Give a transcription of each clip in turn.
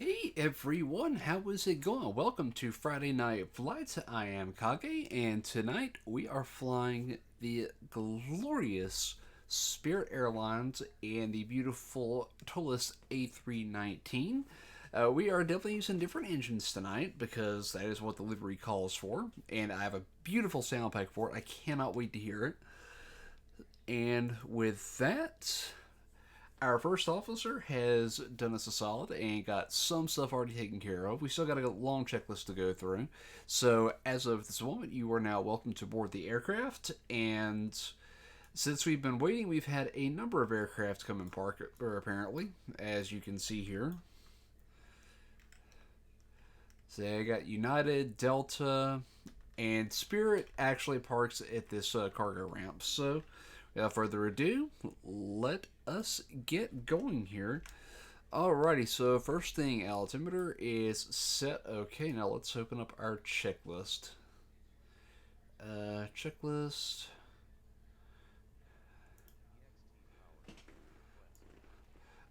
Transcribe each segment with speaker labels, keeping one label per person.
Speaker 1: Hey everyone, how is it going? Welcome to Friday Night Flights. I am Kage, and tonight we are flying the glorious Spirit Airlines and the beautiful Toliss A319. We are definitely using different engines tonight because that is what the livery calls for, and I have a beautiful sound pack for it. I cannot wait to hear it. And with that, our first officer has done us a solid and got some stuff already taken care of. We still got a long checklist to go through. So, as of this moment, you are now welcome to board the aircraft. And since we've been waiting, we've had a number of aircraft come and park, apparently, as you can see here. So, I got United, Delta, and Spirit actually parks at this cargo ramp. So, without further ado, let us get going here. Alrighty, so first thing, altimeter is set. Okay, now let's open up our checklist. Checklist.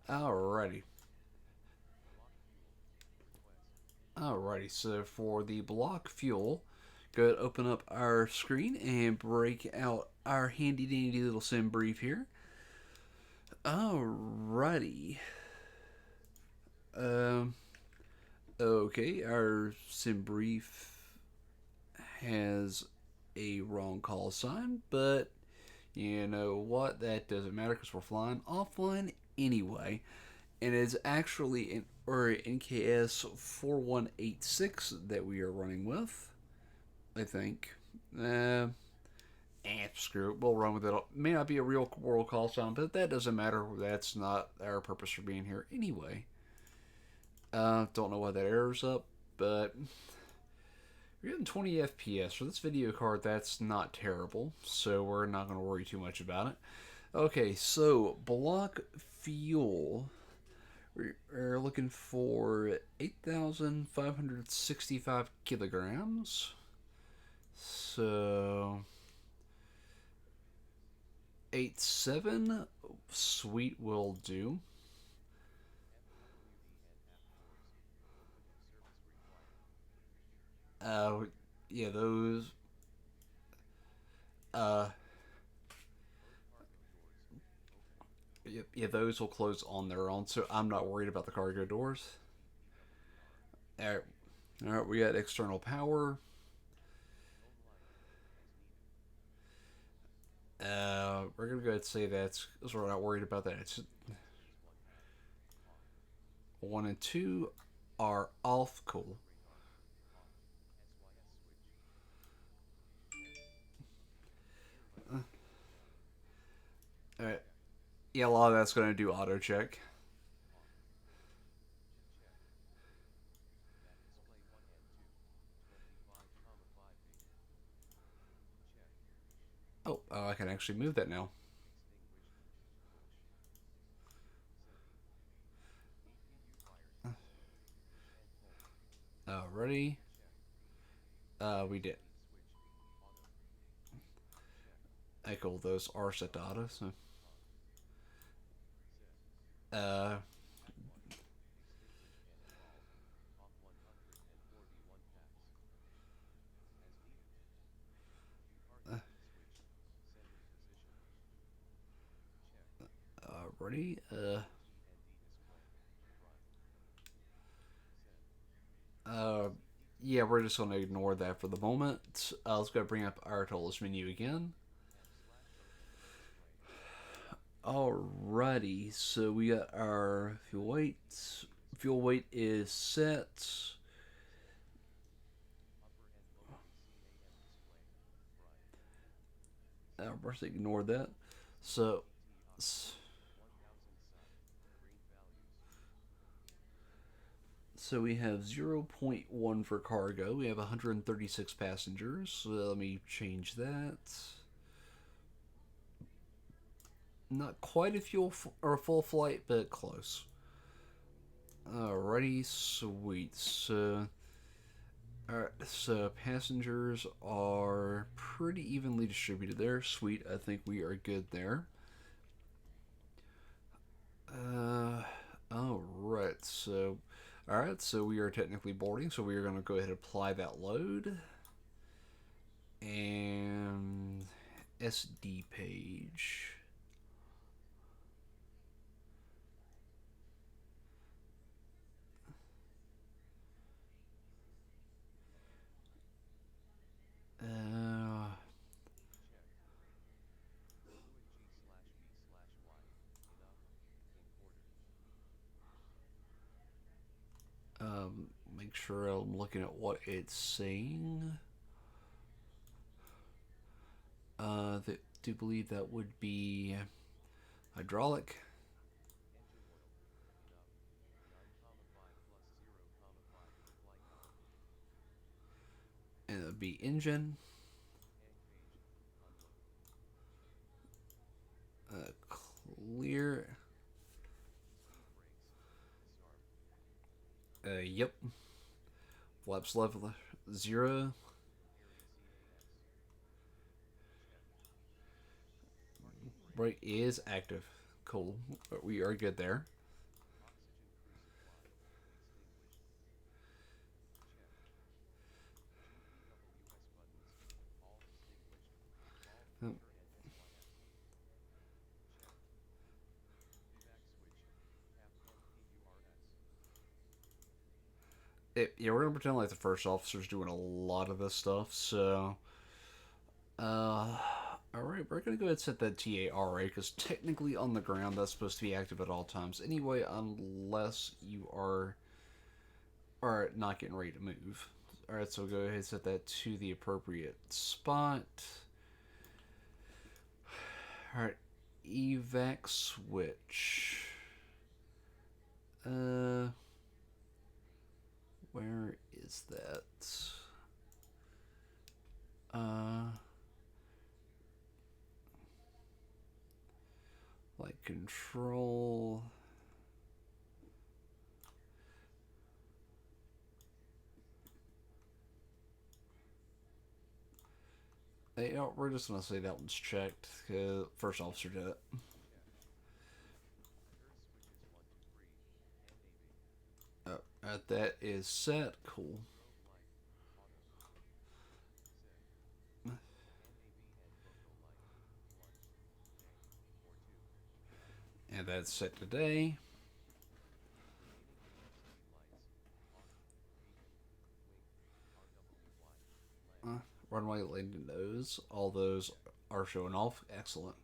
Speaker 1: Alrighty. Alrighty, so for the block fuel, go ahead, open up our screen and break out our handy dandy little sim brief here. Alrighty. Um, okay, our sim brief has a wrong call sign, but you know what? That doesn't matter because we're flying offline anyway. And it's actually an NKS4186 that we are running with, I think. Screw it. We'll run with it. It may not be a real world call sign, but that doesn't matter. That's not our purpose for being here anyway. Don't know why that error's up, but we're getting 20 FPS. For this video card, that's not terrible, so we're not going to worry too much about it. Okay, so block fuel. We're looking for 8,565 kilograms. So 87 sweet will do. Yeah, those. Uh, Yeah, those will close on their own, so I'm not worried about the cargo doors. Alright, alright, we got external power. We're gonna go ahead and say that's because we're not worried about that. It's 1 and 2 are off. Cool. Alright. Yeah, a lot of that's gonna do auto check. Oh, I can actually move that now. Ready? We did. Cool. Those are set to auto. So, uh, ready? Uh, yeah, we're just gonna ignore that for the moment. Let's go bring up our Toliss menu again. Alrighty, so we got our fuel weight. Fuel weight is set. We're just ignore that. So, so we have 0.1 for cargo. We have 136 passengers. So let me change that. Not quite a or a full flight, but close. Alrighty, sweet. So, alright, so passengers are pretty evenly distributed there. Sweet, I think we are good there. Uh, alright, so, alright, so we are technically boarding, so we are going to go ahead and apply that load. And SD page. Uh, make sure I'm looking at what it's saying. That do believe that would be hydraulic. And it would be engine. Clear. Yep. Flaps level 0. Brake is active. Cool. We are good there. Yeah, we're gonna pretend like the first officer's doing a lot of this stuff. So, all right, we're gonna go ahead and set that TARA because technically on the ground that's supposed to be active at all times anyway, unless you are not getting ready to move. All right, so we'll go ahead and set that to the appropriate spot. All right, evac switch. Where is that? Like control. Hey, oh, we're just gonna say that one's checked. First officer did it. That is set. Cool. And that's set today. Runway landing nose. All those are showing off. Excellent.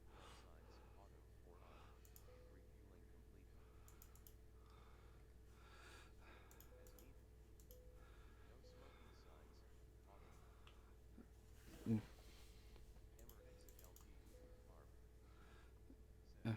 Speaker 1: Mm, uh,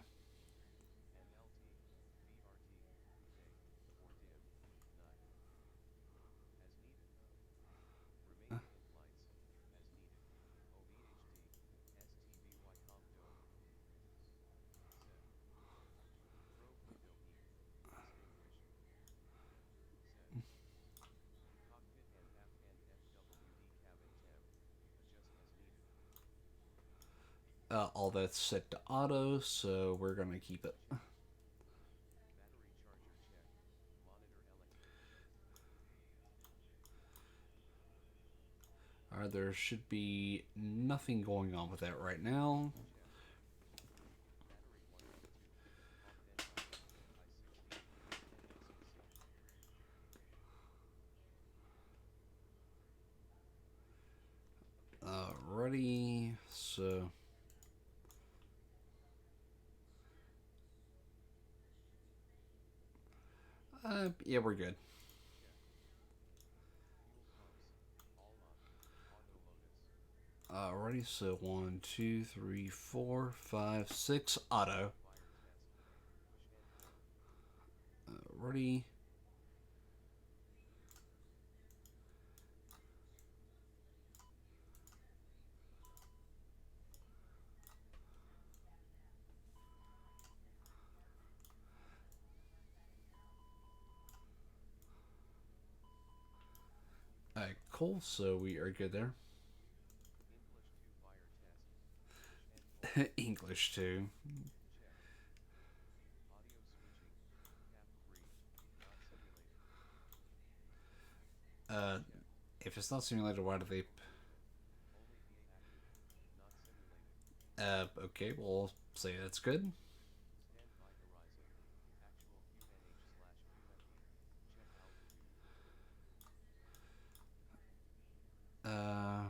Speaker 1: uh, all that's set to auto, so we're gonna keep it. Alright, there should be nothing going on with that right now. Ready, so yeah, we're good. Ready, so 1, 2, 3, 4, 5, 6, auto. Ready. Alright, cool, so we are good there. English too. Uh, if it's not simulated, why do they? Okay, we'll say that's good. Uh,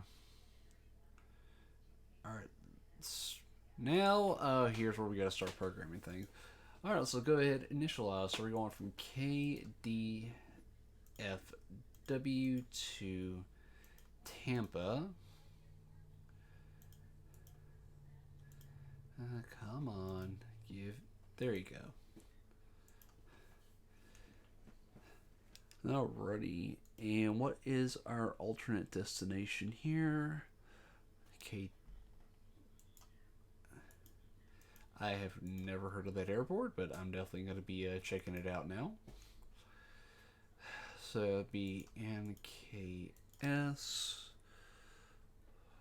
Speaker 1: all right. Now, here's where we gotta start programming things. All right, so go ahead, initialize. So we're going from KDFW to Tampa. Come on, give. There you go. Alrighty, and what is our alternate destination here? K. I have never heard of that airport, but I'm definitely going to be checking it out now. So it'd be NKS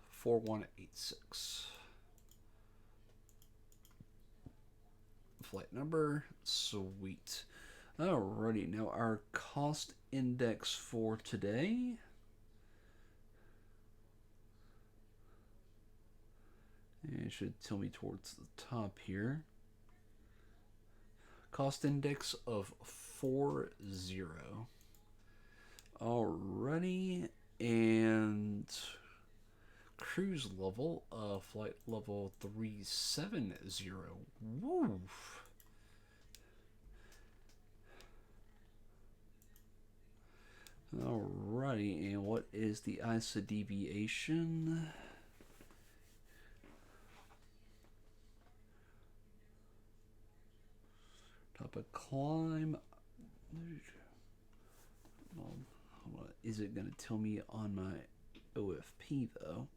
Speaker 1: 4186. Flight number, sweet. Alrighty, now our cost index for today. And it should tell me towards the top here. Cost index of 40. Alrighty, and cruise level, flight level 370. Woof. Alrighty, and what is the ISA deviation? Top of climb. Well, is it going to tell me on my OFP though?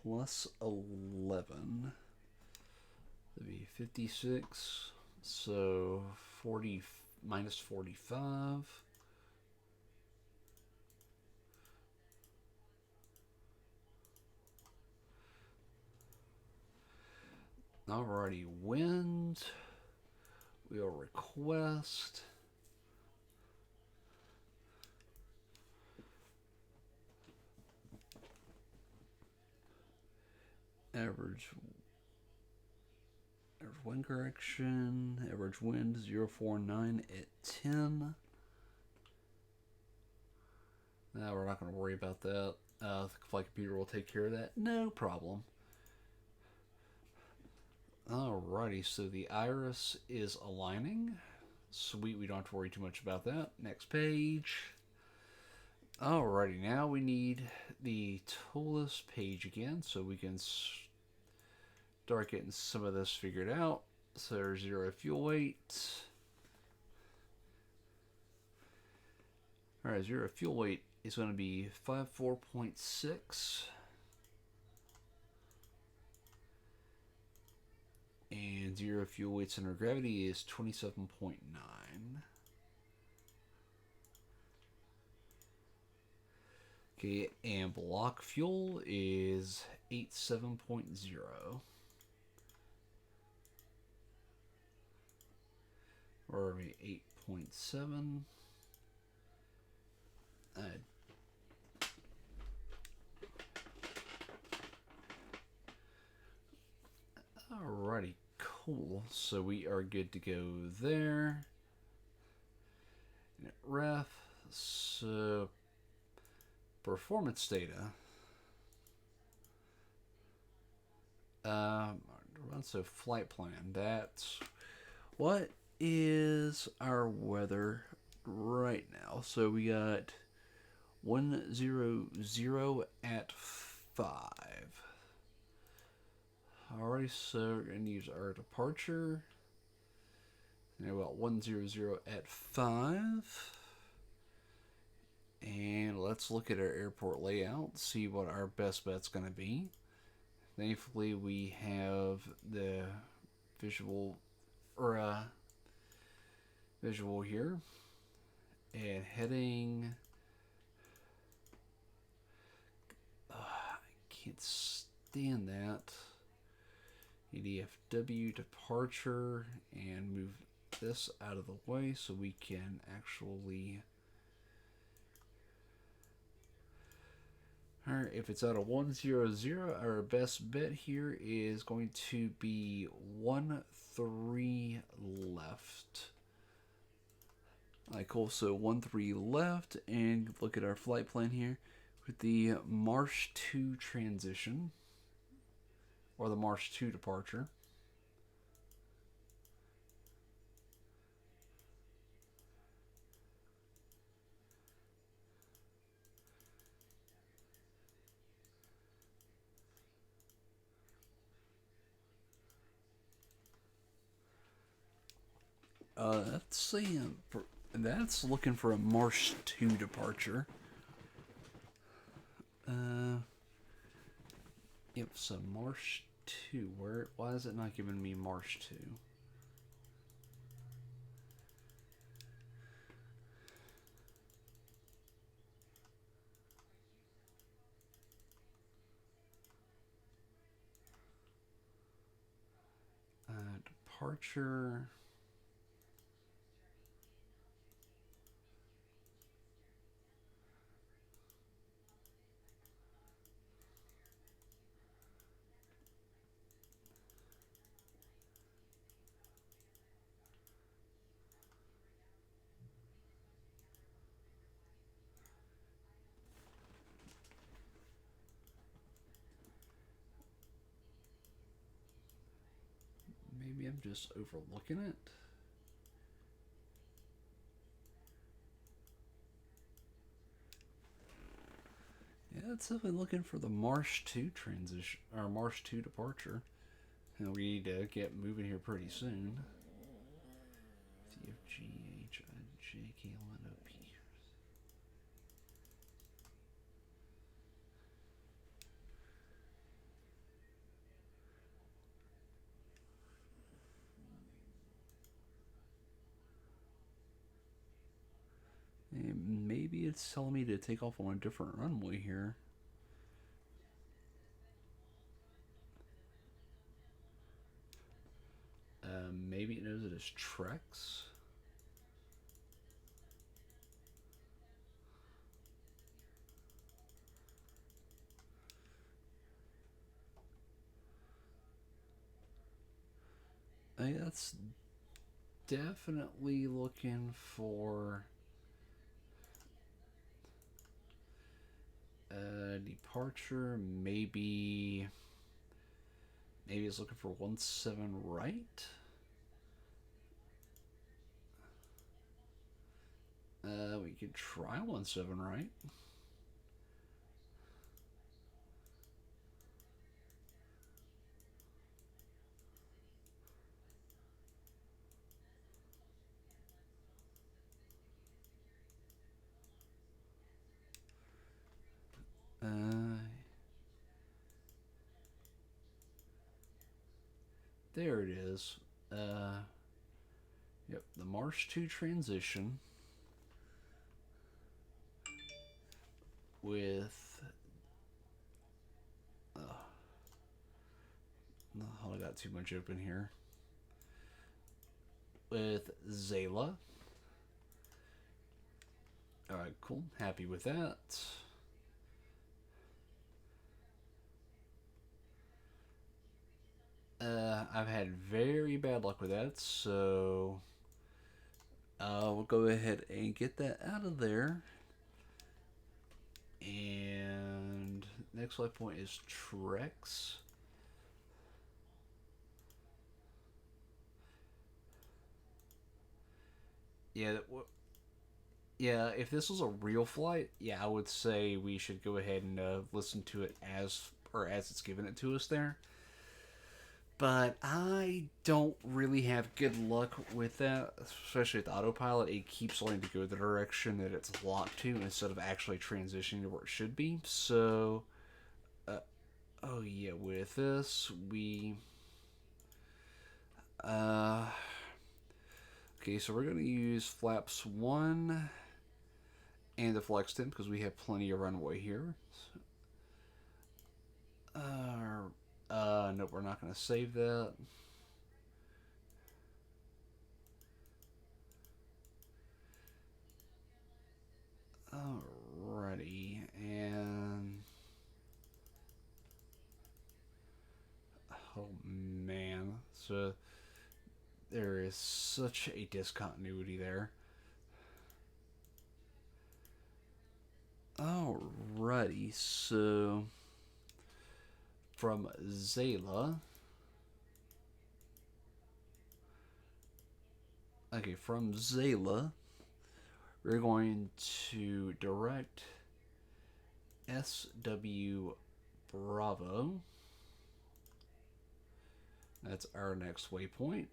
Speaker 1: Plus 11. That'd be 56. So 40 minus 45. Alrighty, wind. We'll request. Average wind correction. Average wind 049 at 10. Now we're not going to worry about that. The flight computer will take care of that. No problem. Alrighty, so the iris is aligning. Sweet, we don't have to worry too much about that. Next page. Alrighty, now we need the Toliss page again so we can start getting some of this figured out. So there's 0 fuel weight. Alright, 0 fuel weight is going to be 54.6. And 0 fuel weight center of gravity is 27.9. Okay, and block fuel is 87.0. Or 8.7. Alrighty, cool. So we are good to go there. Ref. So performance data. So flight plan. That's what is our weather right now. So we got 100 at 5. Alright, so we're going to use our departure. And about 100 at 5. And let's look at our airport layout, see what our best bet's going to be. Thankfully, we have the visual here. And heading... I can't stand that. KDFW departure, and move this out of the way so we can actually... Alright, if it's out of 100, our best bet here is going to be 13 left. Alright, cool. So 13 left, and look at our flight plan here with the March 2 transition, or the March 2 departure. That's looking for a March 2 departure. Yep, so March 2. Why is it not giving me March 2? Departure. Maybe I'm just overlooking it. Yeah, it's definitely looking for the March 2 transition, or March 2 departure. And we need to get moving here pretty soon. TFGHIJKLNOP. And maybe it's telling me to take off on a different runway here. Maybe it knows it is Trex. That's definitely looking for departure. Maybe it's looking for 17 right. We could try 17 right. Uh, there it is. Yep, the March 2 transition with. Oh, I got too much open here. With Zayla. Alright, cool. Happy with that. I've had very bad luck with that, so we'll go ahead and get that out of there. And next life point is Trex. Yeah, yeah. If this was a real flight, yeah, I would say we should go ahead and listen to it as it's given it to us there. But I don't really have good luck with that, especially with autopilot. It keeps wanting to go the direction that it's locked to instead of actually transitioning to where it should be. So, uh, oh yeah, with this we, uh, okay, so we're gonna use flaps 1 and the flex 10 because we have plenty of runway here. Nope, we're not gonna save that. Alrighty, and oh man, so there is such a discontinuity there. Alrighty, so from Zayla. Okay, from Zayla, we're going to direct SW Bravo. That's our next waypoint.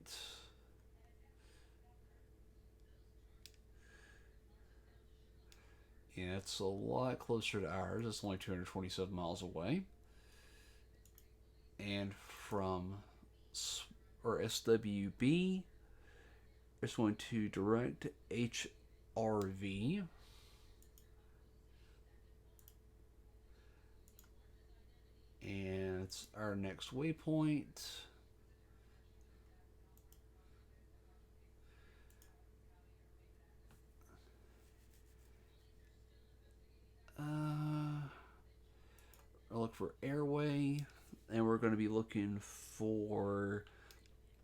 Speaker 1: Yeah, it's a lot closer to ours. It's only 227 miles away. And from SWB, it's going to direct HRV. And it's our next waypoint. I'll look for airway, and we're going to be looking for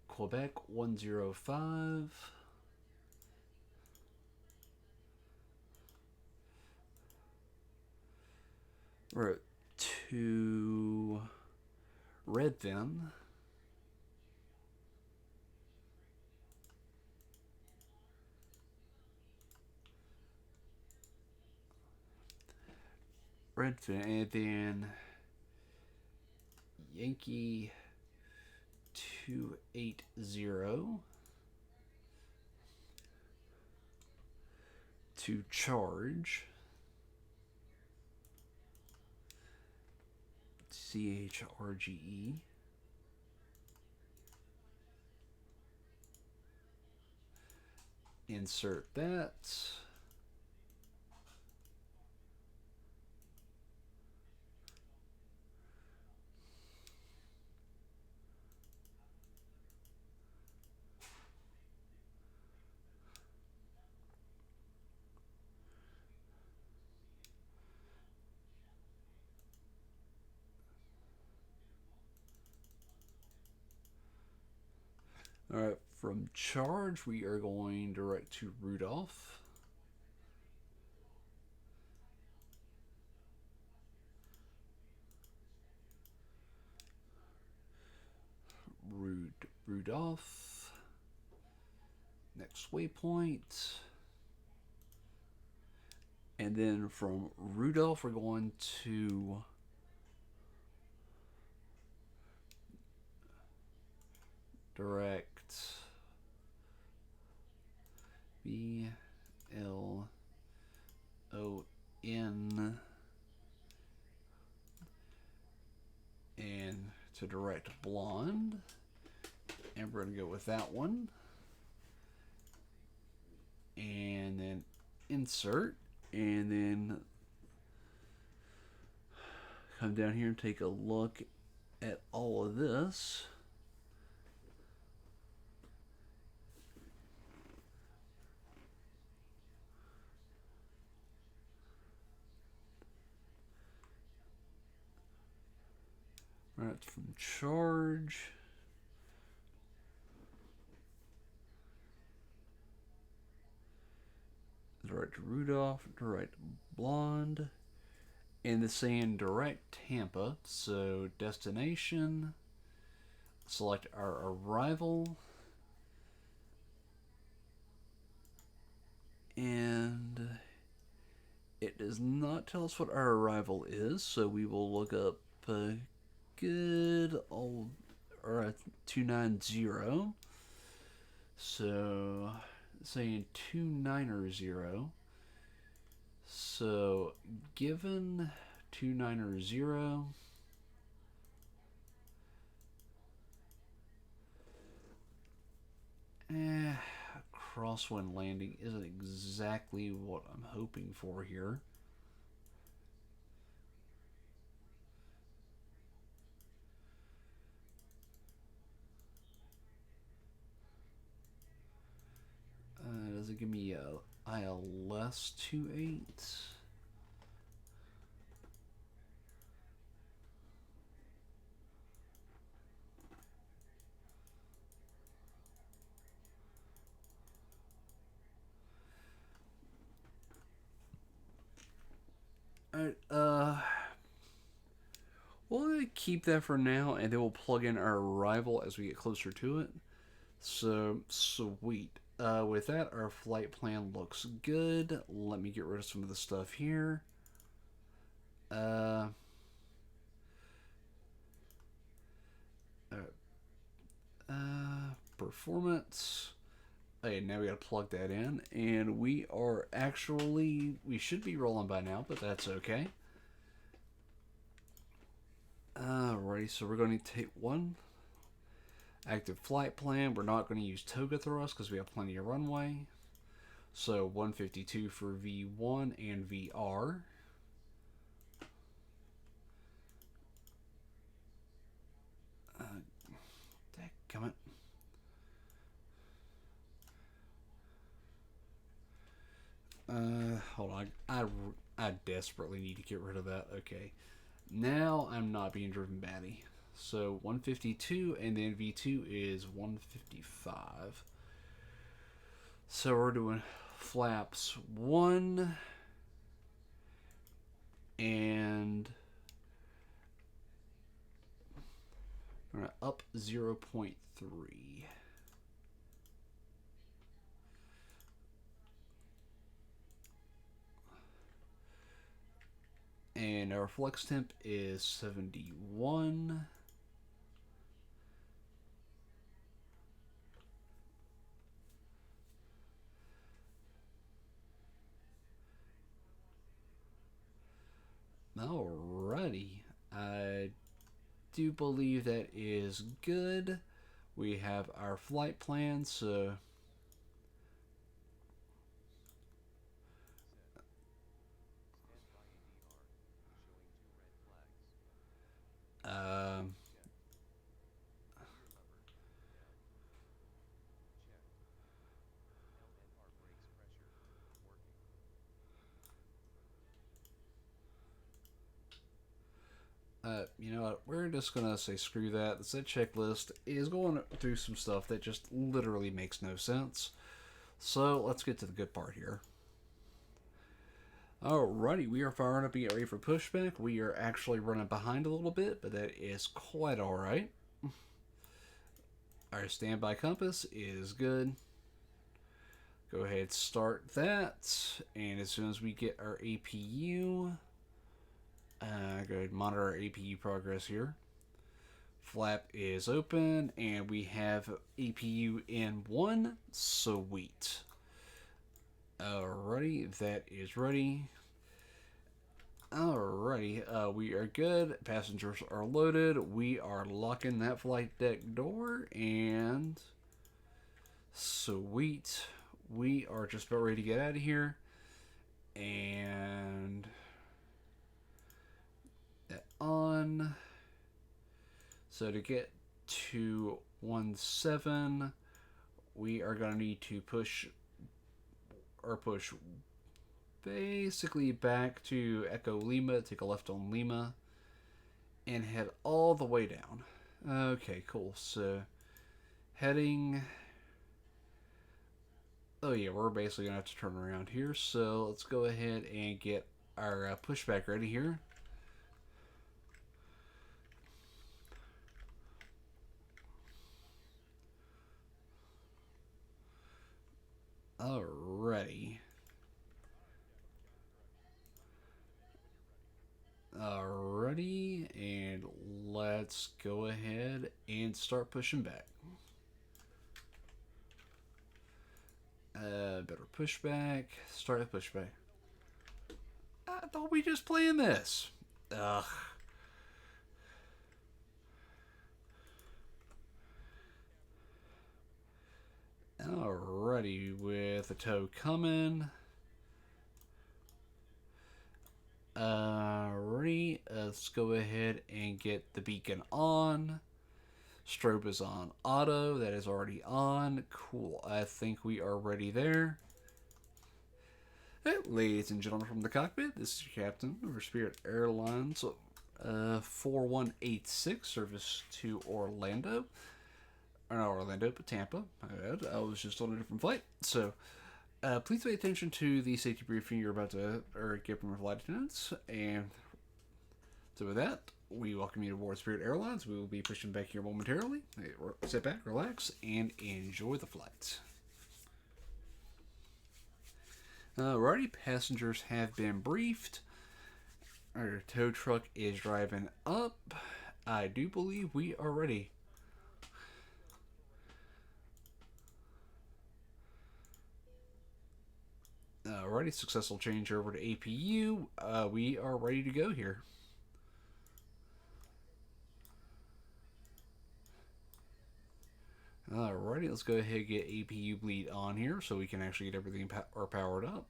Speaker 1: Quebec 105. We're to Redfin. Redfin, and then Yankee 280 to charge CHRGE. Insert that. Alright, from charge, we are going direct to Rudolph. Rudolph. Next waypoint. And then from Rudolph, we're going to direct BLON and to direct blonde. And we're going to go with that one. And then insert. And then come down here and take a look at all of this. Right, from charge. Direct Rudolph, direct blonde. And it's saying direct Tampa. So destination. Select our arrival. And it does not tell us what our arrival is, so we will look up good old or 290. So saying 290. So given 290, crosswind landing isn't exactly what I'm hoping for here. Does it give me a ILS 28? Alright, we'll keep that for now, and then we'll plug in our arrival as we get closer to it. So, sweet. With that, our flight plan looks good. Let me get rid of some of the stuff here. Uh, Performance. Okay, now we gotta plug that in, and we should be rolling by now, but that's okay. Alrighty, so we're going to take one active flight plan. We're not going to use toga thrust because we have plenty of runway. So 152 for V1 and VR. Dadgummit. Hold on. I desperately need to get rid of that. Okay. Now I'm not being driven batty. So 152 and then V2 is 155. So we're doing flaps 1 and up 0.3. And our flex temp is 71. Alrighty. I do believe that is good. We have our flight plan, so um, You know what? We're just gonna say screw that. The set checklist is going through some stuff that just literally makes no sense. So let's get to the good part here. Alrighty, we are firing up and getting ready for pushback. We are actually running behind a little bit, but that is quite alright. Our standby compass is good. Go ahead, start that. And as soon as we get our APU, go ahead and monitor our APU progress here. Flap is open, and we have APU in one. Sweet. Alrighty, that is ready. Alrighty, we are good. Passengers are loaded. We are locking that flight deck door, and sweet. We are just about ready to get out of here. And that on. So to get to 17, we are going to need to push basically back to Echo Lima, take a left on Lima, and head all the way down. Okay, cool. So heading. Oh yeah, we're basically gonna have to turn around here. So let's go ahead and get our pushback ready here. Alrighty. Alrighty, and let's go ahead and start pushing back. Better pushback. Start a pushback. I thought we just playing this. Ugh. Alrighty, with the tow coming. Alrighty, let's go ahead and get the beacon on. Strobe is on auto. That is already on. Cool. I think we are ready there. Hey, ladies and gentlemen from the cockpit, this is your captain of Spirit Airlines 4186, service to Orlando. Or not Orlando, but Tampa. My bad. I was just on a different flight. So, please pay attention to the safety briefing you're about to get from your flight attendants. And so with that, we welcome you aboard Spirit Airlines. We will be pushing back here momentarily. Sit back, relax, and enjoy the flight. Alrighty, passengers have been briefed. Our tow truck is driving up. I do believe we are ready. Alrighty, successful change over to APU. We are ready to go here. Alrighty, let's go ahead and get APU bleed on here so we can actually get everything powered up.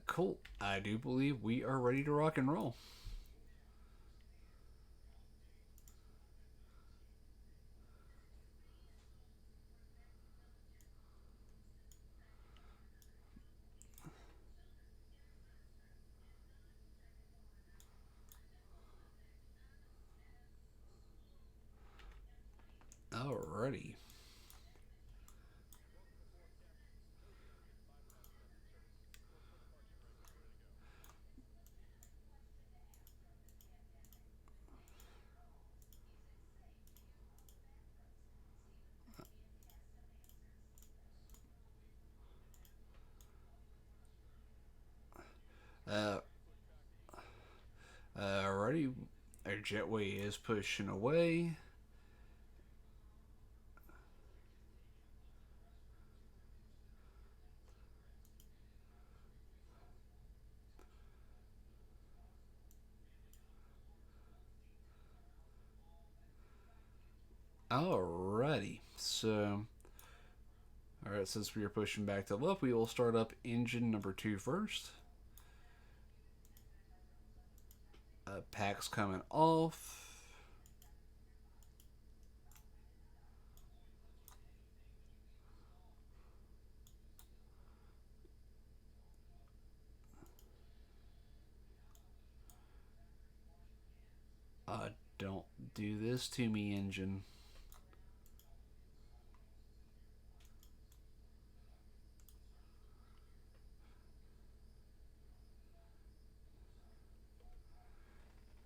Speaker 1: Cool. I do believe we are ready to rock and roll. Alrighty. Uh, Alrighty. Our jetway is pushing away. Alrighty. So, alright, since we are pushing back to left, we will start up engine number 2 first. Pack's coming off. Don't do this to me, engine.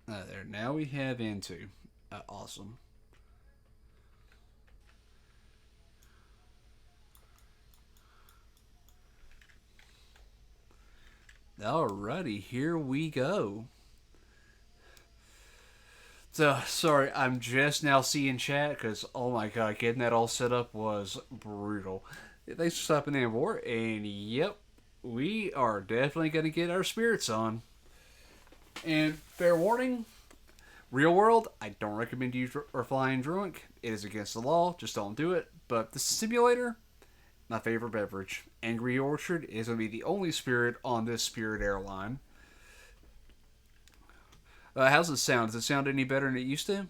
Speaker 1: There. Now we have into. Awesome. Alrighty, here we go. So, sorry, I'm just now seeing chat because, oh my god, getting that all set up was brutal. Thanks for stopping in, War. And yep, we are definitely going to get our spirits on. And fair warning, real world, I don't recommend you flying drunk. It is against the law, just don't do it. But the simulator, my favorite beverage. Angry Orchard is going to be the only spirit on this Spirit airline. How's it sound? Does it sound any better than it used to?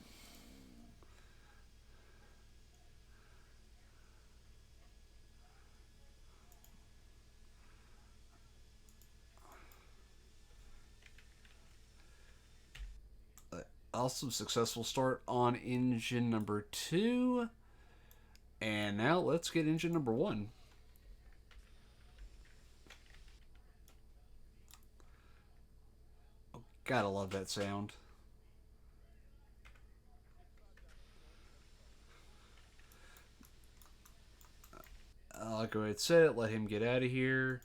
Speaker 1: Awesome, successful start on engine number 2. And now let's get engine number 1. Oh, gotta love that sound. I'll go ahead and set it, let him get out of here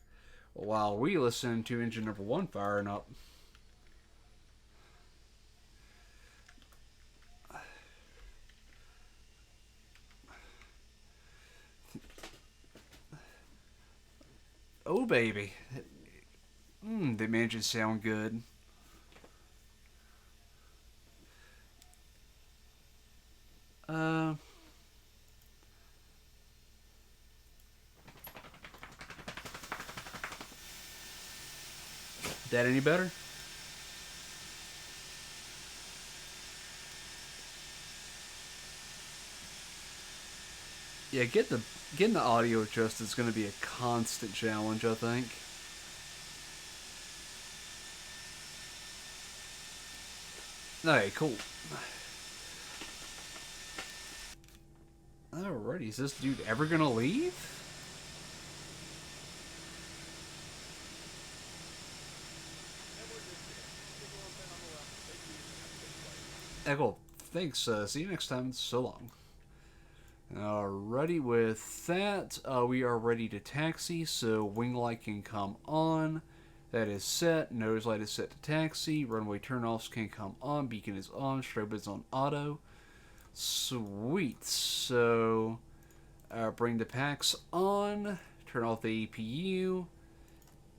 Speaker 1: while we listen to engine number 1 firing up. Oh, baby. The engines sound good. Uh, that any better? Yeah, getting the audio adjusted is going to be a constant challenge, I think. Okay, cool. Alrighty, is this dude ever gonna leave? Cool. Thanks. See you next time. So long. Alrighty, with that, we are ready to taxi, so wing light can come on. That is set. Nose light is set to taxi. Runway turnoffs can come on. Beacon is on. Strobe is on auto. Sweet. So, bring the packs on. Turn off the APU.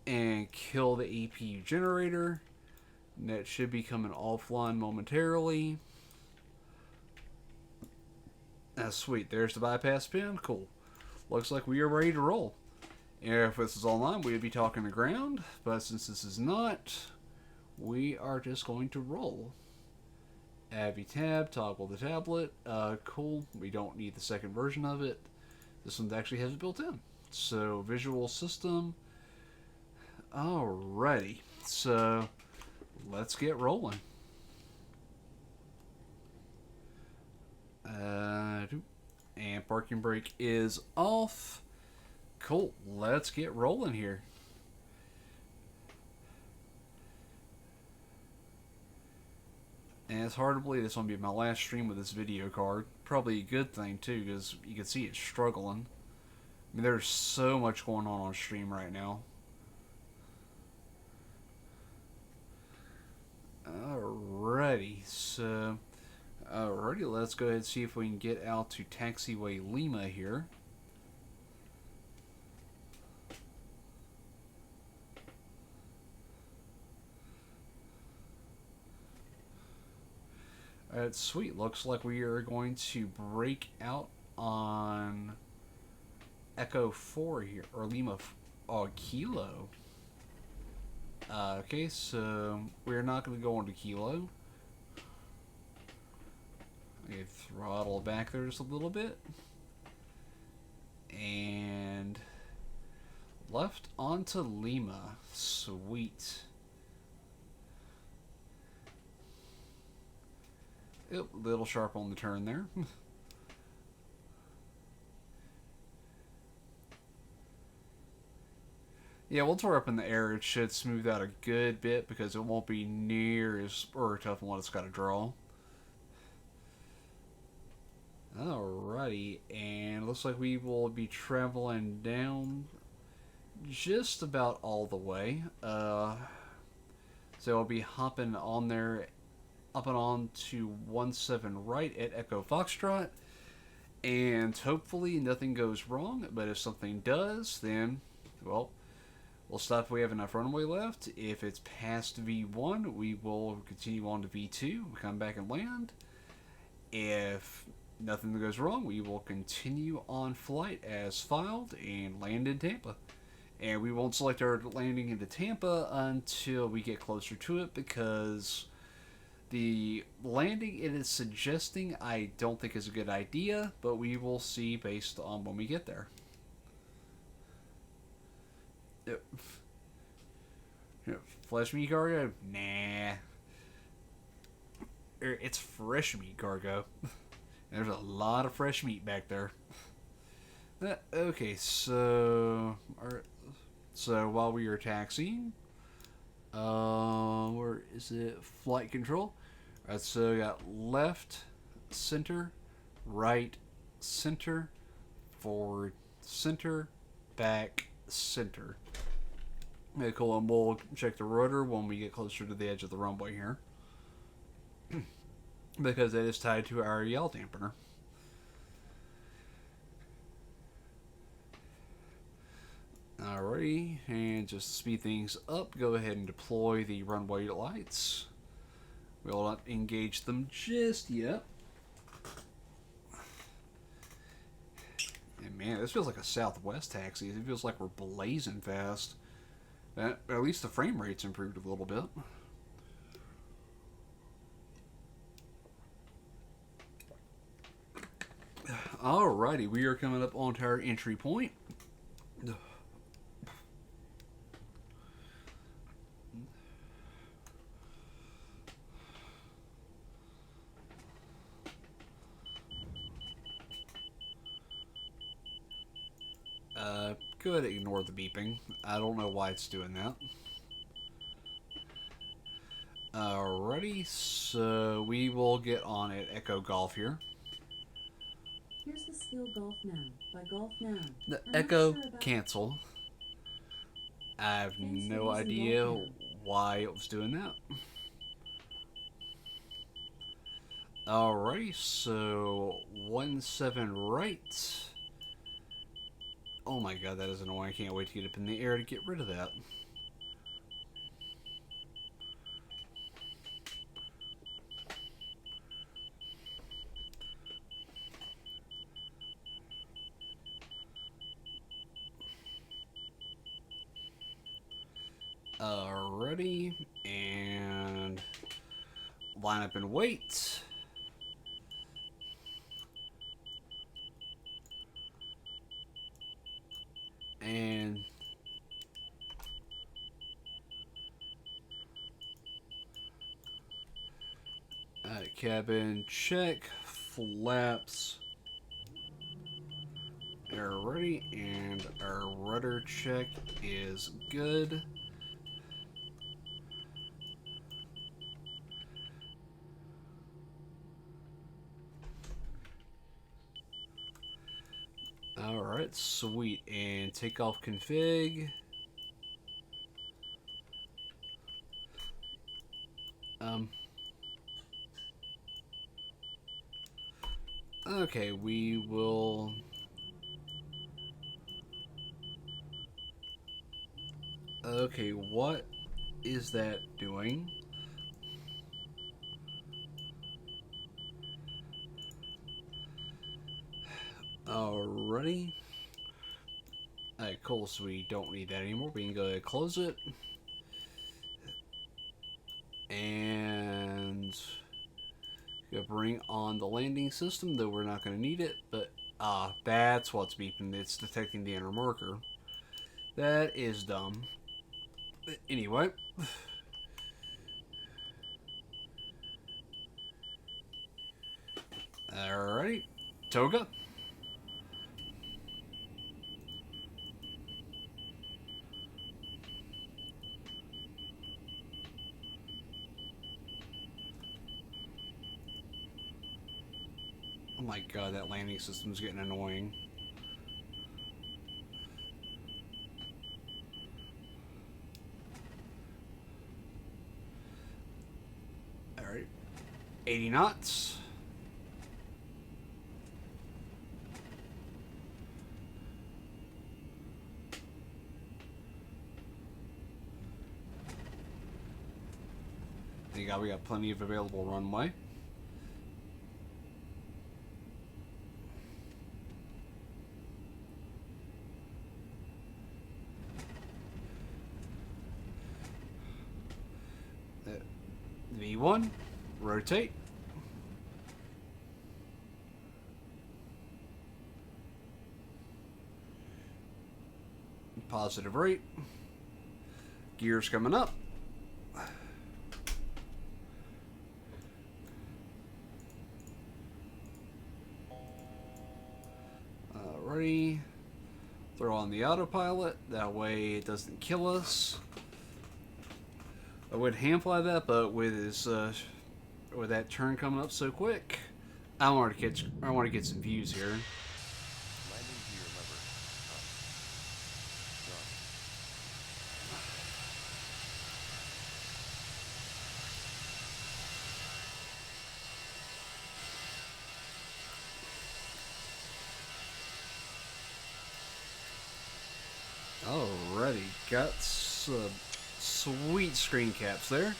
Speaker 1: And kill the APU generator. That should be coming offline momentarily. Sweet. There's the bypass pin. Cool. Looks like we are ready to roll. If this is online, we would be talking to ground. But since this is not, we are just going to roll. Abby tab, toggle the tablet. Cool. We don't need the second version of it. This one actually has it built in. So, visual system. Alrighty. So, let's get rolling. And parking brake is off. Cool. Let's get rolling here. And it's hard to believe this will be my last stream with this video card. Probably a good thing too, because you can see it's struggling. I mean, there's so much going on stream right now. Alrighty, so alrighty, let's go ahead and see if we can get out to Taxiway Lima here. Sweet. Looks like we are going to break out on Echo 4 here, or Lima, Kilo. Okay, so we're not going to go into Kilo. Okay, throttle back there just a little bit. And left onto Lima. Sweet. Yep, a little sharp on the turn there. Yeah, once we're up in the air, it should smooth out a good bit because it won't be near as tough on what it's got to draw. Alrighty, and looks like we will be traveling down just about all the way. So I'll be hopping on there, up and on to 17 right at Echo Foxtrot, and hopefully nothing goes wrong. But if something does, then, well, we'll stop if we have enough runway left. If it's past V1, we will continue on to V2, come back and land. If nothing goes wrong, we will continue on flight as filed and land in Tampa. And we won't select our landing into Tampa until we get closer to it, because the landing it is suggesting I don't think is a good idea, but we will see based on when we get there. Flesh meat cargo? Nah. It's fresh meat cargo. There's a lot of fresh meat back there. Okay, so while we are taxiing, where is it? Flight control. Alright, so we got left, center, right, center, forward, center, back, center. Okay, cool, and we'll check the rudder when we get closer to the edge of the runway here. Because it is tied to our yaw dampener. Alrighty, and just to speed things up, go ahead and deploy the runway lights. We'll not engage them just yet. And man, this feels like a Southwest taxi. It feels like we're blazing fast. At least the frame rate's improved a little bit. Alrighty, we are coming up onto our entry point. Go ahead and ignore the beeping. I don't know why it's doing that. Alrighty, so we will get on at Echo Golf here.
Speaker 2: Here's the skill Golf Now. By Golf Now.
Speaker 1: The Echo cancel. I have no idea why it was doing that. Alrighty, so 17 right. Oh my god, that is annoying. I can't wait to get up in the air to get rid of that. Alrighty, and line up and wait. And cabin check, flaps are ready, and our rudder check is good. Alright, sweet. And takeoff config. Okay, we will... Okay, what is that doing? Alrighty. Alright, cool, so we don't need that anymore. We can go ahead and close it. And bring on the landing system, though we're not going to need it. But, that's what's beeping. It's detecting the inner marker. That is dumb. But anyway. Toga. Oh my god, that landing system's getting annoying. Alright. 80 knots. We got plenty of available runway. V1, rotate. Positive rate. Gears coming up. Alrighty. Throw on the autopilot. That way it doesn't kill us. I would hand fly that, but with his with that turn coming up so quick, I want to get some views here.
Speaker 3: Landing gear lever
Speaker 1: Alrighty, got some sweet screen caps there.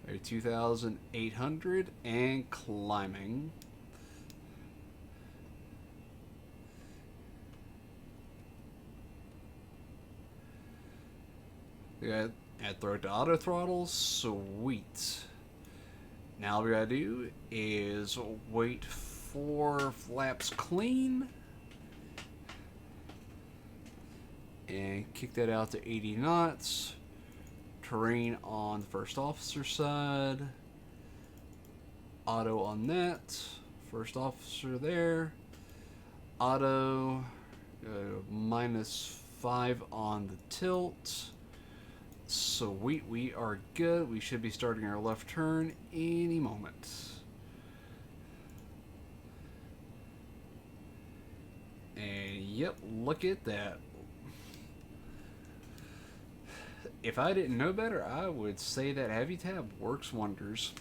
Speaker 1: There, 2,800 and climbing. We got add throw to auto throttle, sweet. Now all we gotta do is wait for flaps clean and kick that out to 80 knots. Terrain on the first officer side. Auto on that. First officer there. Auto -5 on the tilt. Sweet, we are good. We should be starting our left turn any moment. And yep, look at that. If I didn't know better, I would say that heavy tab works wonders.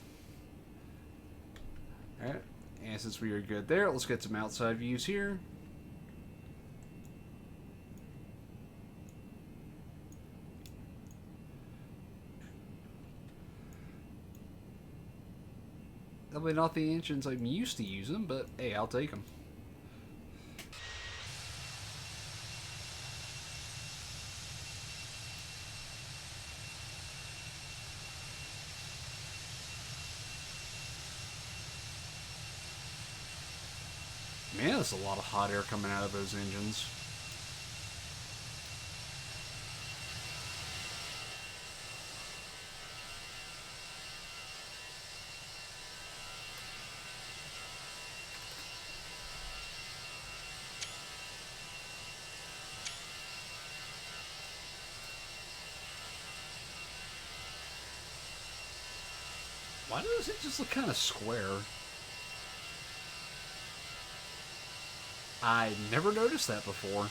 Speaker 1: Alright, and since we are good there, let's get some outside views here. Probably not the engines I'm used to using, but hey, I'll take them. Man, there's a lot of hot air coming out of those engines. Why does it just look kind of square? I never noticed that before.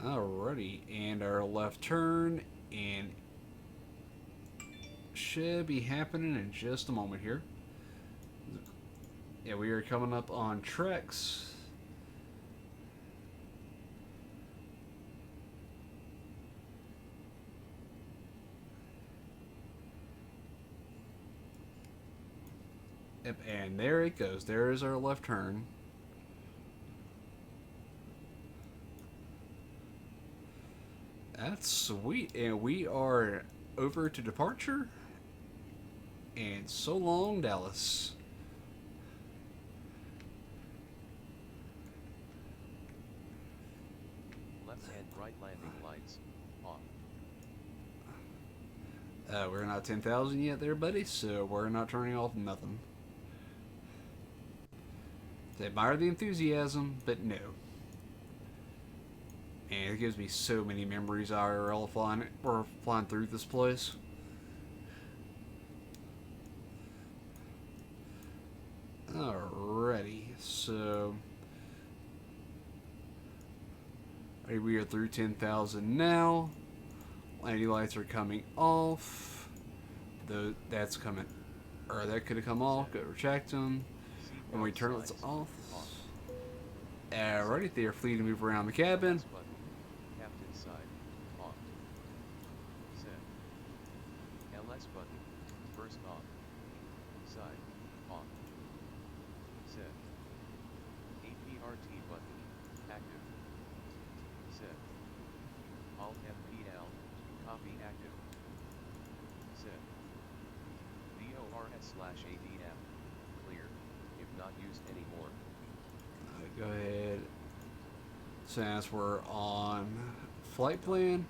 Speaker 1: Alrighty, and our left turn, and should be happening in just a moment here. Yeah, we are coming up on Trex. Yep, and there it goes. There is our left turn. That's sweet. And we are over to departure. And so long, Dallas.
Speaker 3: Left and right landing lights. Off.
Speaker 1: We're not 10,000 yet there, buddy, so we're not turning off nothing. I admire the enthusiasm, but no. And it gives me so many memories IRL flying, or flying through this place. Alrighty, so we are through 10,000 now. Landing lights are coming off. Though that's coming, or that could have come off. Go retract them. When we turn it off. Alrighty, they are free to move around the cabin.
Speaker 3: Button. Captain side. Off. Set. LS button. First off. Side. Off. Set. APRT button. Active. Set. Alt FPL. Copy active. Set. VORS/ADM. Clear. If not used anymore.
Speaker 1: Go ahead. Since we're on flight plan.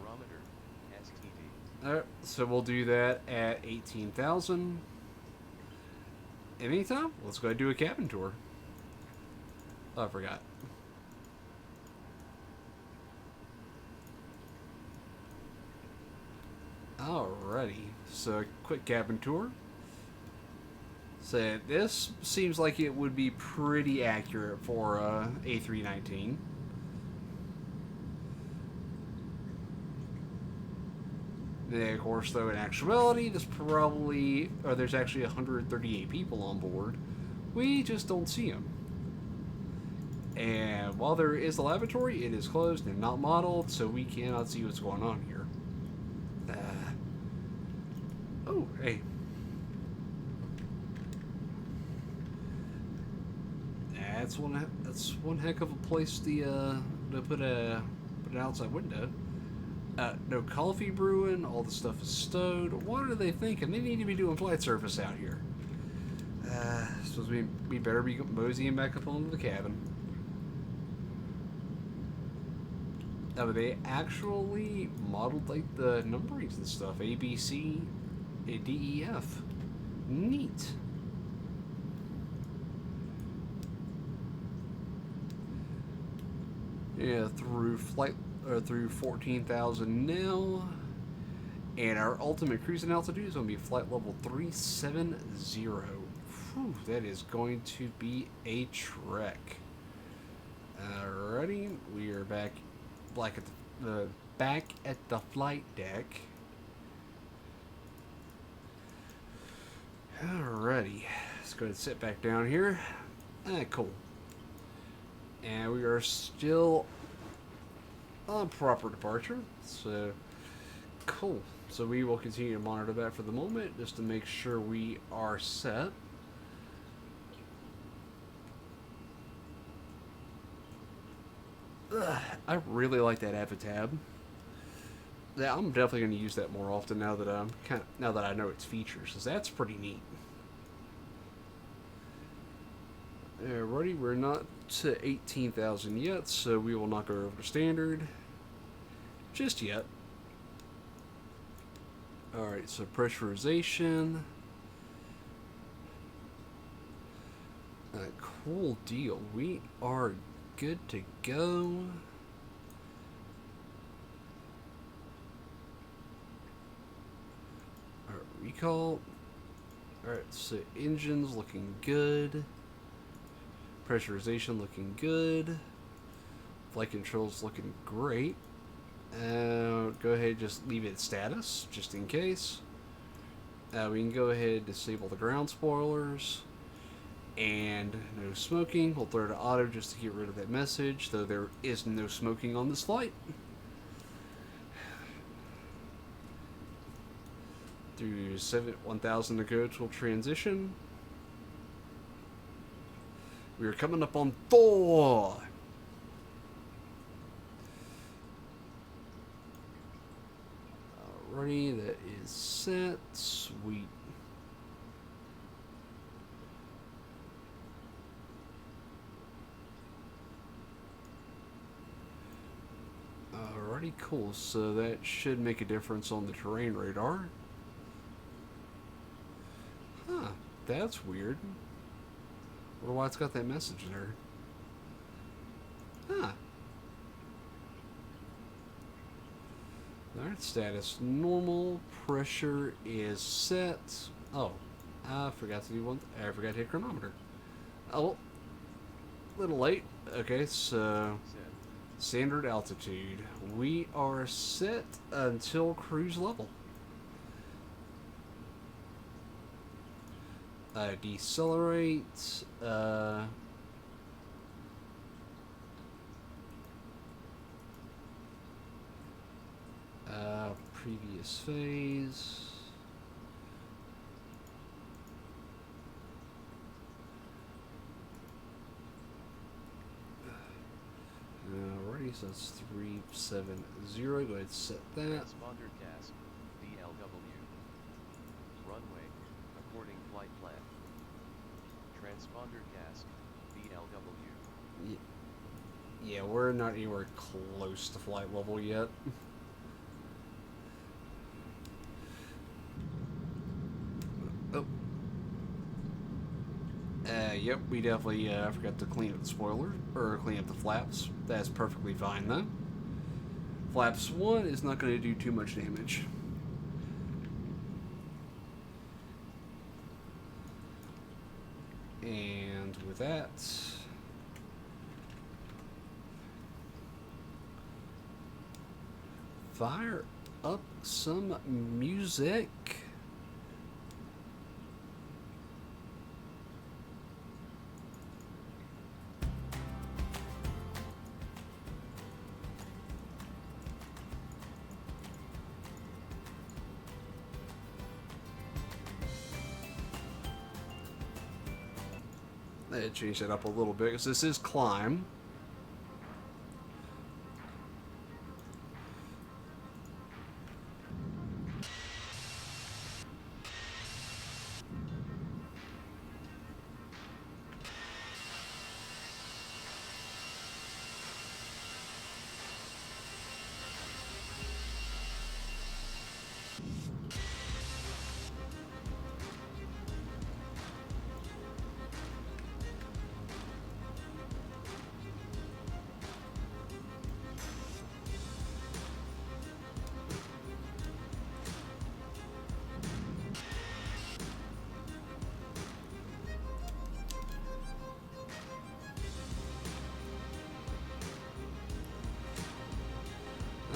Speaker 3: Barometer. STD.
Speaker 1: Alright, so we'll do that at 18,000. In the meantime, let's go do a cabin tour. Oh, I forgot. Alrighty, so quick cabin tour. So this seems like it would be pretty accurate for A319. Then, of course, though, in actuality, there's actually 138 people on board. We just don't see them. And while there is a lavatory, it is closed and not modeled, so we cannot see what's going on here. Oh, hey. That's one heck of a place to put an outside window. No coffee brewing. All the stuff is stowed. What are they thinking? They need to be doing flight service out here. Suppose we better be moseying back up onto the cabin. But they actually modeled like the numberings and stuff. A, B, C, D, E, F. Neat. Yeah, through 14,000 now, and our ultimate cruising altitude is going to be flight level 370. Whew, that is going to be a trek. Alrighty, we are back at the flight deck. Alrighty, let's go ahead and sit back down here. Cool. And we are still on proper departure, so cool. So we will continue to monitor that for the moment, just to make sure we are set. I really like that AvaTab. Yeah, I'm definitely going to use that more often now that I know its features, because that's pretty neat. Alrighty, we're not to 18,000 yet, so we will not go over standard just yet. Alright, so pressurization. Cool deal. We are good to go. Alright, recall. Alright, so engine's looking good. Pressurization looking good. Flight controls looking great. Go ahead and just leave it at status, just in case. We can go ahead and disable the ground spoilers. And no smoking. We'll throw it to auto just to get rid of that message, though there is no smoking on this flight. Through 1,000 to go to transition. We are coming up on Thor. Alrighty, that is set. Sweet. Alrighty, cool. So that should make a difference on the terrain radar. Huh, that's weird. Wonder why it's got that message there. Huh. Alright, status normal. Pressure is set. Oh, I forgot to do one. I forgot to hit chronometer. Oh, a little late. Okay, so
Speaker 3: Set.
Speaker 1: standard altitude. We are set until cruise level. Decelerate. Previous phase. Alrighty, so that's 370. Go ahead and set that.
Speaker 3: Transponder task. DLW. Runway. According flight plan. Transponder task. DLW.
Speaker 1: Yeah, we're not anywhere close to flight level yet. Oh. Yep, we definitely forgot to clean up the spoiler, or clean up the flaps. That's perfectly fine though. Flaps 1 is not going to do too much damage. And with that, fire up some music. I changed that up a little bit because this is climb.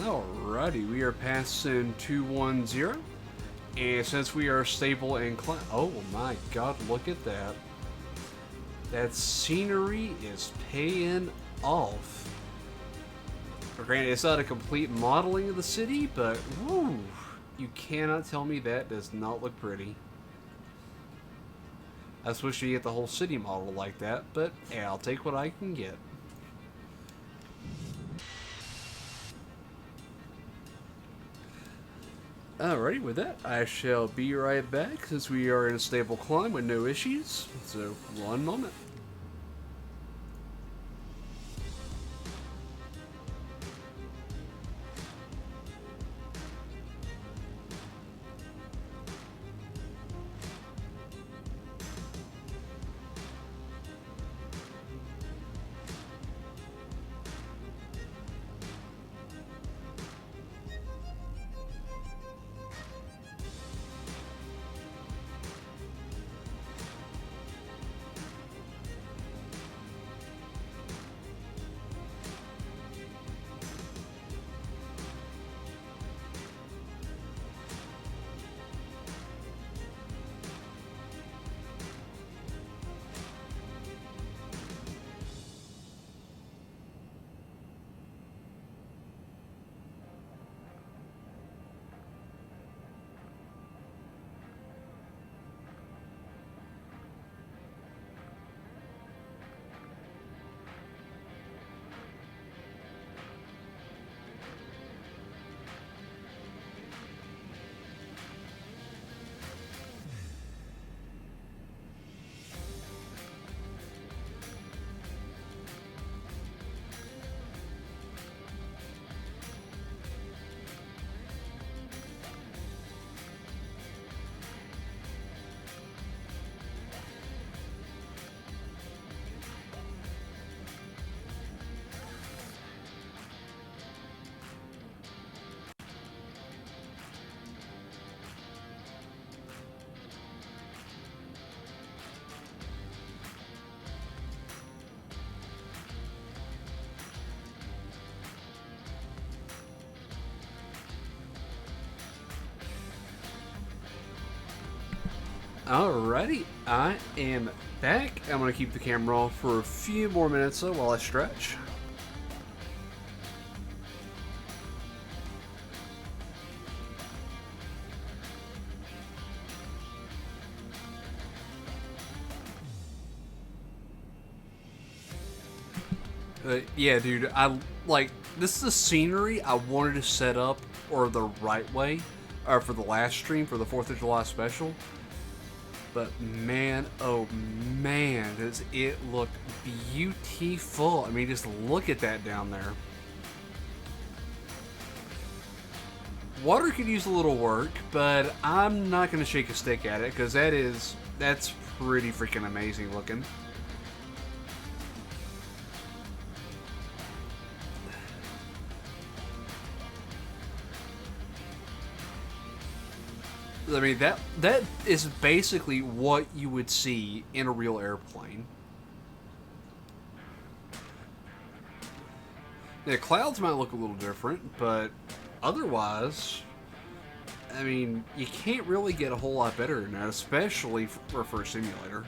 Speaker 1: Alrighty, we are passing 210. And since we are stable and climb, oh my god, look at that. That scenery is paying off. Granted, it's not a complete modeling of the city, but woo, you cannot tell me that does not look pretty. I was wish you get the whole city model like that, but yeah, I'll take what I can get. Alrighty, with that, I shall be right back since we are in a stable climb with no issues. So, one moment. Alrighty, I am back. I'm going to keep the camera off for a few more minutes though while I stretch. Yeah, dude, this is the scenery I wanted to set up or the right way, or for the last stream for the 4th of July special. But man, oh man, does it look beautiful. I mean, just look at that down there. Water could use a little work, but I'm not going to shake a stick at it because that's pretty freaking amazing looking. I mean, that is basically what you would see in a real airplane. The clouds might look a little different, but otherwise, I mean, you can't really get a whole lot better than that, especially for a simulator.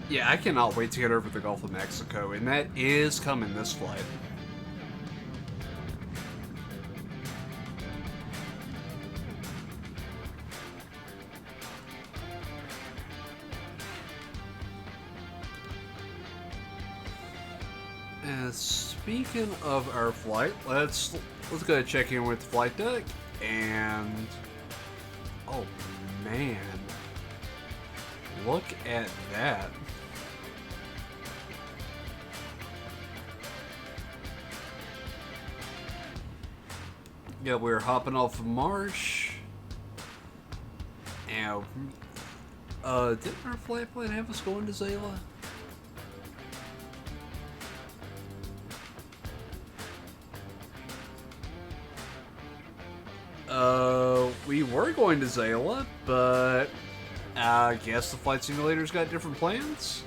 Speaker 1: Yeah, I cannot wait to get over the Gulf of Mexico, and that is coming this flight. And speaking of our flight, let's go ahead and check in with the flight deck, and oh man, look at that. Yeah, we're hopping off of Marsh. And didn't our flight plan have us going to Zayla? We were going to Zayla, but I guess the flight simulator's got different plans.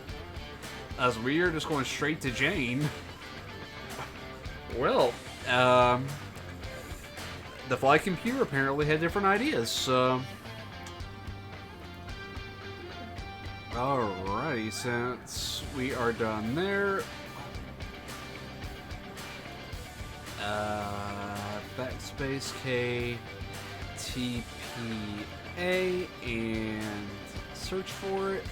Speaker 1: As we are just going straight to Jane. Well, the flight computer apparently had different ideas, so... Alrighty, since we are done there... backspace KTPA and search for it.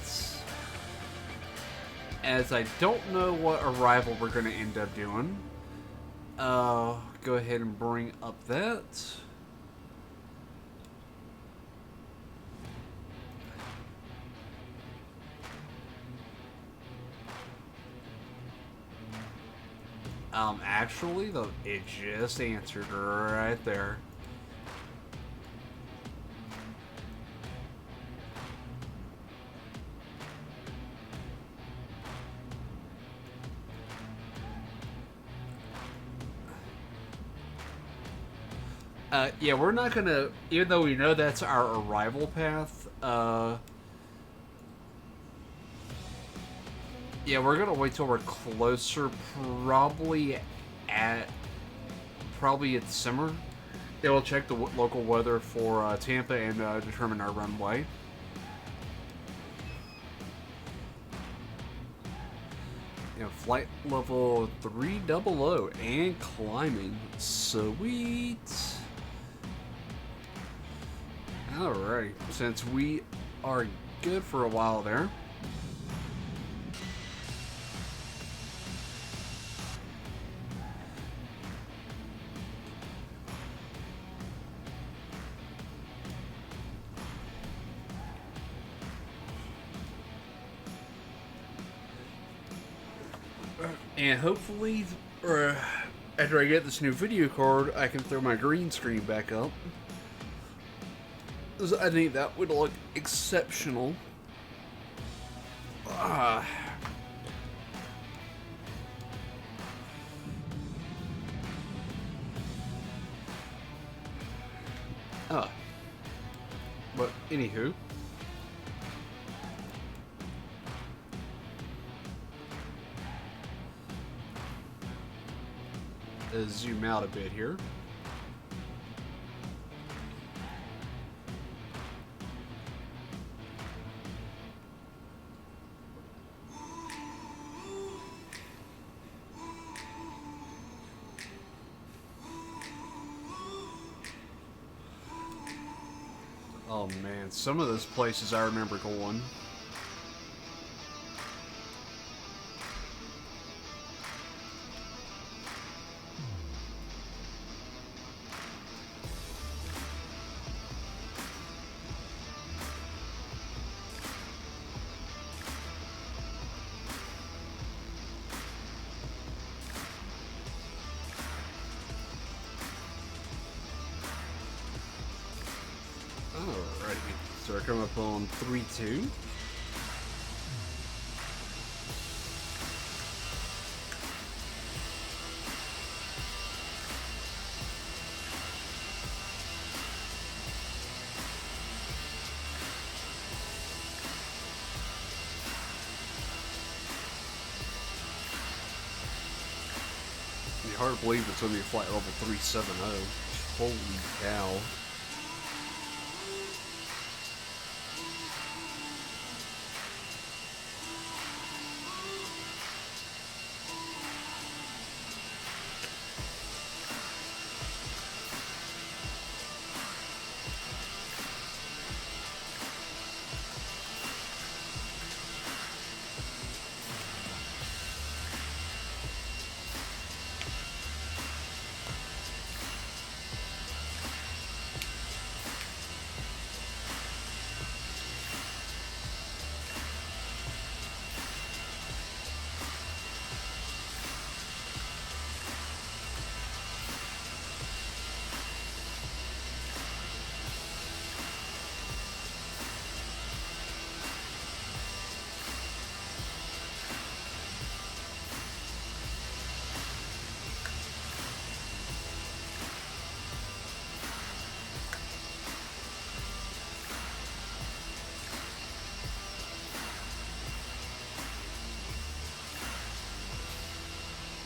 Speaker 1: As I don't know what arrival we're going to end up doing. Go ahead and bring up that. Actually, though, it just answered right there. Yeah, we're not gonna, even though we know that's our arrival path, yeah, we're gonna wait till we're closer, probably at Simmer. Yeah, we'll check the local weather for Tampa and determine our runway. You know, flight level 300 and climbing. Sweet. Alright, since we are good for a while there. And hopefully, or after I get this new video card, I can throw my green screen back up. I think that would look exceptional. Ah. Ah. But anywho. Let's zoom out a bit here. Oh man, some of those places I remember going. Alrighty, so we're coming up on 3-2. It's hard to believe it's going to be a flight level 370. Holy cow.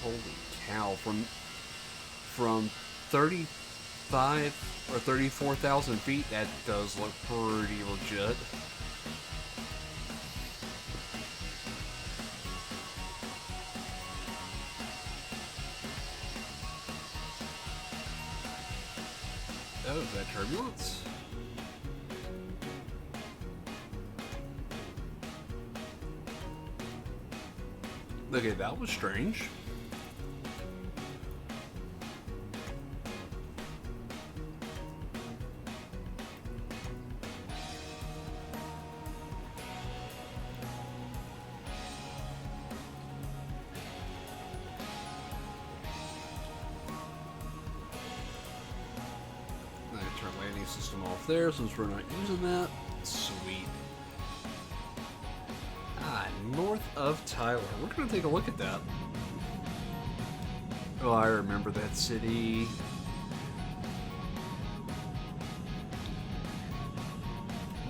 Speaker 1: Holy cow, from 35 or 34,000 feet, that does look pretty legit. Oh, is that turbulence? Okay, that was strange. Turn landing system off there since we're not using that. Sweet. North of Tyler. We're going to take a look at that. Oh, I remember that city.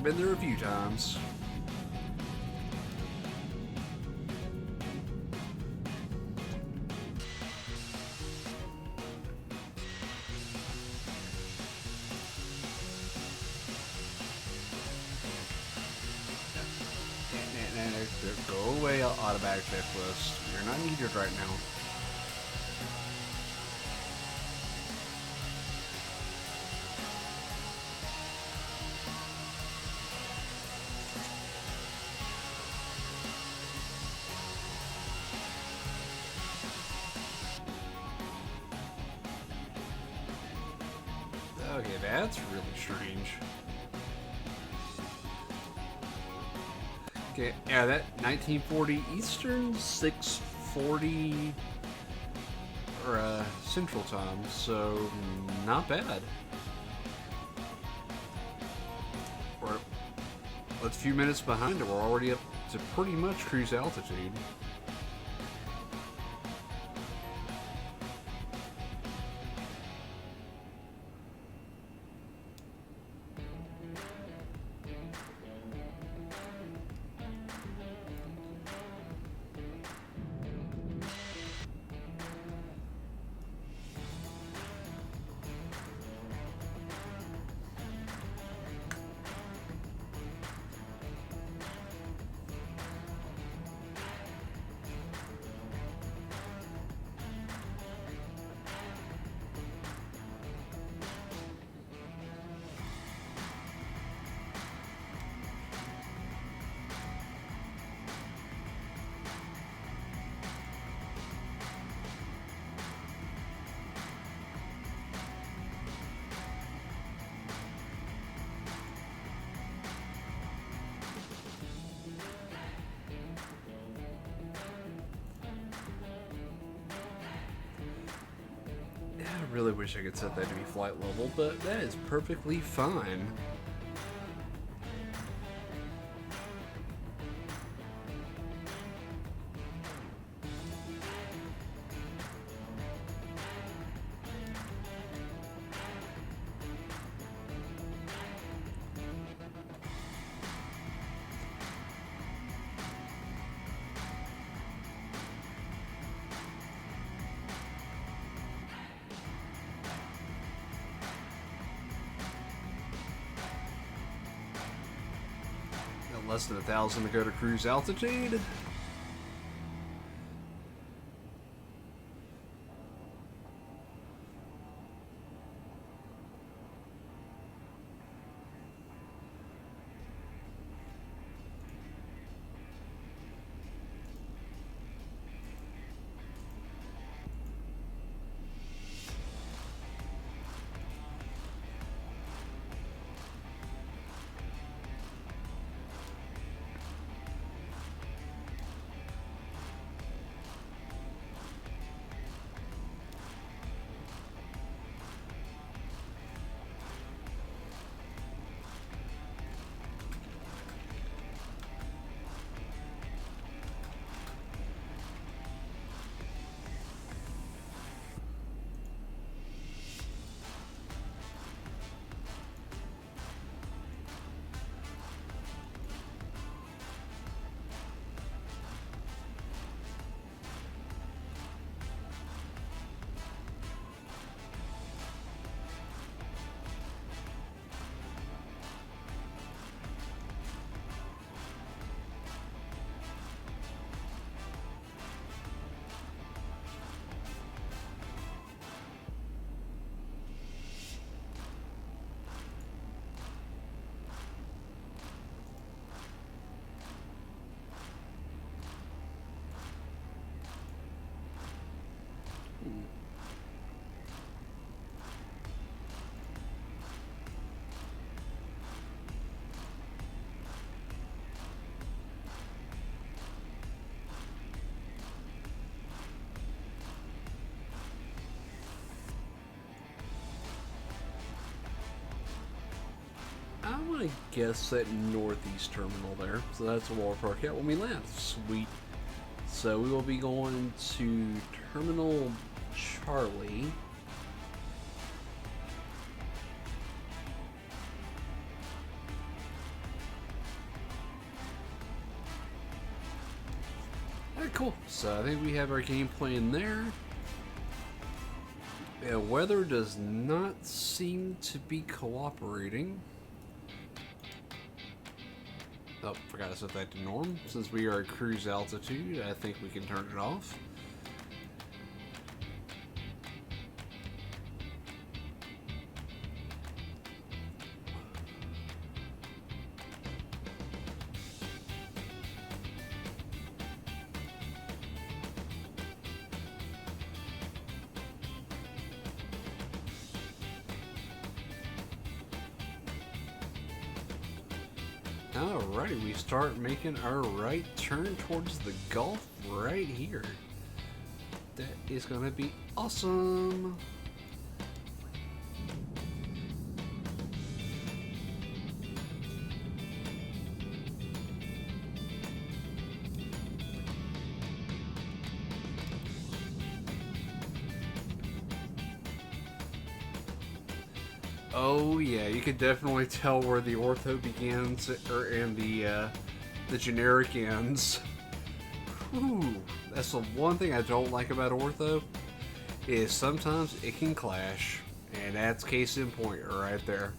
Speaker 1: Been there a few times. Go away, automatic checklist. You're not needed right now. Okay, that's really strange. Okay, yeah, that 1940 Eastern, 640 or Central Time, so not bad. a few minutes behind it. We're already up to pretty much cruise altitude. I really wish I could set that to be flight level, but that is perfectly fine. Less than 1,000 to go to cruise altitude. I'm gonna guess that northeast terminal there. So that's where we'll park at when we land. Sweet. So we will be going to Terminal Charlie. Alright, cool. So I think we have our game plan there. Yeah, weather does not seem to be cooperating. Oh, forgot to set that to norm. Since we are at cruise altitude, I think we can turn it off. Alrighty, we start making our right turn towards the Gulf right here. That is gonna be awesome. Oh yeah, you can definitely tell where the ortho begins and the generic ends. Whew, that's the one thing I don't like about ortho is sometimes it can clash, and that's case in point right there.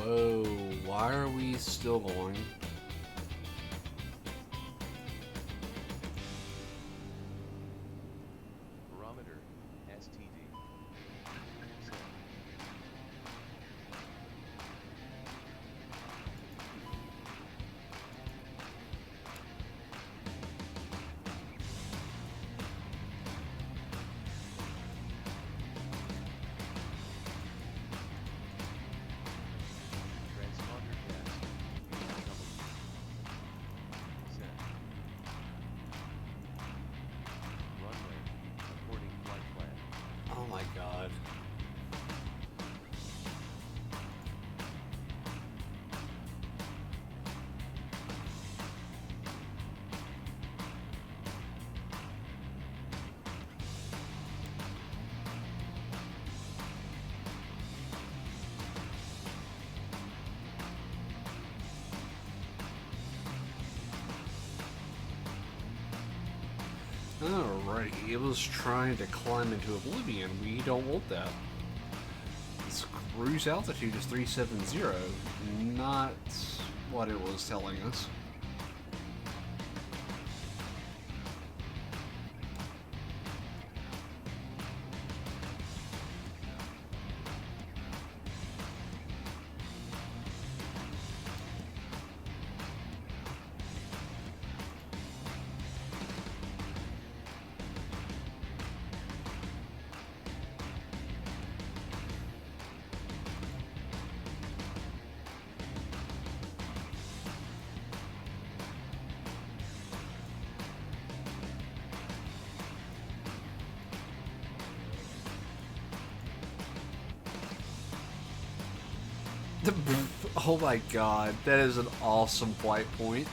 Speaker 1: Whoa, why are we still going?
Speaker 3: Barometer, STD. Set. Transponder test. VLW. Set. Runway, according flight plan.
Speaker 1: Oh my god. Alright, it was trying to climb into oblivion. We don't want that. Its cruise altitude is 370, not what it was telling us. Oh my god, that is an awesome flight point.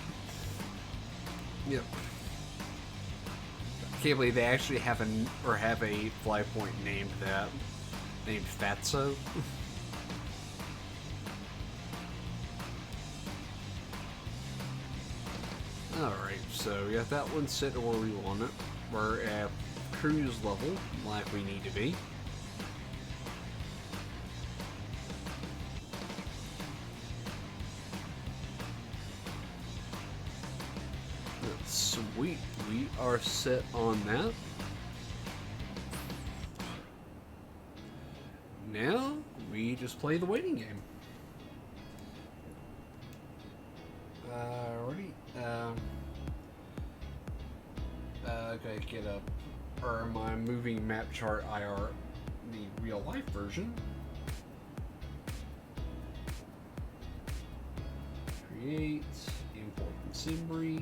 Speaker 1: Yep. I can't believe they actually have a flight point named that. Named Fatso. Alright, so we got that one set to where we want it. We're at cruise level, like we need to be. Sweet, we are set on that. Now, we just play the waiting game. Alrighty. Okay, get up. Or my moving map chart IR, the real life version. Create, import and sim brief.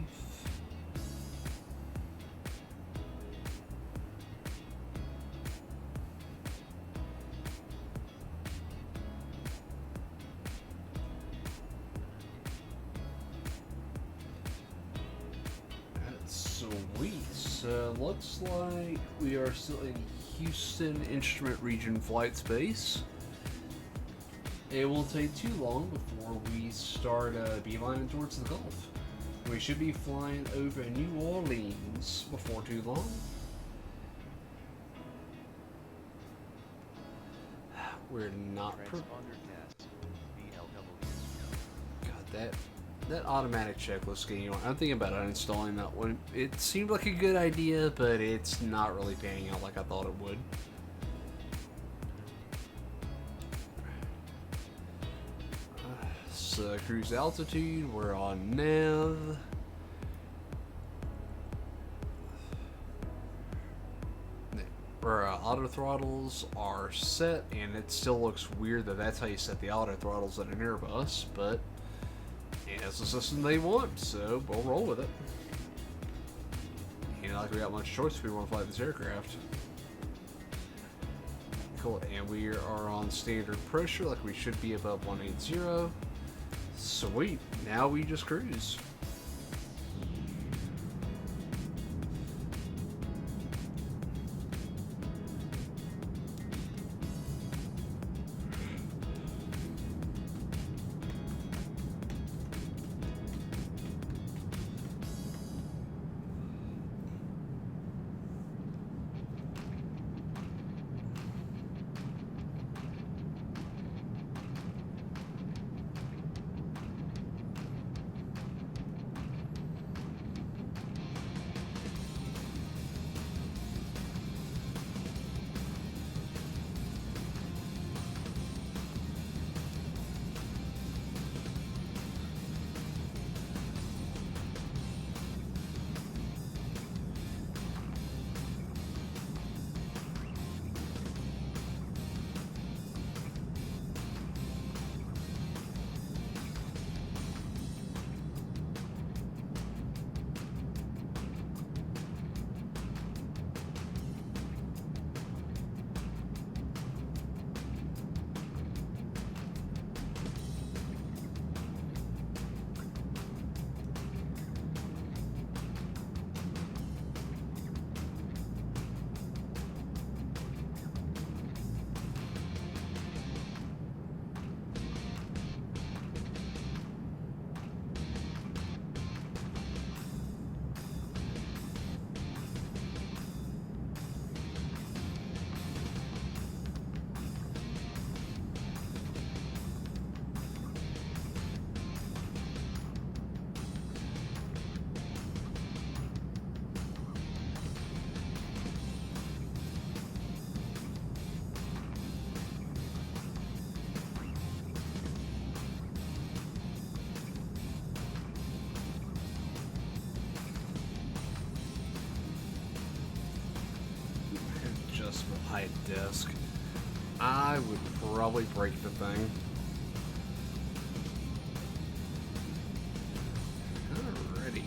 Speaker 1: Looks like we are still in Houston Instrument Region Flight Space. It will take too long before we start beelining towards the Gulf. We should be flying over New Orleans before too long. We're not.
Speaker 3: Transponder test. VLW.
Speaker 1: God, that automatic checklist getting on. I'm thinking about uninstalling that one. It seemed like a good idea, but it's not really panning out like I thought it would. is cruise altitude. We're on nav. Our auto throttles are set, and it still looks weird that that's how you set the auto throttles in an Airbus, but it's the system they want, so we'll roll with it. Ain't like we got much choice if we want to fly this aircraft. Cool, and we are on standard pressure, like we should be above 180. Sweet, now we just cruise. Adjustable height disc. I would probably break the thing. Alrighty.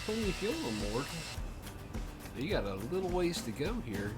Speaker 1: plenty of fuel on board. You got a little ways to go here.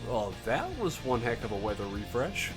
Speaker 1: Well, that was one heck of a weather refresh.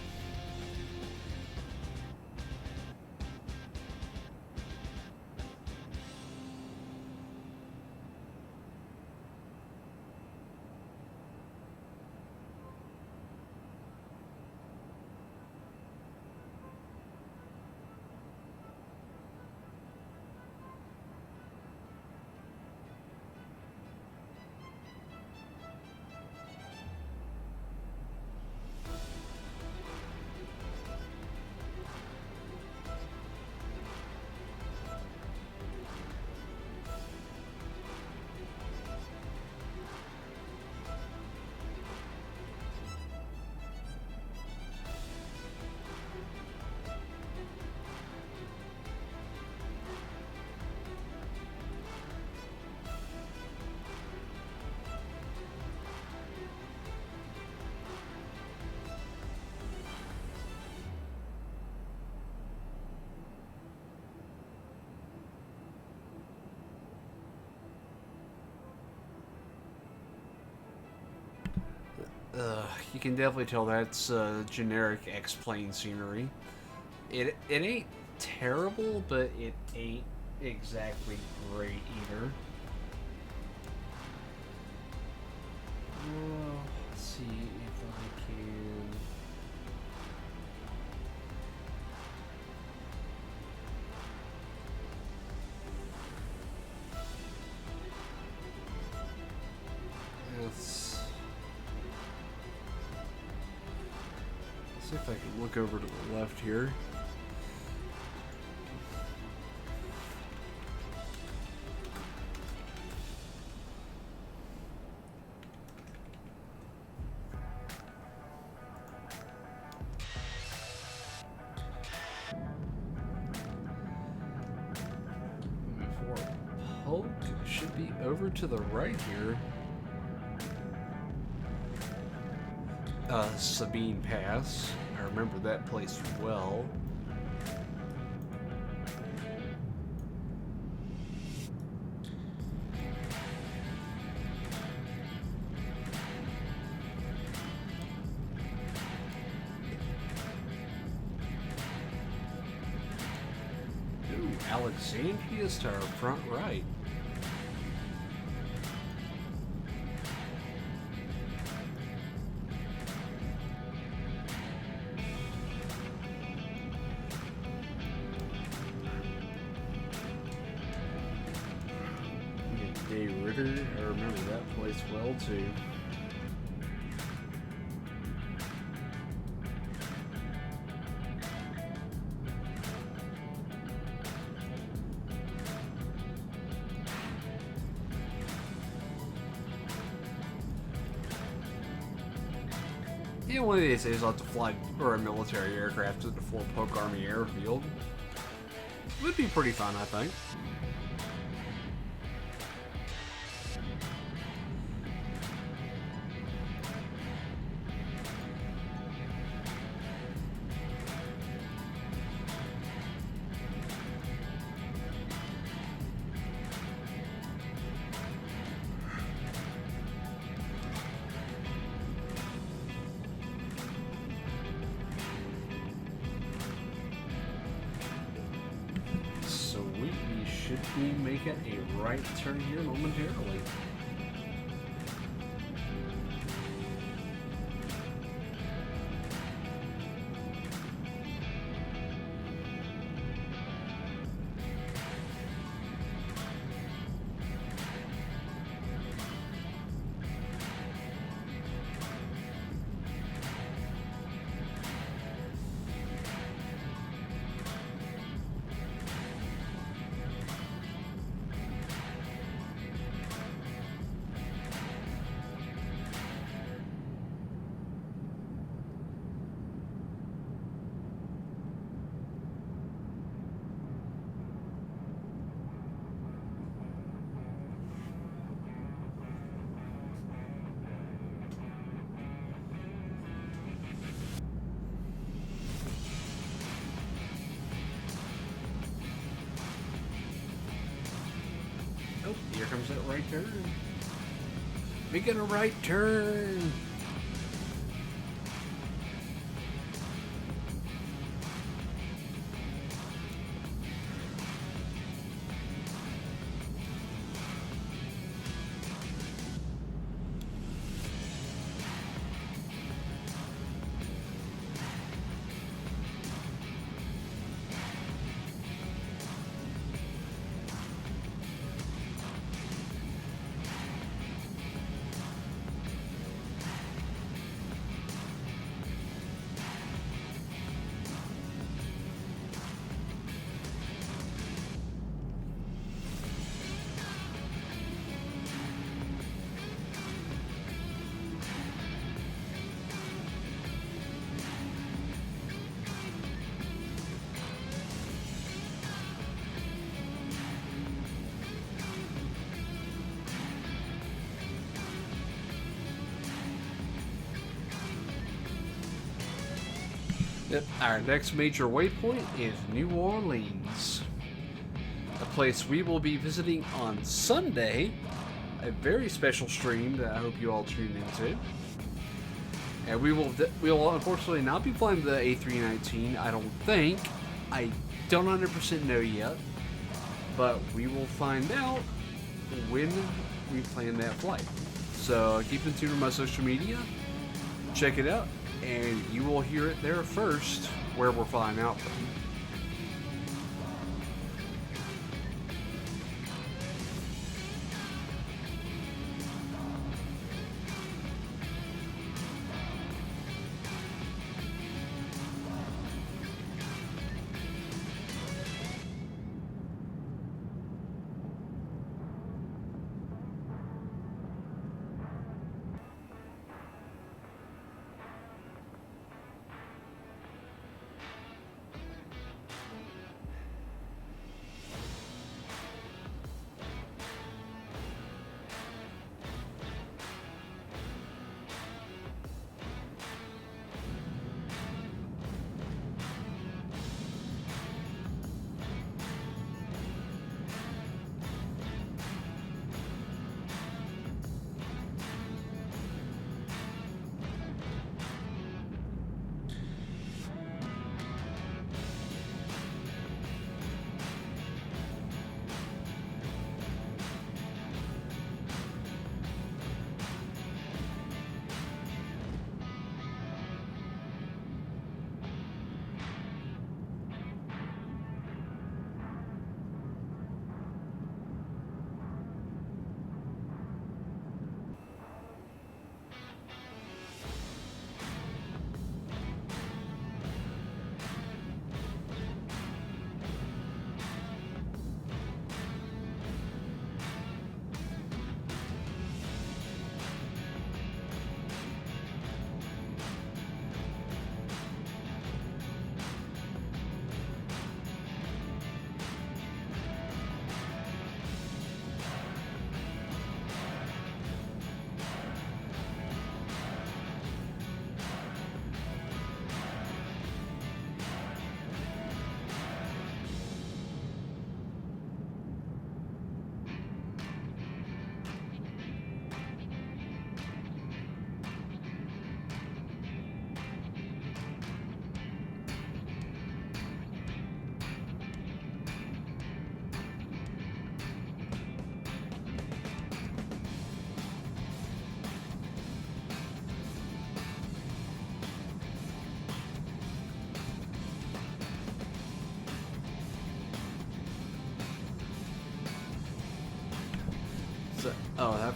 Speaker 1: You can definitely tell that's generic X-plane scenery. It ain't terrible, but it ain't exactly great either. Let's see if I can. Let's see if I can look over to the left here. Hulk should be over to the right here. Sabine Pass. I remember that place well. Alexandria's to our front right. Day Ritter, I remember that place well too. Yeah, one of these days I'll have to fly or a military aircraft to the Fort Polk Army Airfield. It would be pretty fun, I think. We should be making a right turn here momentarily. Oh, here comes that right turn. Making a right turn. Yep, our next major waypoint is New Orleans, a place we will be visiting on Sunday, a very special stream that I hope you all tune into. And we will unfortunately not be flying the A319, I don't think. I don't 100% know yet, but we will find out when we plan that flight. So keep in tune with my social media, check it out, and you will hear it there first where we're flying out from.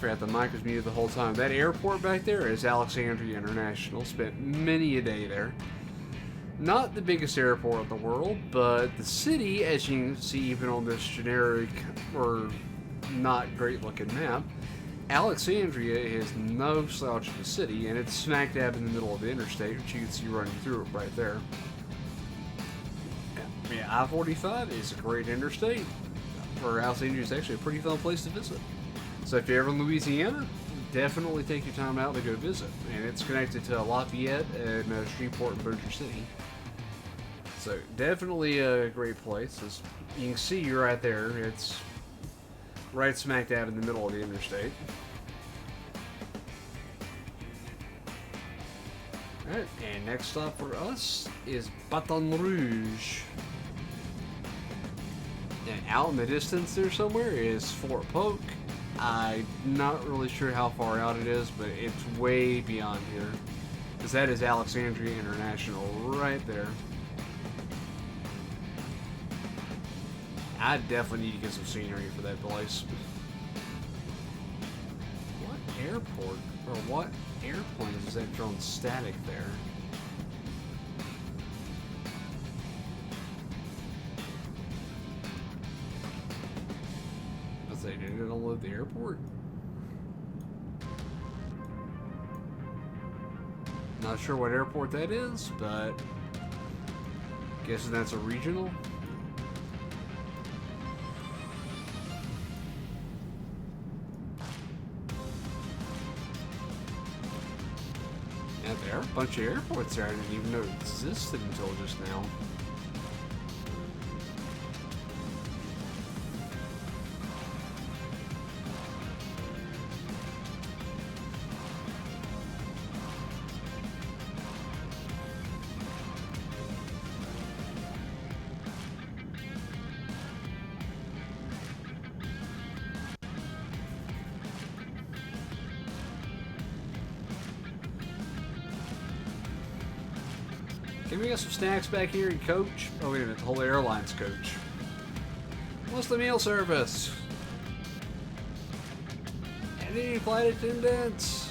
Speaker 1: forgot the mic was muted the whole time. That airport back there is Alexandria International. Spent many a day there. Not the biggest airport in the world, but the city, as you can see even on this generic or not great looking map, Alexandria is no slouch of a city, and it's smack dab in the middle of the interstate, which you can see running through it right there. Yeah, I-45 is a great interstate. For Alexandria, is actually a pretty fun place to visit. So if you're ever in Louisiana, definitely take your time out to go visit. And it's connected to Lafayette and Shreveport and Bossier City. So definitely a great place. As you can see right there, it's right smack dab in the middle of the interstate. Alright, and next stop for us is Baton Rouge. And out in the distance there somewhere is Fort Polk. I'm not really sure how far out it is, but it's way beyond here. Because that is Alexandria International right there. I definitely need to get some scenery for that place. What airport, or what airplanes is that drone static there? Did it unload the airport? Not sure what airport that is, but guessing that's a regional. Yeah, there are a bunch of airports there I didn't even know existed until just now. Can we get some snacks back here in coach? Oh wait a minute, the whole airline's coach. What's the meal service? Any flight attendants?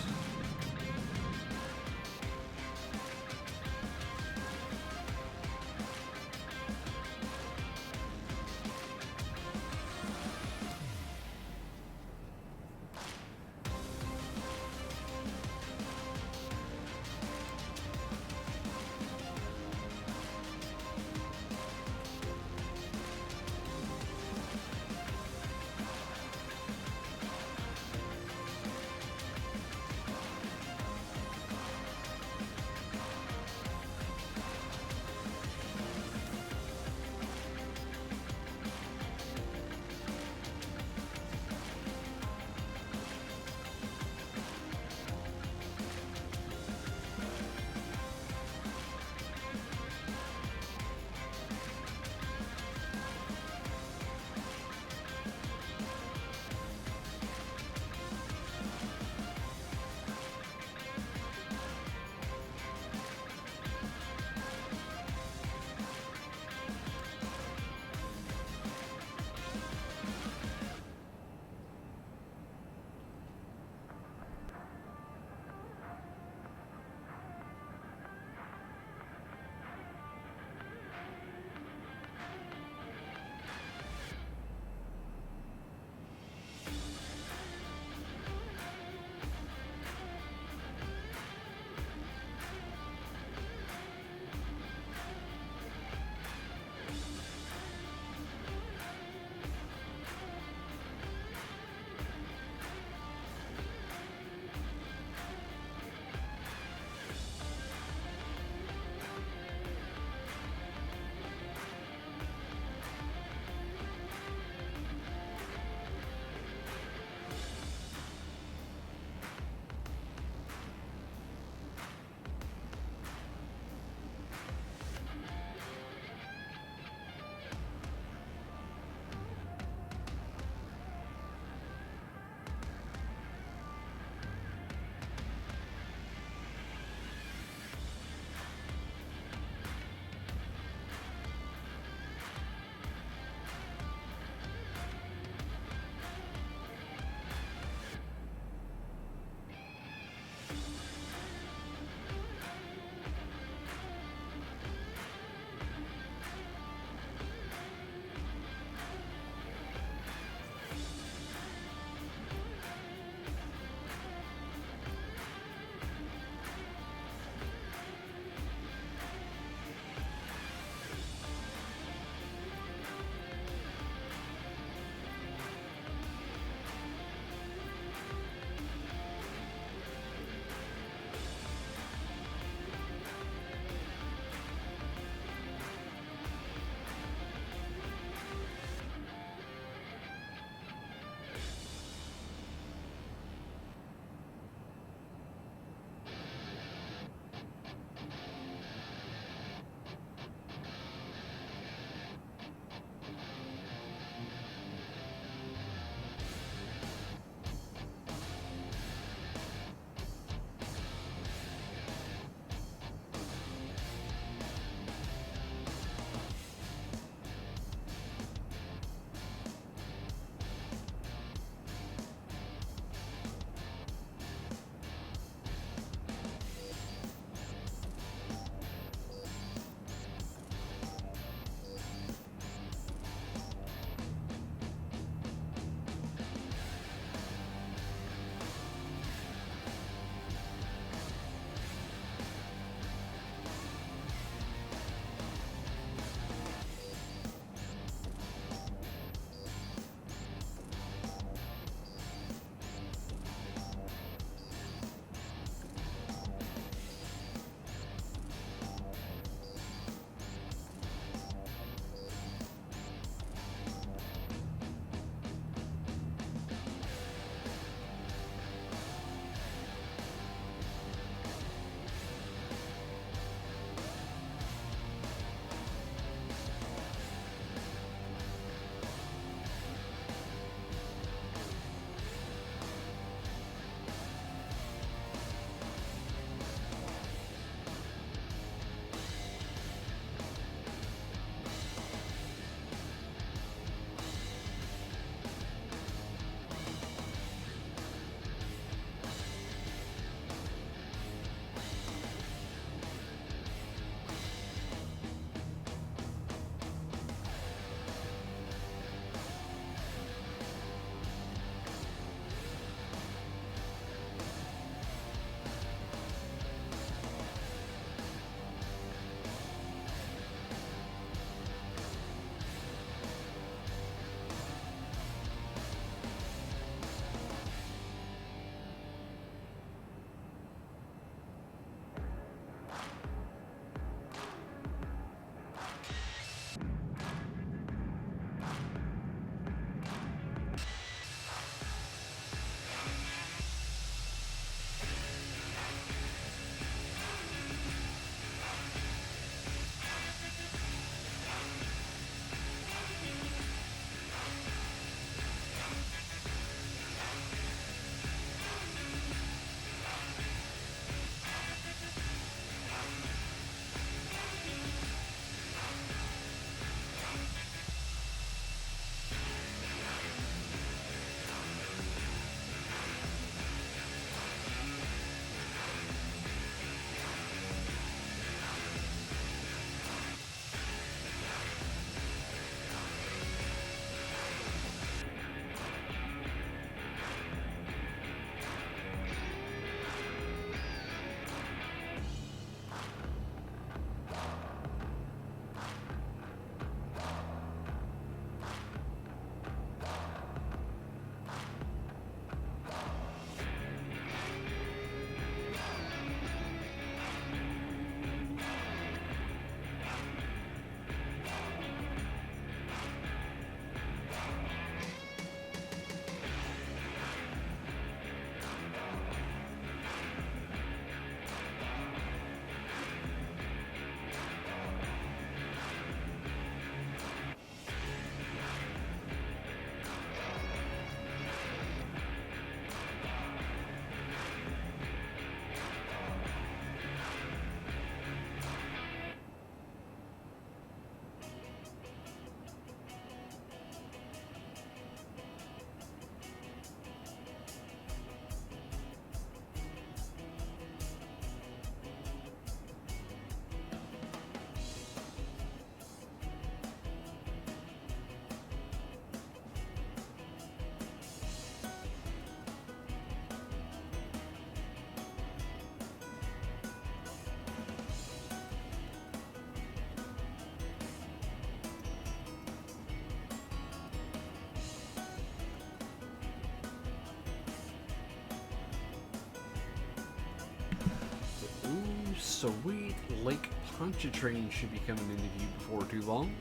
Speaker 1: sweet Lake Pontchartrain should be coming into view before too long.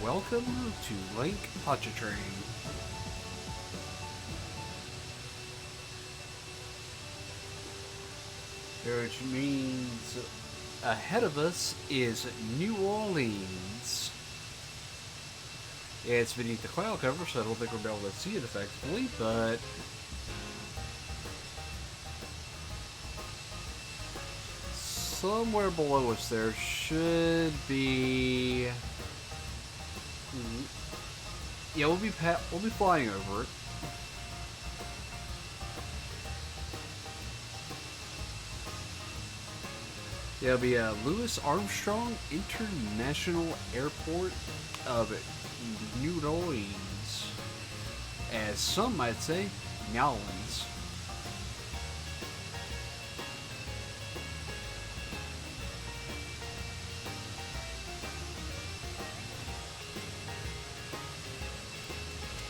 Speaker 1: Welcome to Lake Pontchartrain. Which means ahead of us is New Orleans. It's beneath the cloud cover, so I don't think we'll be able to see it effectively, but somewhere below us there should be. Yeah, we'll be flying over it. Yeah, it'll be Louis Armstrong International Airport of New Orleans, as some might say, New Orleans.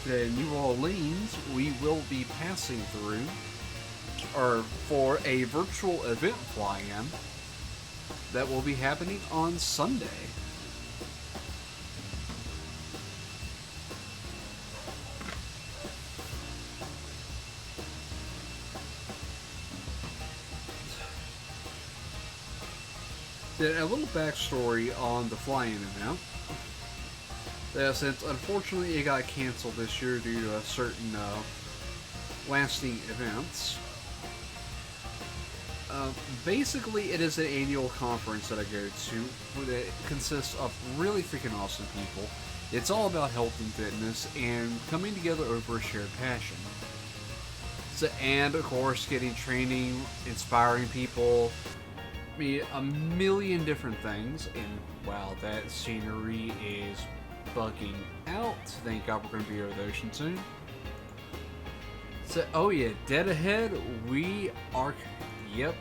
Speaker 1: The New Orleans we will be passing through, or for a virtual event fly-in that will be happening on Sunday. A little backstory on the fly-in event. Since unfortunately it got canceled this year due to a certain lasting events. Basically, it is an annual conference that I go to that consists of really freaking awesome people. It's all about health and fitness and coming together over a shared passion. So, and of course, getting training, inspiring people, I mean, a million different things. And wow, that scenery is bugging out. Thank God we're going to be over the ocean soon. So, oh yeah, dead ahead, we are. Yep.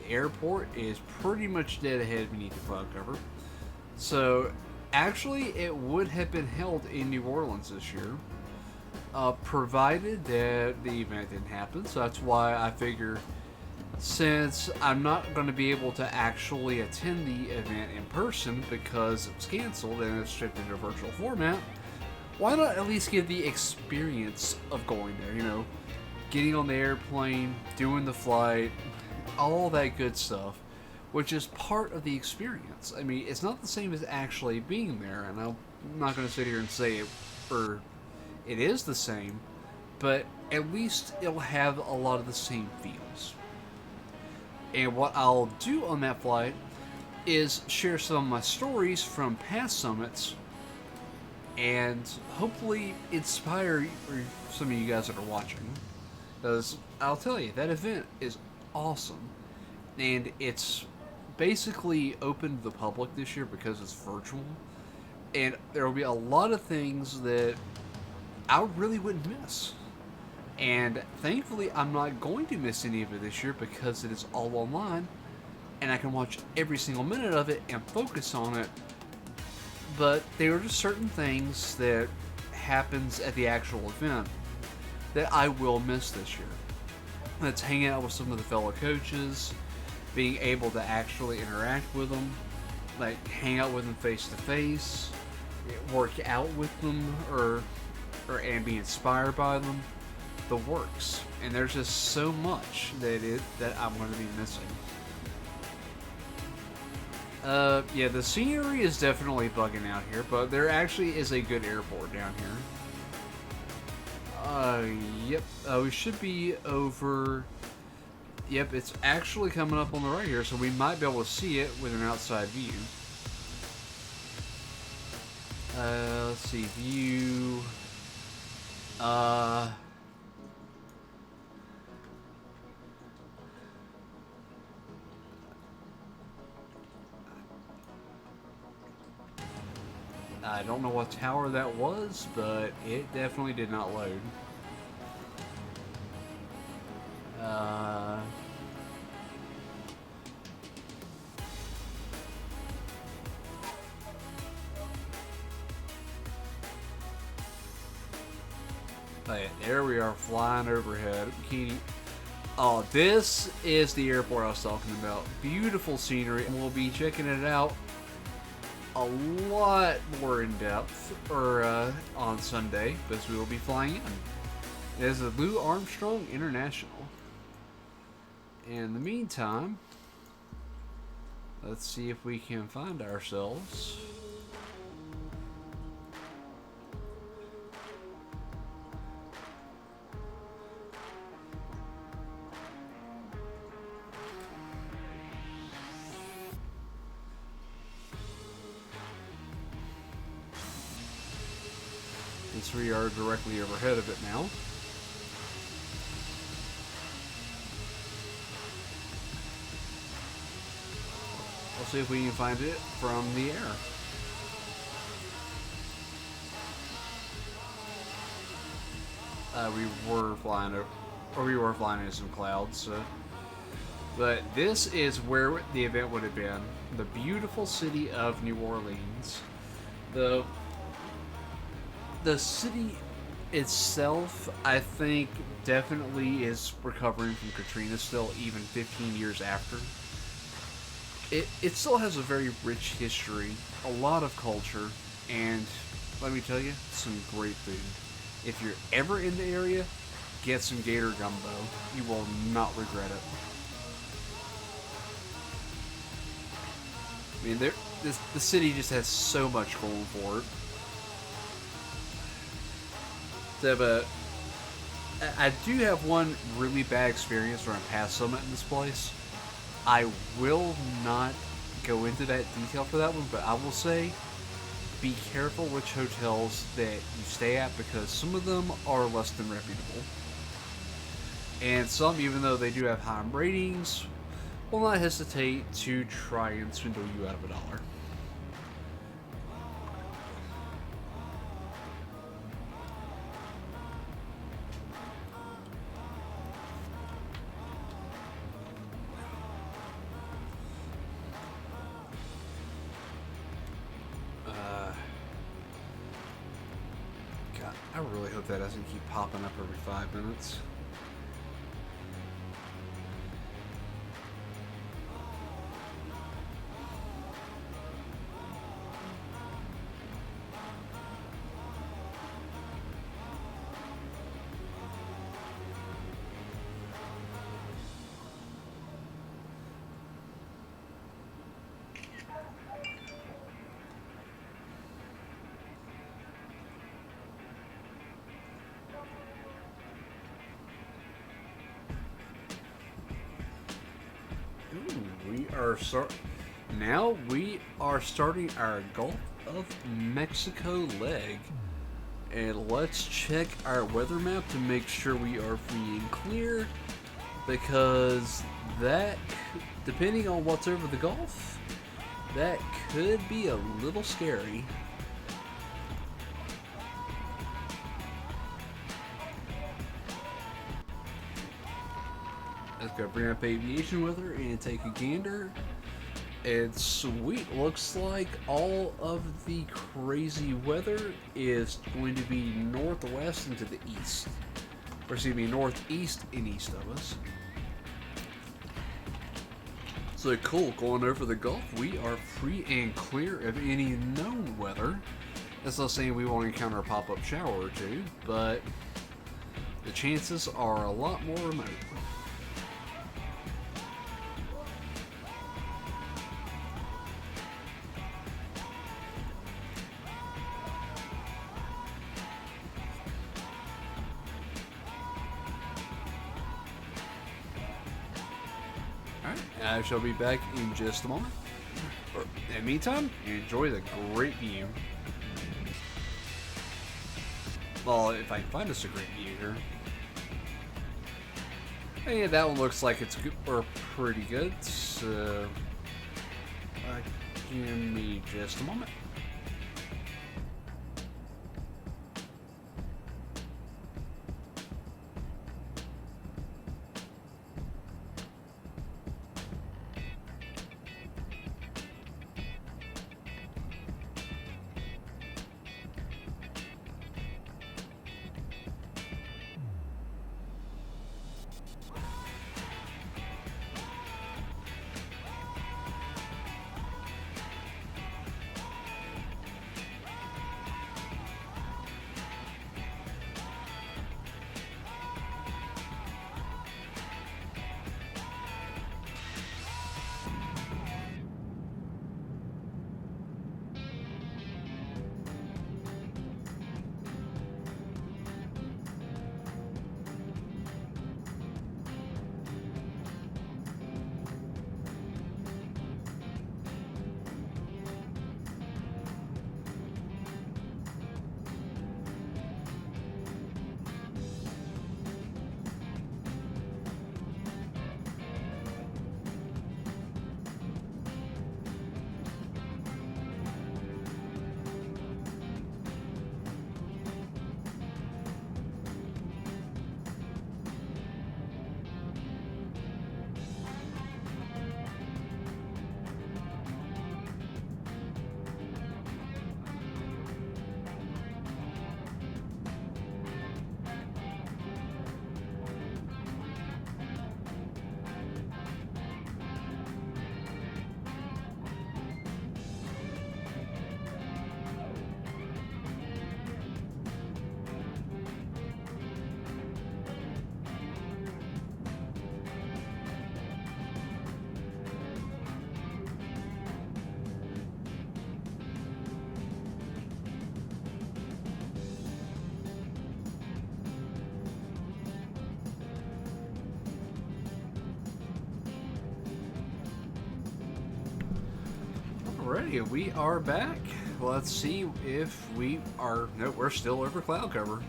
Speaker 1: The airport is pretty much dead ahead beneath the cloud cover. So, actually, it would have been held in New Orleans this year, provided that the event didn't happen. So that's why I figure, since I'm not going to be able to actually attend the event in person because it was canceled and it's shifted to a virtual format, why not at least give the experience of going there, you know, getting on the airplane, doing the flight, all that good stuff, which is part of the experience. I mean, it's not the same as actually being there, and I'm not going to sit here and say it is the same, but at least it'll have a lot of the same feels. And what I'll do on that flight is share some of my stories from past summits and hopefully inspire some of you guys that are watching. Because I'll tell you, that event is awesome. And it's basically open to the public this year because it's virtual. And there will be a lot of things that I really wouldn't miss. And thankfully, I'm not going to miss any of it this year because it is all online. And I can watch every single minute of it and focus on it. But there are just certain things that happens at the actual event that I will miss this year. That's hanging out with some of the fellow coaches, being able to actually interact with them, like hang out with them face to face, work out with them, and be inspired by them. The works, and there's just so much that I'm going to be missing. Yeah, the scenery is definitely bugging out here, but there actually is a good airport down here. Yep, we should be over. Yep, it's actually coming up on the right here, so we might be able to see it with an outside view. Let's see, view. I don't know what tower that was, but it definitely did not load. Hey, there we are, flying overhead. Oh, this is the airport I was talking about. Beautiful scenery, and we'll be checking it out a lot more in depth on Sunday, because we will be flying in. It is the Lou Armstrong International. In the meantime, let's see if we can find ourselves. Since we are directly overhead of it now. We'll see if we can find it from the air. We were flying in some clouds. But this is where the event would have been. The beautiful city of New Orleans. The city itself, I think, definitely is recovering from Katrina still, even 15 years after. It still has a very rich history, a lot of culture, and let me tell you, some great food. If you're ever in the area, get some gator gumbo. You will not regret it. I mean, the city just has so much going for it. So, but I do have one really bad experience when I passed Summit in this place. I will not go into that detail for that one, but I will say be careful which hotels that you stay at because some of them are less than reputable. And some, even though they do have high ratings, will not hesitate to try and swindle you out of a dollar. God, I really hope that doesn't keep popping up every 5 minutes. Now we are starting our Gulf of Mexico leg. And let's check our weather map to make sure we are free and clear. Because that, depending on what's over the Gulf, that could be a little scary. Let's go bring up aviation weather and take a gander. And sweet, looks like all of the crazy weather is going to be northwest and to the east. Or excuse me, northeast and east of us. So cool, going over the Gulf, we are free and clear of any known weather. That's not saying we won't encounter a pop-up shower or two, but the chances are a lot more remote. I shall be back in just a moment. In the meantime, enjoy the great view. Well, if I can find us a great view here. Hey, that one looks like it's good, or pretty good. So, give me just a moment. Alrighty, we are back. Let's see if we are. No, we're still over cloud cover.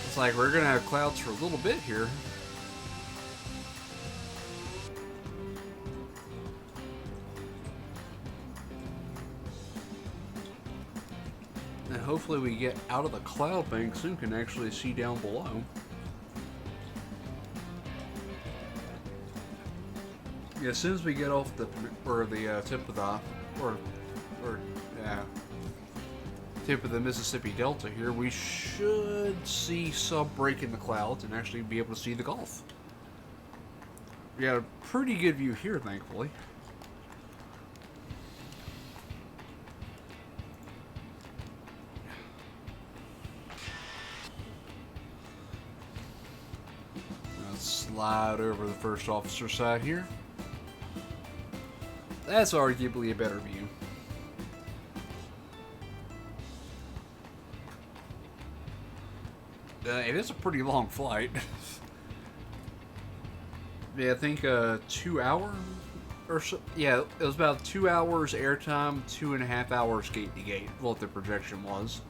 Speaker 1: It's like we're gonna have clouds for a little bit here. And hopefully we get out of the cloud bank soon, can actually see down below. Yeah, as soon as we get off the tip of the tip of the Mississippi Delta here, we should see some break in the clouds and actually be able to see the Gulf. We got a pretty good view here, thankfully. Let's slide over the first officer side here. That's arguably a better view. It is a pretty long flight. Yeah, I think 2 hour or so. Yeah, it was about 2 hours airtime, 2.5 hours gate to gate, what the projection was.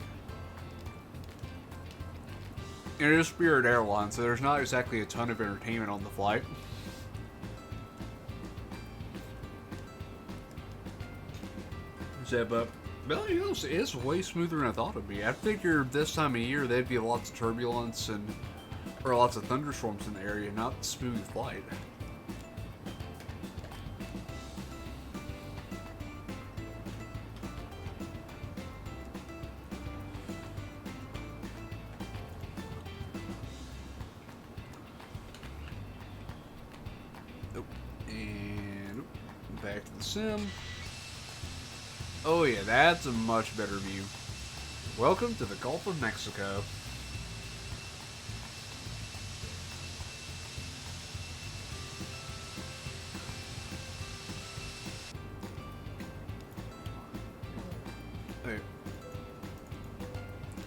Speaker 1: And it is Spirit Airlines, so there's not exactly a ton of entertainment on the flight. But you know, it's way smoother than I thought it'd be. I figured this time of year there'd be lots of turbulence or lots of thunderstorms in the area, not smooth flight. And back to the sim. Oh yeah, that's a much better view. Welcome to the Gulf of Mexico.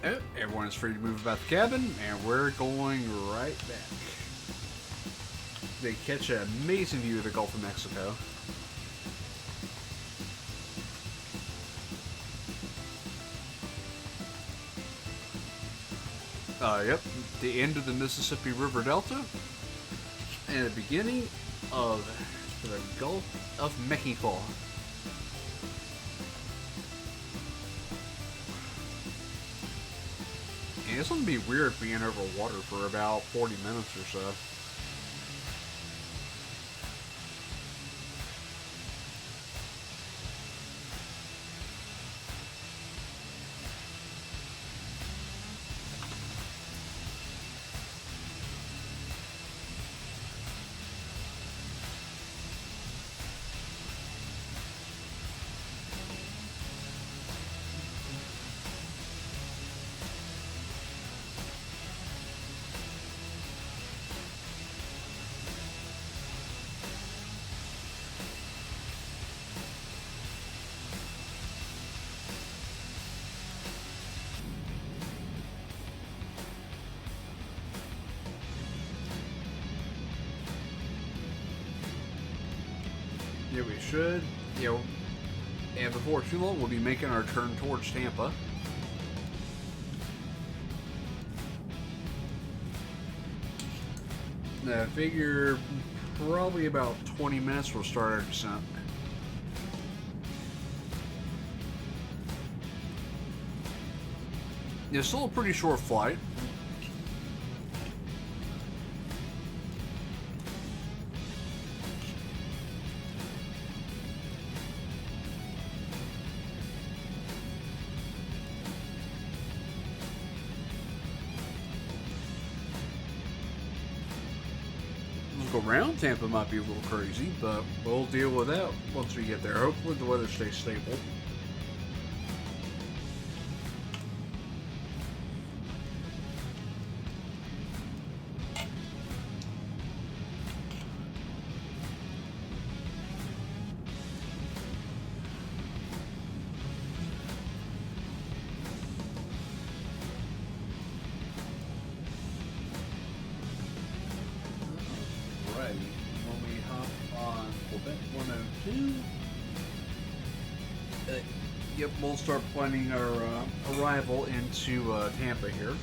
Speaker 1: Oh, everyone is free to move about the cabin, and we're going right back. They catch an amazing view of the Gulf of Mexico. Yep, the end of the Mississippi River Delta, and the beginning of the Gulf of Mexico. And it's gonna be weird being over water for about 40 minutes or so. Yeah, we should. You know, and before too long, we'll be making our turn towards Tampa. I figure probably about 20 minutes we'll start our descent. It's still a pretty short flight. Around Tampa might be a little crazy, but we'll deal with that once we get there. Hopefully the weather stays stable. When we hop on Quebec 102. Yep, we'll start planning our arrival into Tampa here.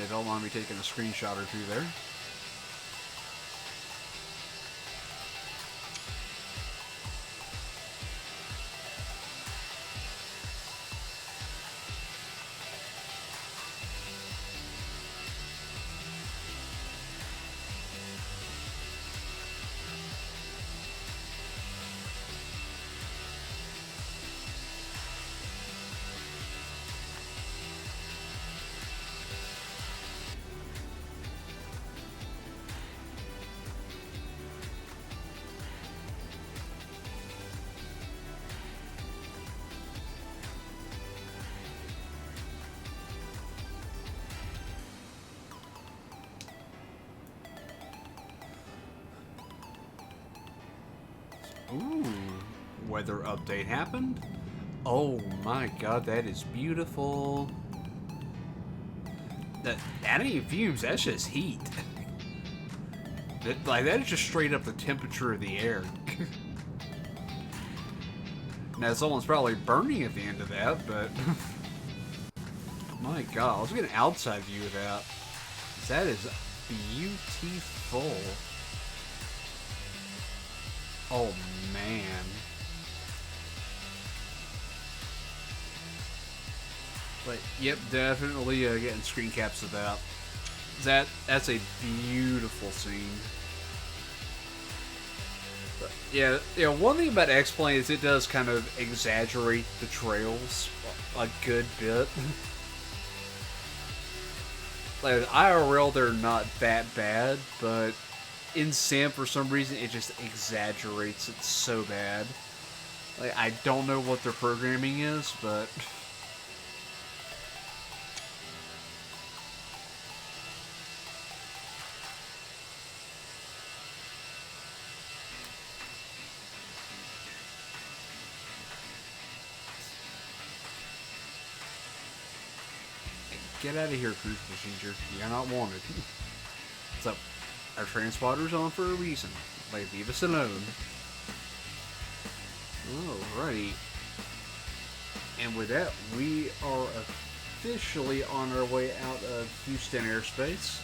Speaker 1: Yeah, don't mind me taking a screenshot or two there. Ooh, weather update happened. Oh my god, that is beautiful. That ain't even fumes, that's just heat. That is just straight up the temperature of the air. Now, someone's probably burning at the end of that, but... my god, let's get an outside view of that. That is beautiful. Oh, man. But, yep, definitely getting screen caps of that. That's a beautiful scene. But, yeah, one thing about X-Plane is it does kind of exaggerate the trails a good bit. Like, IRL, they're not that bad, but in Sim, for some reason, it just exaggerates it so bad. Like, I don't know what their programming is, but... Get out of here, cruise procedure. You're not wanted. So, our transporter's on for a reason. Like, leave us alone. Alrighty. And with that, we are officially on our way out of Houston airspace.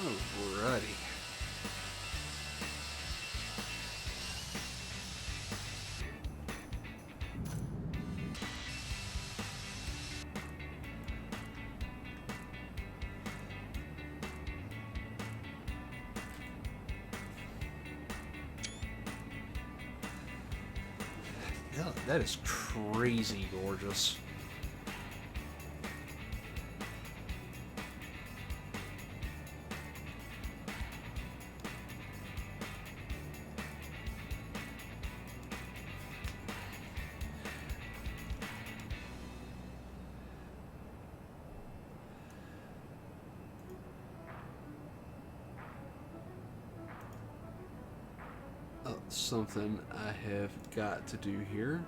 Speaker 1: Alrighty. Yeah, that is crazy gorgeous. Something I have got to do here.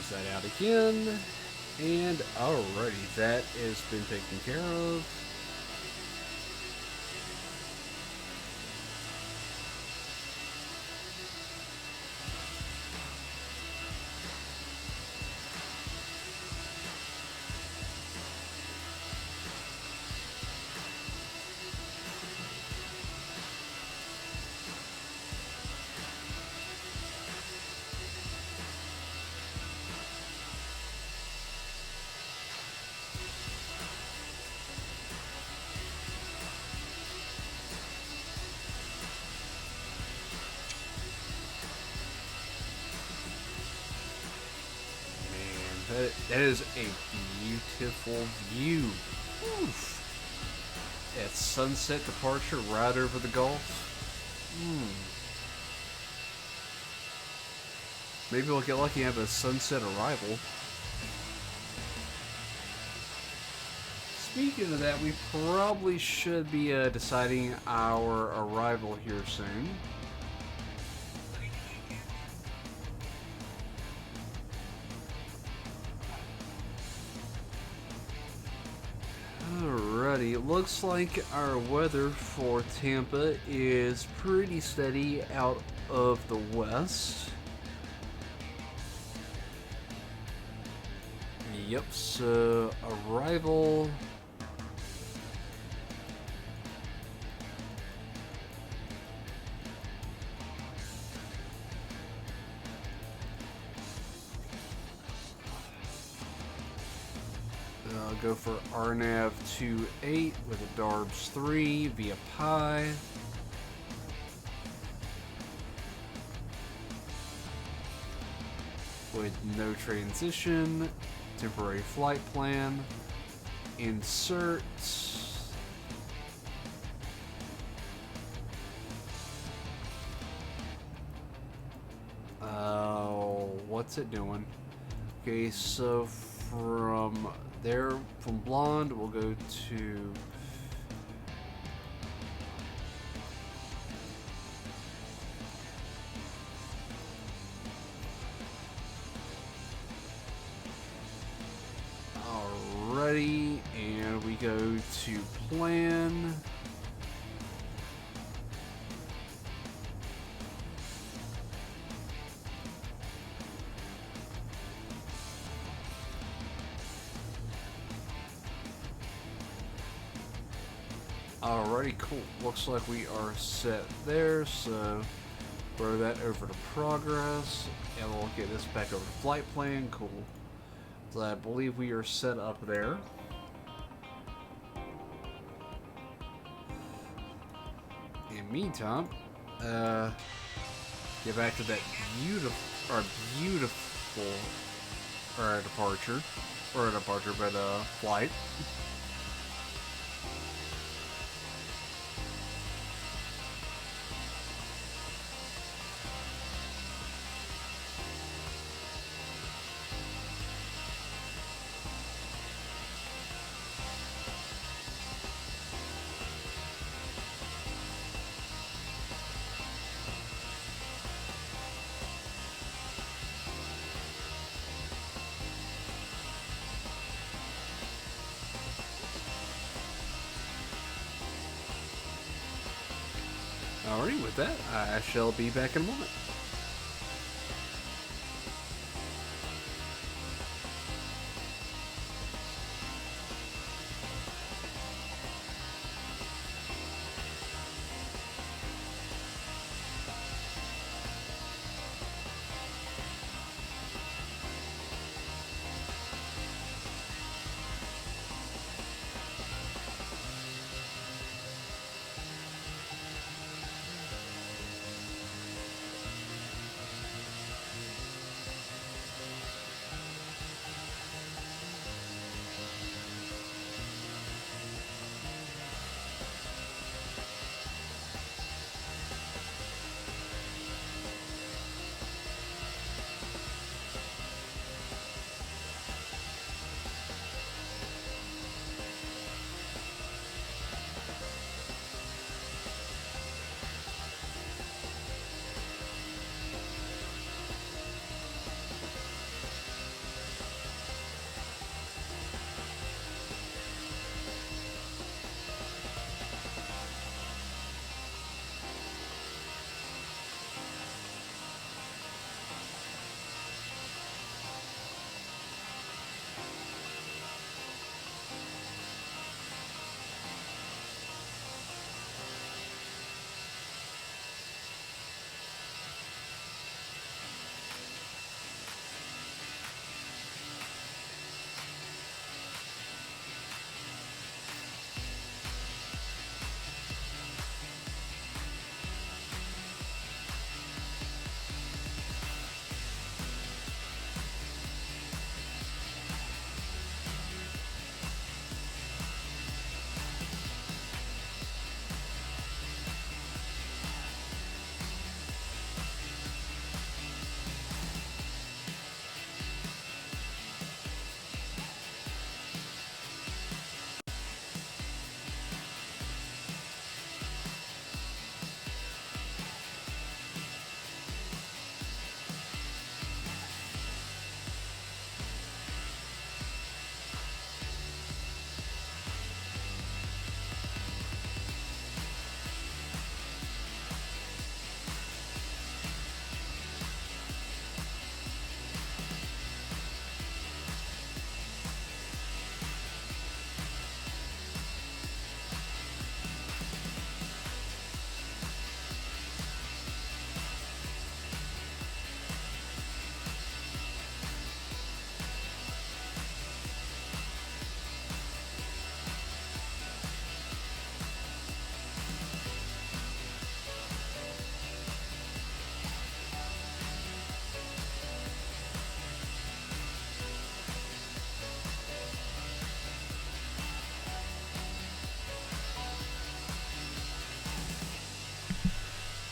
Speaker 1: close that out again. And alrighty, that has been taken care of. That is a beautiful view. Oof. That sunset departure right over the Gulf. Maybe we'll get lucky and have a sunset arrival. Speaking of that, we probably should be deciding our arrival here soon. Alrighty, it looks like our weather for Tampa is pretty steady out of the west. Yep, so arrival. I'll go for RNAV 28 with a DARBS 3 via Pi. With no transition, temporary flight plan, insert. What's it doing? Okay, so from there, from blonde, we'll go to alrighty, and we go to plan. Alrighty, cool. Looks like we are set there, so throw that over to progress, and we'll get this back over to flight plan. Cool. So I believe we are set up there. In the meantime, get back to that beautiful departure, but flight. Alright, with that, I shall be back in a moment.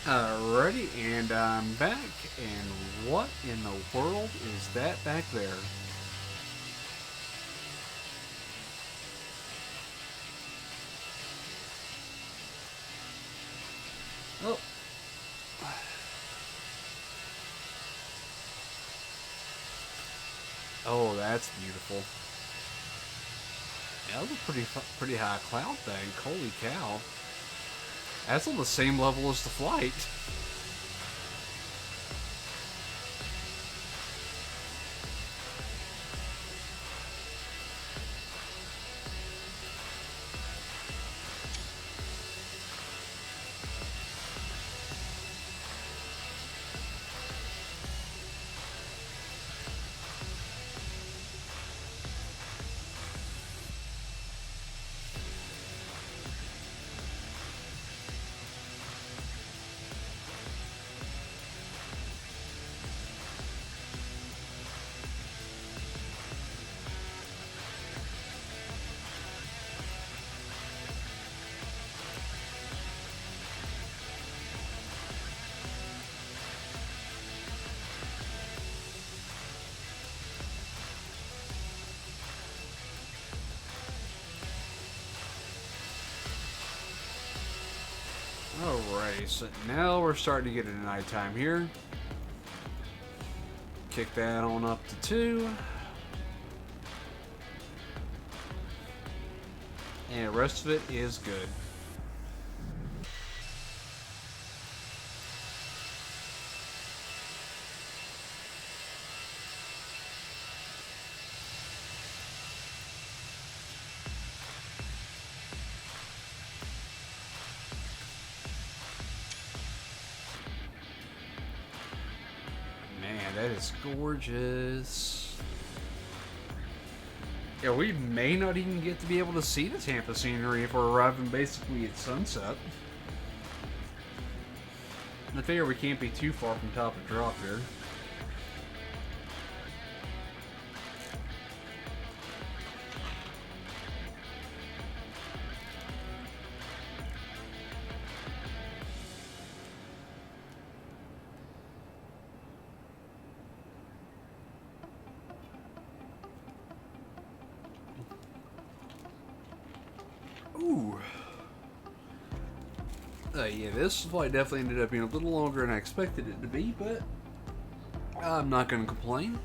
Speaker 1: Alrighty, and I'm back. And what in the world is that back there? Oh. Oh, that's beautiful. That was a pretty high cloud bank. Holy cow. That's on the same level as the flight. Alright, so now we're starting to get into nighttime here. Kick that on up to 2. And the rest of it is good. That is gorgeous. Yeah, we may not even get to be able to see the Tampa scenery if we're arriving basically at sunset. I figure we can't be too far from top of drop here. Ooh. Yeah, this flight definitely ended up being a little longer than I expected it to be, but I'm not going to complain.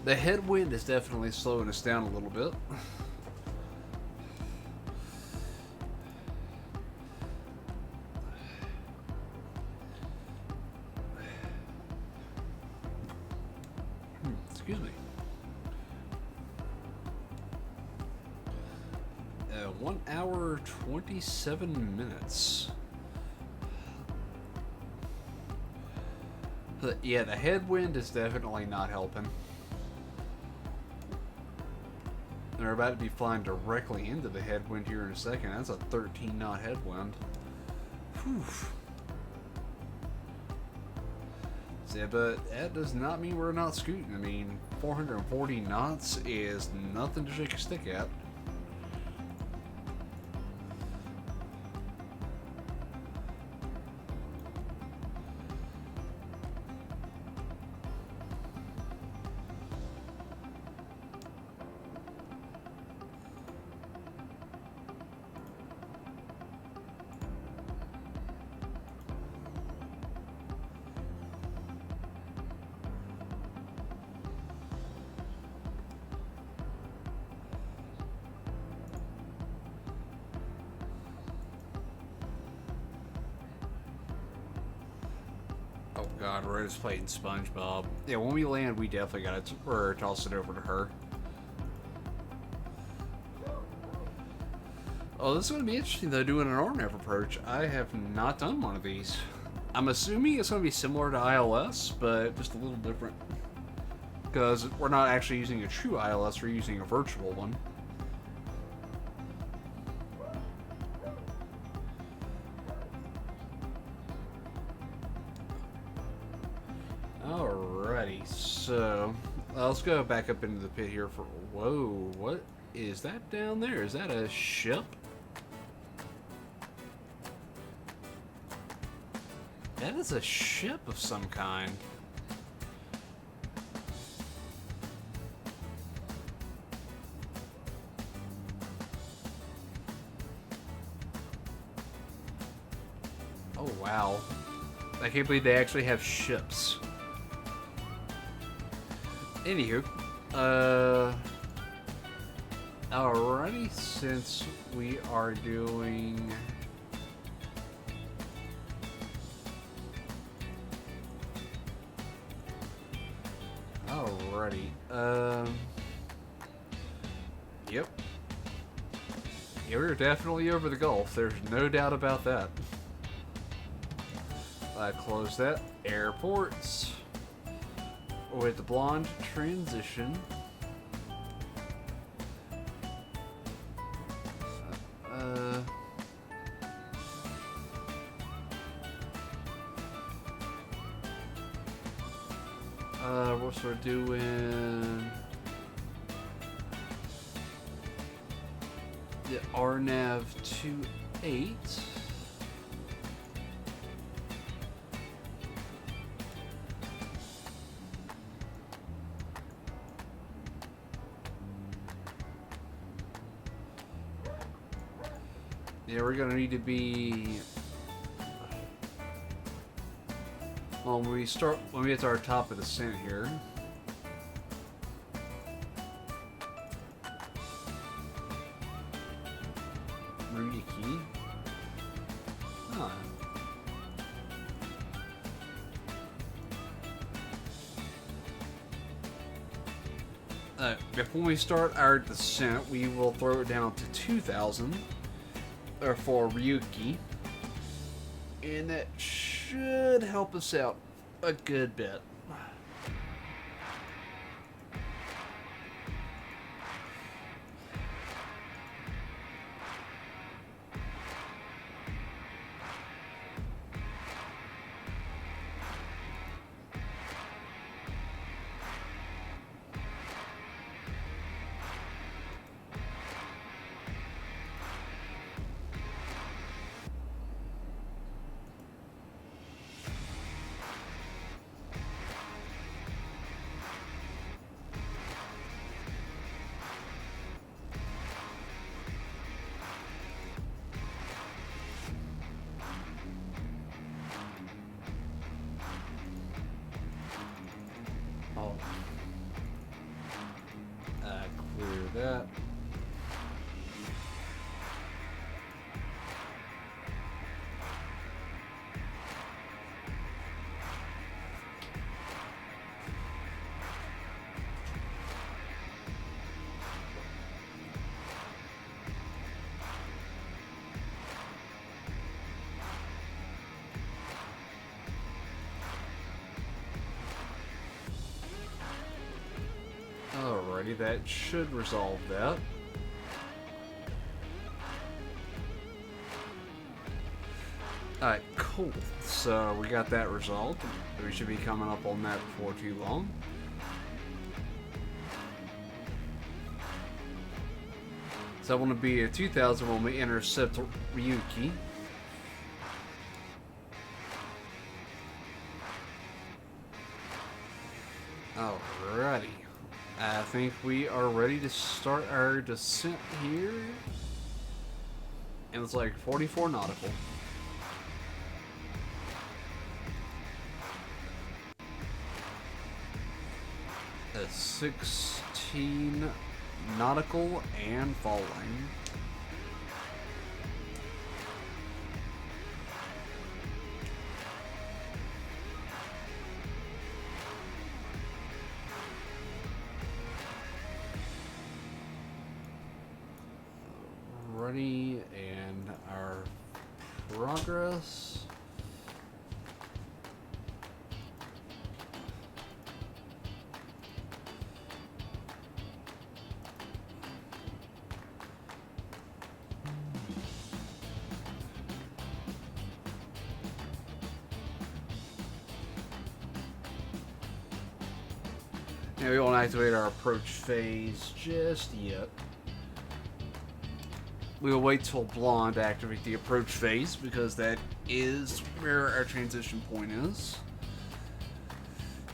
Speaker 1: The headwind is definitely slowing us down a little bit. Excuse me. 1 hour 27 minutes. But yeah, the headwind is definitely not helping. They're about to be flying directly into the headwind here in a second. That's a 13 knot headwind. Whew. Yeah, but that does not mean we're not scooting. I mean, 440 knots is nothing to shake a stick at. Oh god, we're just playing SpongeBob. Yeah, when we land, we definitely gotta toss it over to her. Oh, this is gonna be interesting though, doing an RNAV approach. I have not done one of these. I'm assuming it's gonna be similar to ILS, but just a little different. Because we're not actually using a true ILS, we're using a virtual one. Alrighty, so let's go back up into the pit here for. Whoa, what is that down there? Is that a ship? That is a ship of some kind. Oh, wow. I can't believe they actually have ships. Anywho, alrighty, since we are doing... Alrighty, yep. Yeah, we're definitely over the Gulf, there's no doubt about that. Close that. Airports. With the blonde transition. What's we're doing? The RNAV 28. Yeah, we're gonna need to be. Well, when we get to our top of the descent here. Riki. Huh. Before we start our descent, we will throw it down to 2,000 for Ryuki, and that should help us out a good bit. Clear that. Alrighty, that should resolve that. Alright, cool. So we got that resolved. We should be coming up on that before too long. So I want to be at 2,000 when we intercept Ryuki. Alrighty. I think we are ready to start our descent here. And it's like 44 nautical. At 16 nautical and falling. Ready, and our progress. Yeah, we won't activate our approach phase just yet. We'll wait till blonde to activate the approach phase because that is where our transition point is.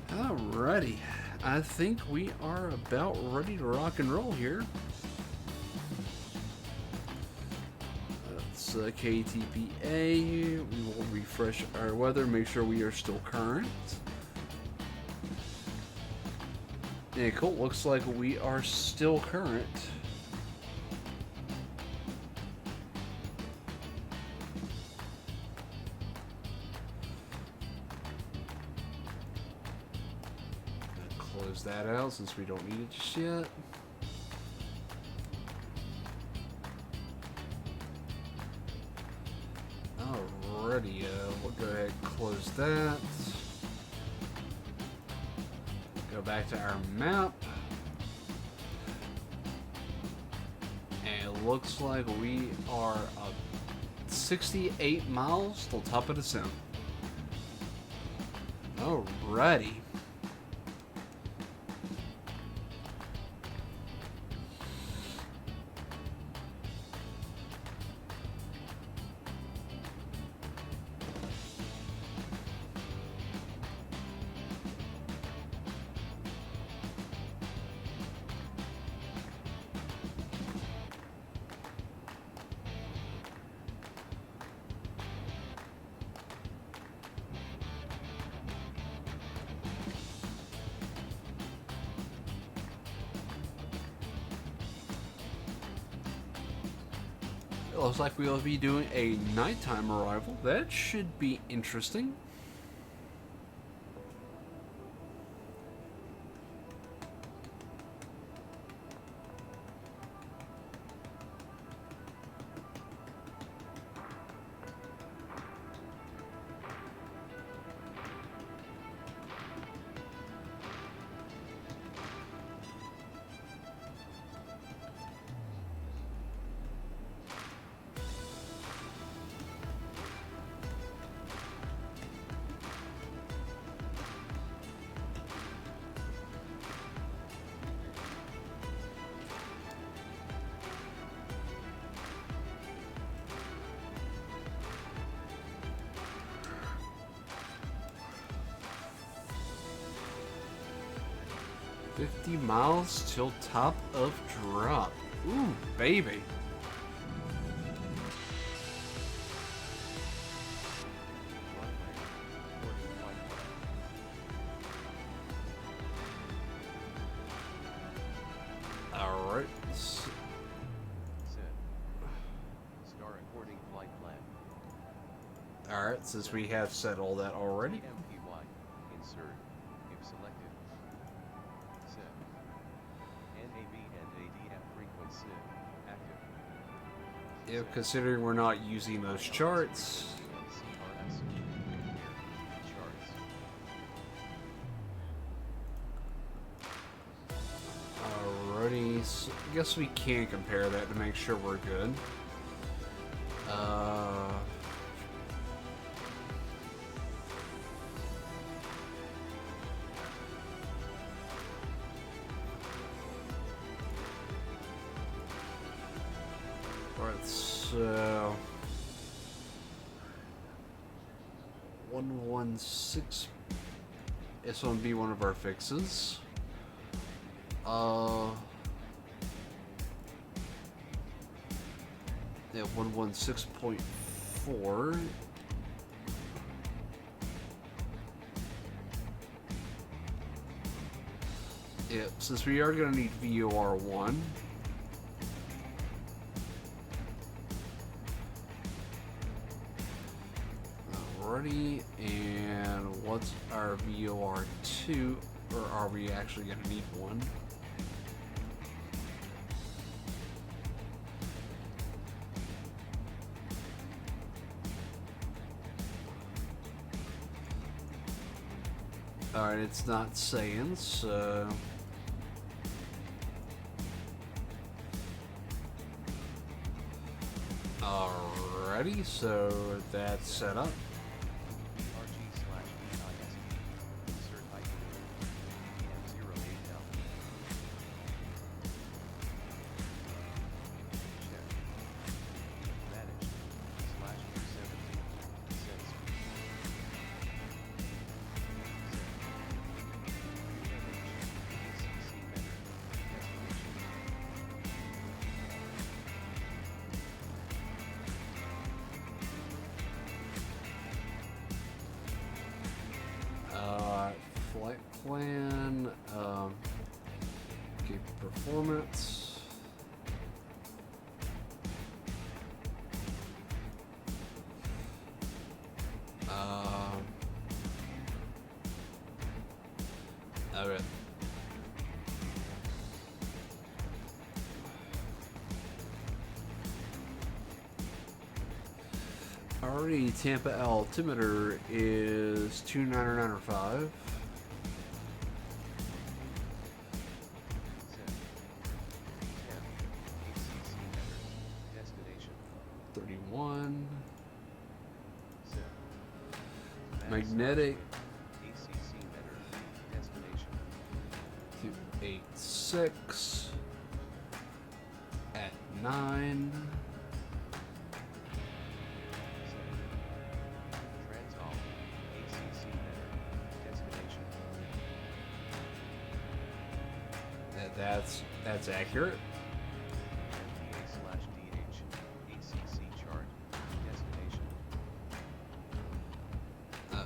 Speaker 1: Alrighty, I think we are about ready to rock and roll here. That's KTPA. We will refresh our weather, make sure we are still current. Yeah, cool. Looks like we are still current. Close that out since we don't need it just yet. Alrighty, we'll go ahead and close that. Go back to our map. And it looks like we are 68 miles till top of the sound. Alrighty. It looks like we'll be doing a nighttime arrival. That should be interesting. $50 miles till top of drop. Ooh, baby. Alright.
Speaker 3: Set. Start recording flight plan.
Speaker 1: Alright, since we have said all that already.
Speaker 3: MPY. Insert. If selected. Set. NAV and ADF frequency. Active.
Speaker 1: Yeah, considering we're not using those charts.
Speaker 3: CRS. Here. Charts.
Speaker 1: Alrighty, so I guess we can compare that to make sure we're good. Alright, so 116. This one be one of our fixes. Yeah, 116.4. Yeah, since we are gonna need VOR1. Alrighty, and what's our VOR2? Or are we actually gonna need one? Alright, it's not saying, so... Alrighty, so that's set up.
Speaker 3: RG/BISP. Insert IP. EM08L. Check.
Speaker 1: performance. Okay. Already, Tampa altimeter is 29905.
Speaker 3: Set. 10. ACC header. Destination.
Speaker 1: 31.
Speaker 3: Set.
Speaker 1: Magnetic.
Speaker 3: ACC header. Destination.
Speaker 1: 286. At 9.
Speaker 3: Transall. ACC header. Destination.
Speaker 1: That's accurate.
Speaker 3: NPA/DH. ACC chart. Destination.
Speaker 1: Uh,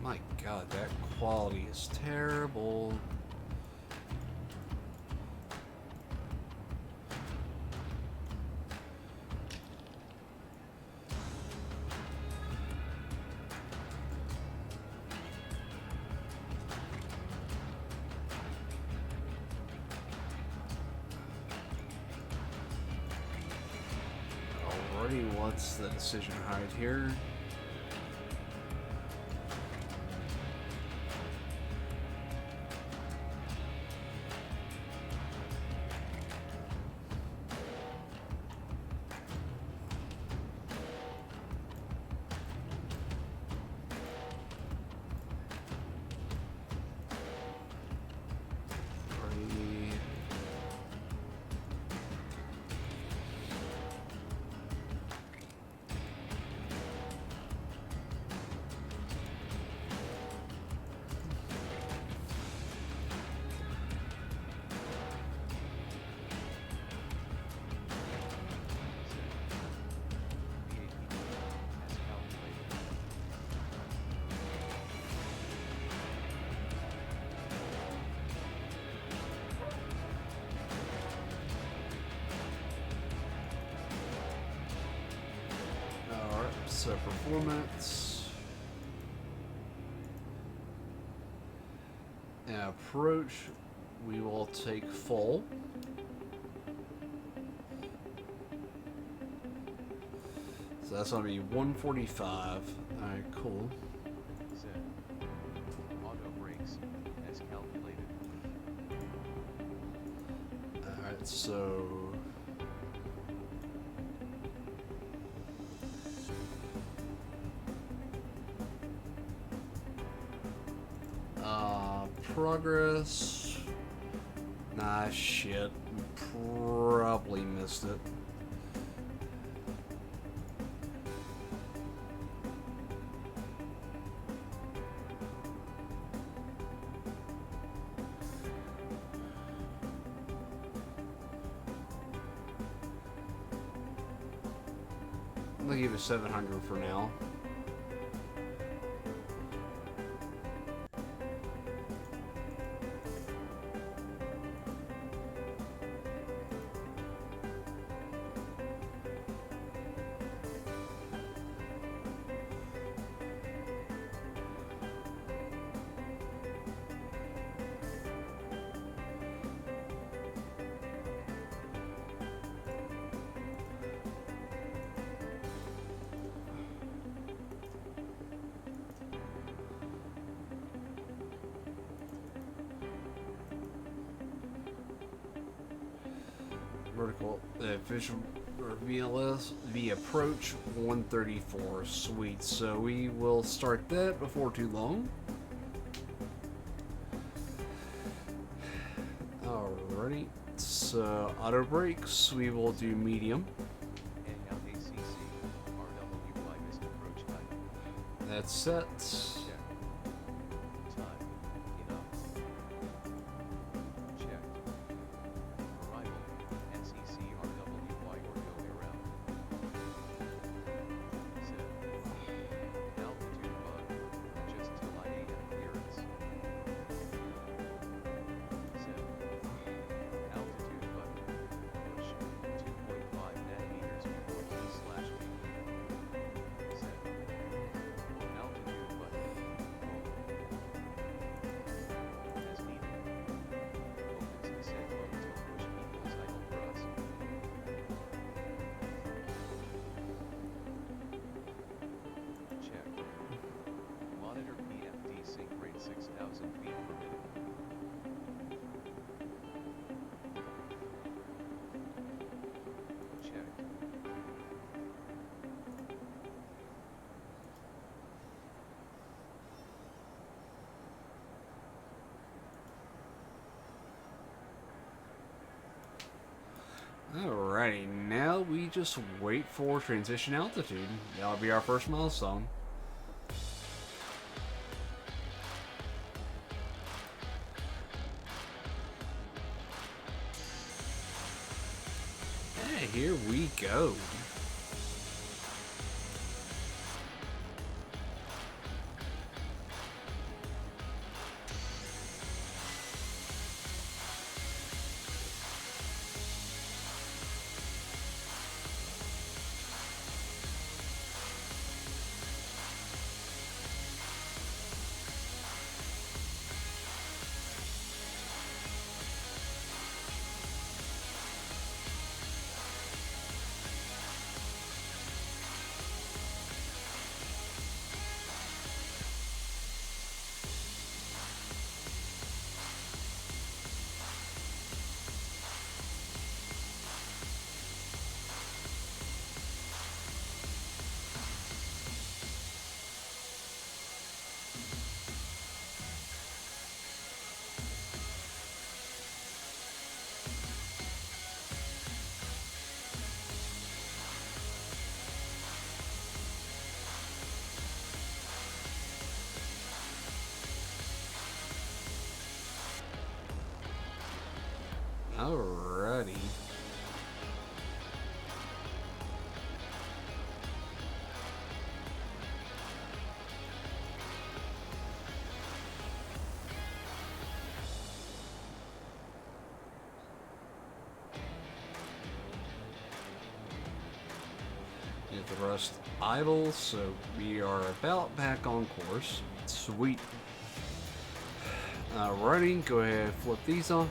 Speaker 1: my God, that quality is terrible. Alrighty, what's the decision height here? Alrighty.
Speaker 3: VAP. As calculated.
Speaker 1: Alright, so performance. And approach, we will take full. So that's going to be 145. Alright, cool.
Speaker 3: Set. Auto brakes. As calculated.
Speaker 1: Alright, so. Progress. Nah, shit. We probably missed it. I'm gonna give it 700 for now. Vertical visual or VLS the approach 134. Sweet. So we will start that before too long. Alrighty. So auto brakes, we will do medium.
Speaker 3: Anyhow ACC. RWY missed approach height.
Speaker 1: That's set.
Speaker 3: Check. Time. Enough. Check. Arrival. SEC RWY or go around. Set. 10,000 feet permitted. Check.
Speaker 1: Alrighty, now we just wait for transition altitude. That'll be our first milestone. Hey, here we go. Alrighty. Get the rest idle, so we are about back on course. Sweet. Alrighty, go ahead and flip these on.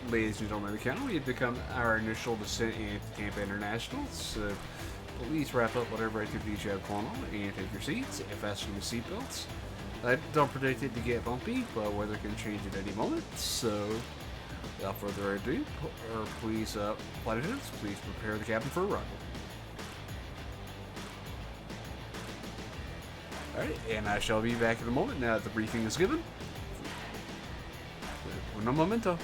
Speaker 1: Ladies and gentlemen of the county, we have become our initial descent into Tampa International, so please wrap up whatever activities you have going on and take your seats and fasten your seatbelts. I don't predict it to get bumpy, but weather can change at any moment, so without further ado, please, flight attendants, please prepare the cabin for a run. Alright, and I shall be back in a moment now that the briefing is given. Un momento.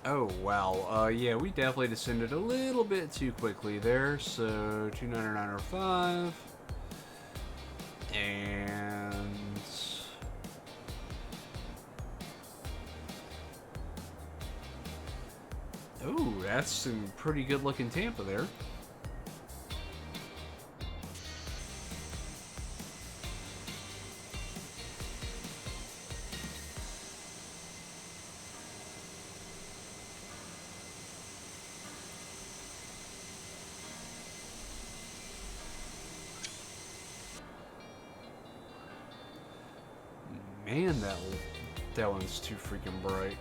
Speaker 1: Oh, wow. Yeah, we definitely descended a little bit too quickly there. So, 29905. And... oh, that's some pretty good looking Tampa there. Man, that one's too freaking bright.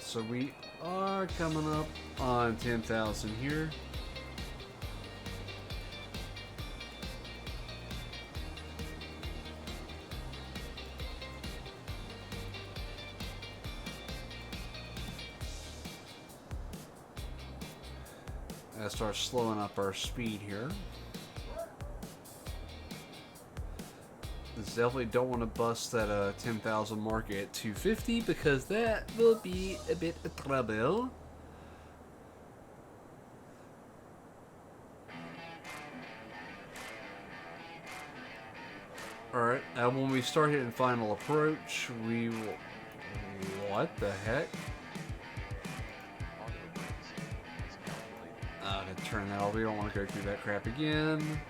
Speaker 1: So we are coming up on 10,000 here. Let's start slowing up our speed here. Definitely don't want to bust that 10,000 mark at 250 because that will be a bit of trouble. Alright, when we start hitting final approach, we will... what the heck?
Speaker 3: Auto brakes is calculated.
Speaker 1: I'm gonna turn that off. We don't want to go through that crap again.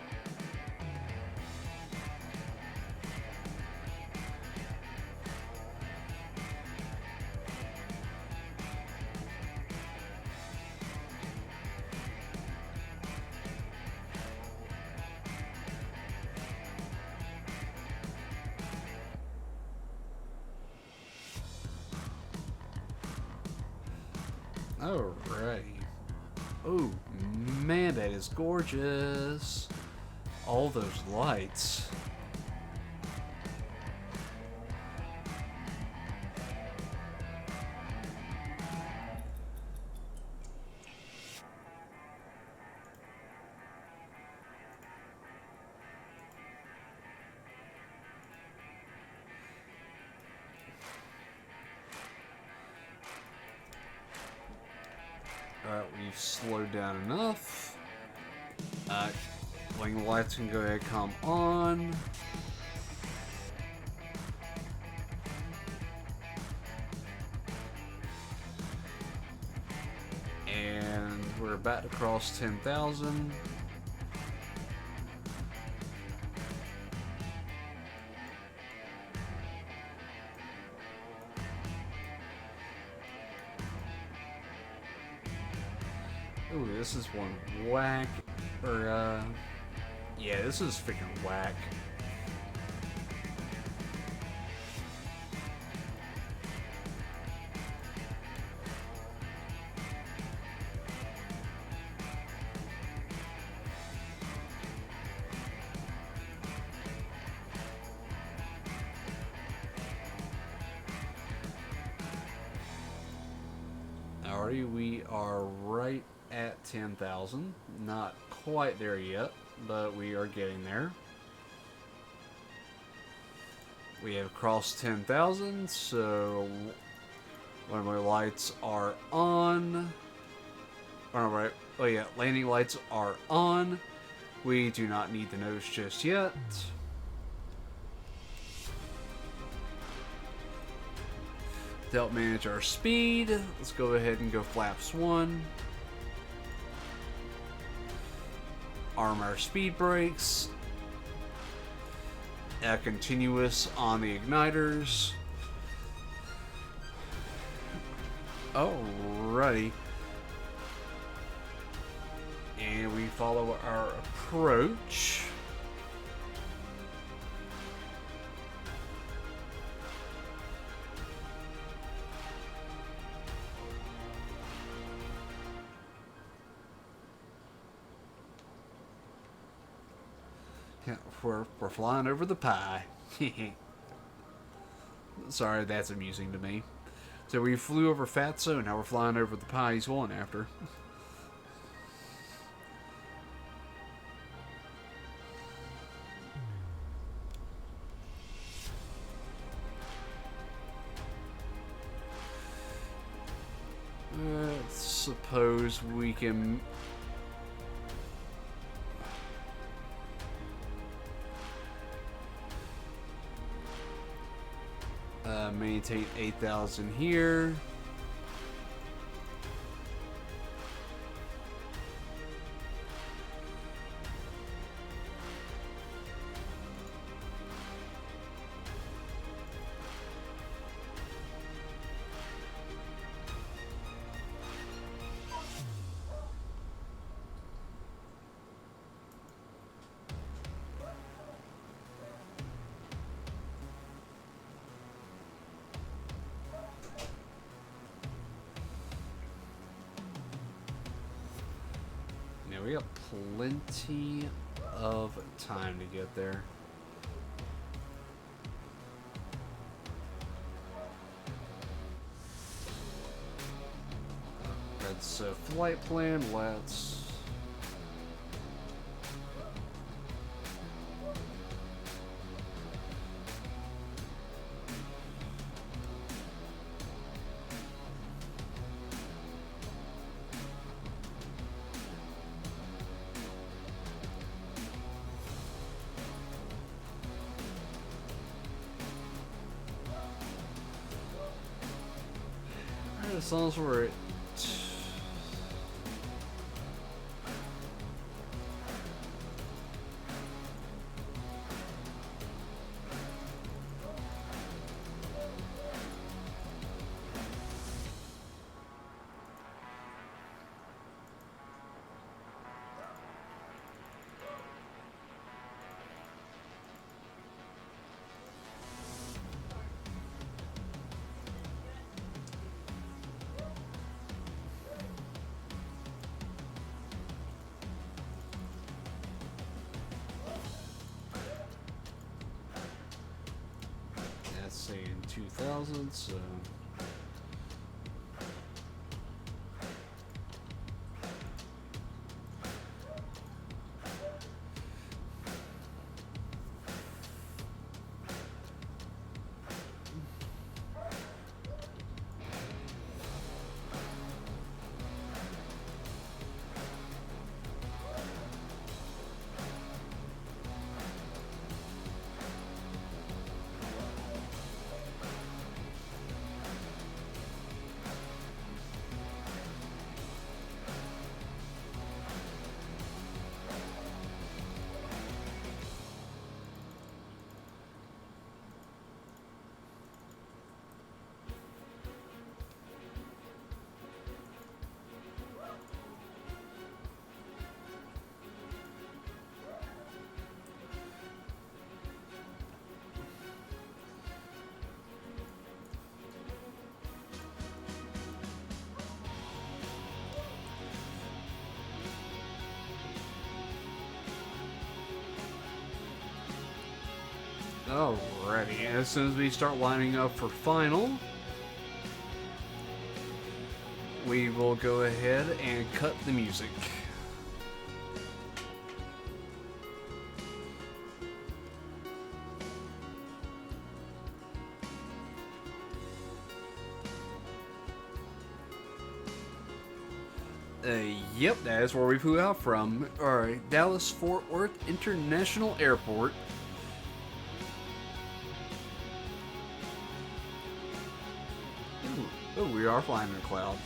Speaker 1: Alrighty. Oh, man, that is gorgeous. All those lights. Alright, we've slowed down enough. Wing lights can go ahead and come on. And we're about to cross 10,000. Ooh, this is one whack. Or, yeah, this is freaking whack. Alrighty, we are right at 10,000. Not quite there yet, but we are getting there. We have crossed 10,000, so when my lights are on. Alright, oh yeah, landing lights are on. We do not need the nose just yet. To help manage our speed, let's go ahead and go flaps 1. Arm our speed brakes. Continuous on the igniters. Alrighty. And we follow our approach. Yeah, we're flying over the pie. Sorry, that's amusing to me. So we flew over Fatso, now we're flying over the pie he's going after. Suppose we can. Maintain 8,000 here. Now we got plenty of time to get there. That's a flight plan. Let's. As long as we're at say in 2000, so alrighty. As soon as we start lining up for final, we will go ahead and cut the music. Yep, that is where we flew out from. Alright, Dallas Fort Worth International Airport. Oh, we are flying in a cloud.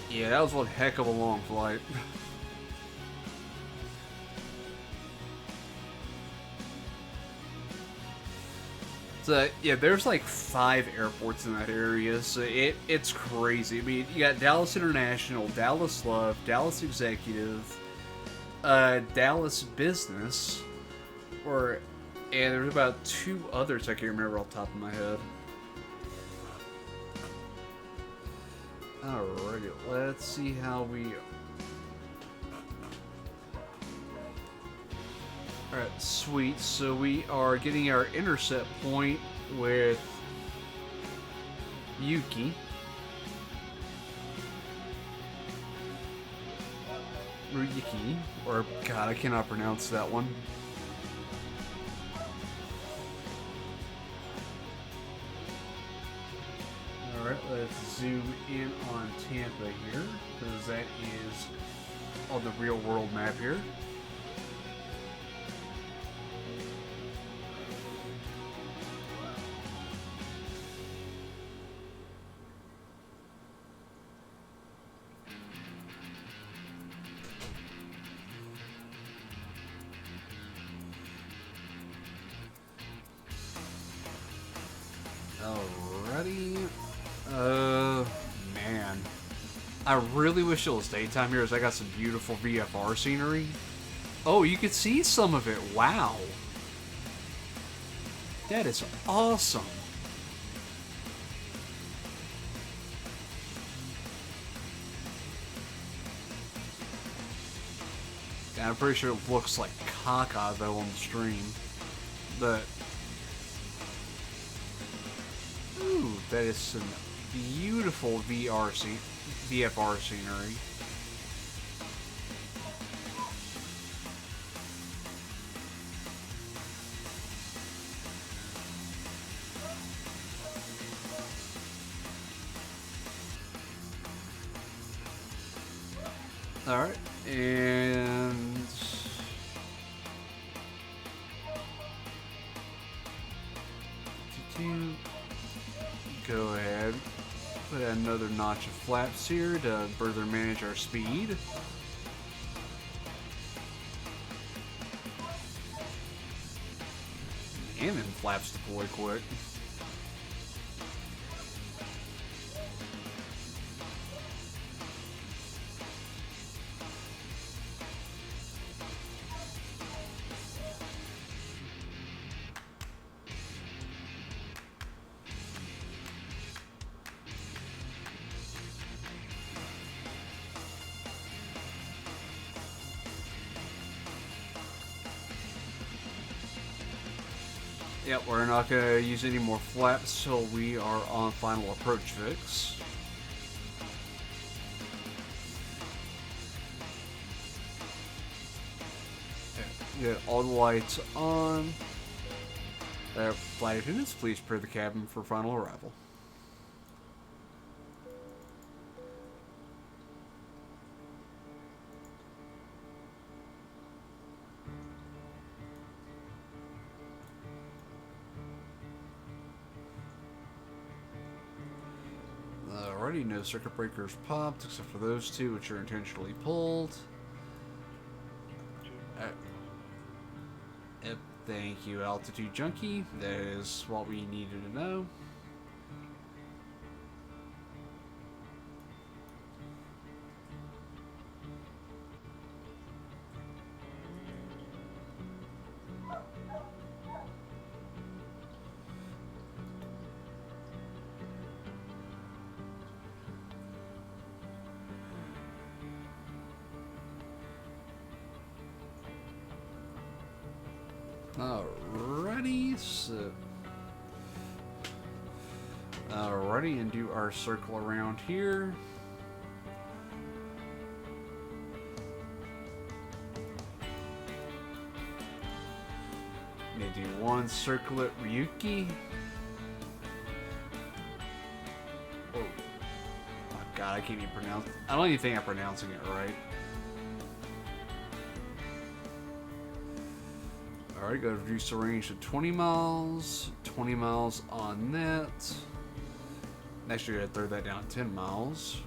Speaker 1: Yeah, that was one heck of a long flight. So, yeah, there's like 5 airports in that area, so it's crazy. I mean, you got Dallas International, Dallas Love, Dallas Executive, Dallas Business, and there's about 2 others I can't remember off the top of my head. Alrighty, let's see how we... Alright, sweet. So we are getting our intercept point with Yuki. Ryuki, or God, I cannot pronounce that one. Alright, let's zoom in on Tampa here, because that is on the real world map here. Alrighty. Man. I really wish it was daytime here, as I got some beautiful VFR scenery. Oh, you can see some of it. Wow. That is awesome. Yeah, I'm pretty sure it looks like caca though on the stream. But ooh, that is some beautiful VFR scenery. Alright, and go ahead, put another notch of flaps here to further manage our speed. And then flaps deploy quick. Yep, we're not going to use any more flaps till we are on final approach fix. Get all the lights on. Flight attendants, please prepare the cabin for final arrival. Already, no circuit breakers popped, except for those two, which are intentionally pulled. Yep, thank you, Altitude Junkie. That is what we needed to know. Alrighty, so alrighty, and do our circle around here. Need to do one circle at Ryuki. Oh my god, I can't even pronounce. I don't even think I'm pronouncing it right. Alright, gotta reduce the range to 20 miles. 20 miles on that. Next year, gotta throw that down to 10 miles.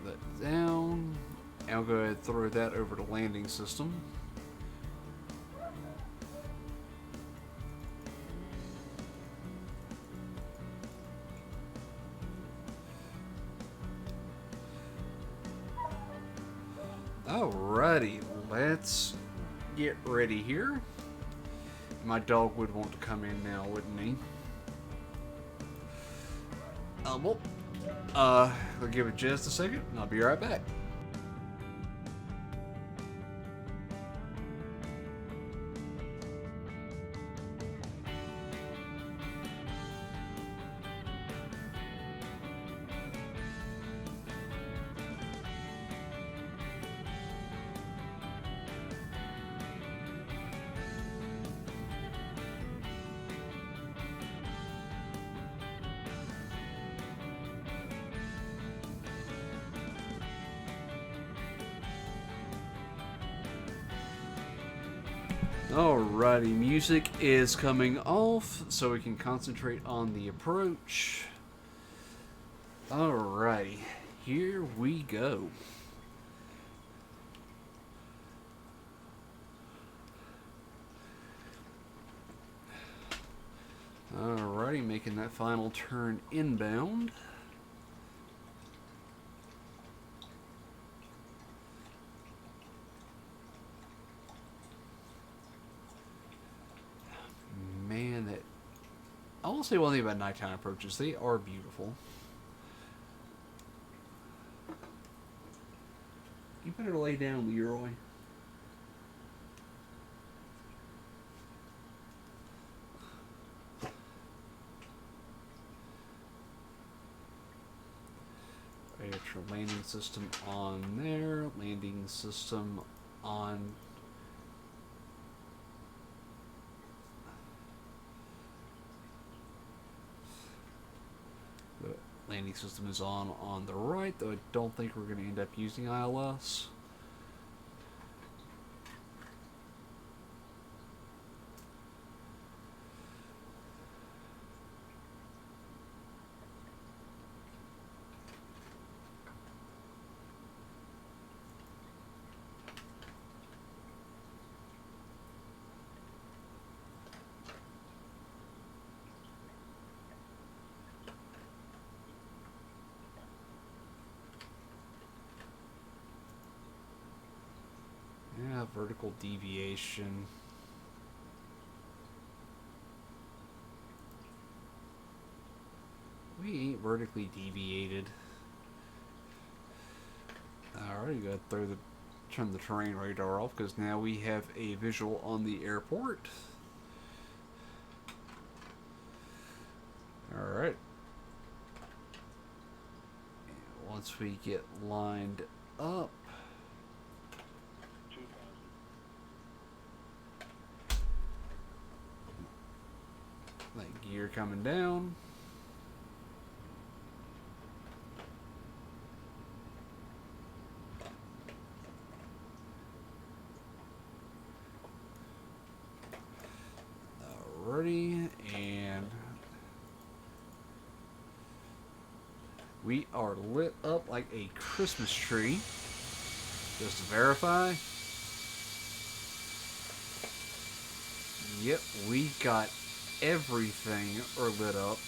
Speaker 1: That down. And I'll go ahead and throw that over to landing system. Alrighty, let's get ready here. My dog would want to come in now, wouldn't he? I'll give it just a second, and I'll be right back. Alrighty, music is coming off so we can concentrate on the approach. Alrighty, here we go. Alrighty, making that final turn inbound. Man, that... I will say one thing about nighttime approaches. They are beautiful. You better lay down, Leroy. Extra landing system on there. Landing system on... The landing system is on the right, though I don't think we're going to end up using ILS. Yeah, vertical deviation. We ain't vertically deviated. Alright, you gotta turn the terrain radar off because now we have a visual on the airport. Alright. Once we get lined up, that gear coming down. Alrighty, and we are lit up like a Christmas tree. Just to verify. Yep, we got everything lit up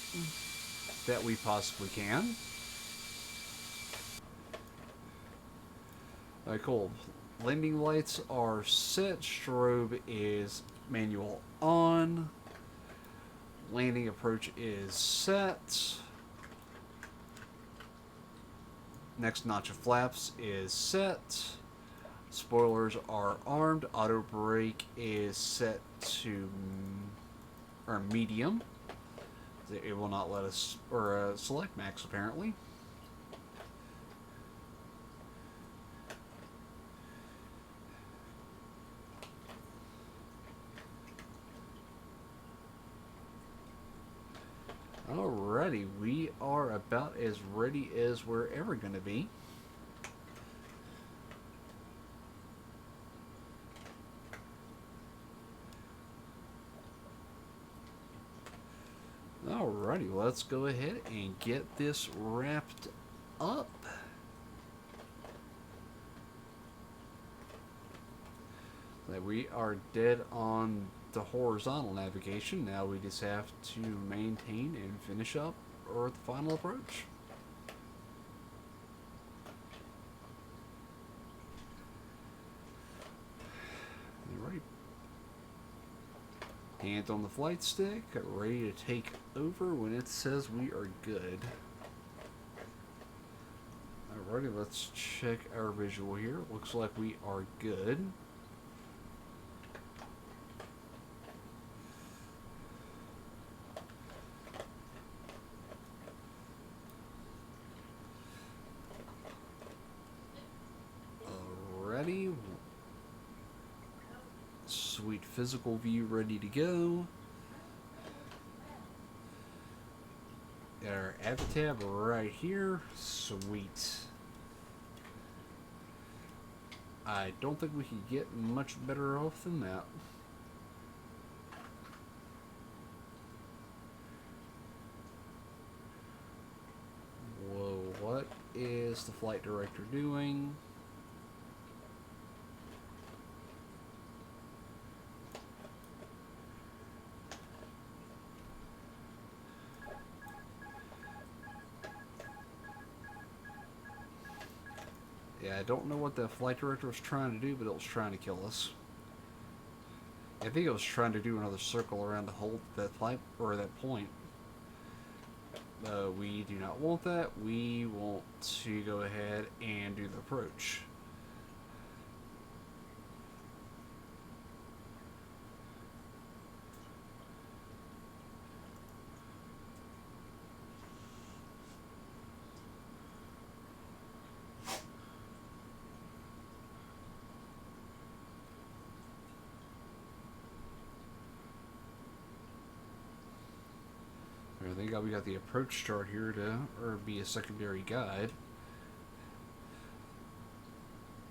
Speaker 1: that we possibly can. Alright, cool. Landing lights are set. Strobe is manual on. Landing approach is set. Next notch of flaps is set. Spoilers are armed. Auto brake is set to medium. It will not let us select max apparently. Alrighty, we are about as ready as we're ever going to be. Alrighty, let's go ahead and get this wrapped up. We are dead on the horizontal navigation. Now we just have to maintain and finish up or the final approach. Alright. Hand on the flight stick, ready to take over when it says we are good. Alrighty, let's check our visual here. Looks like we are good. Alrighty. Sweet physical view ready to go. Got our avatar right here. Sweet. I don't think we could get much better off than that. is the flight director doing? Yeah, I don't know what the flight director was trying to do, but it was trying to kill us. I think it was trying to do another circle around to hold that flight, or that point. We do not want that. We want to go ahead and do the approach. I think we got the approach chart here to be a secondary guide.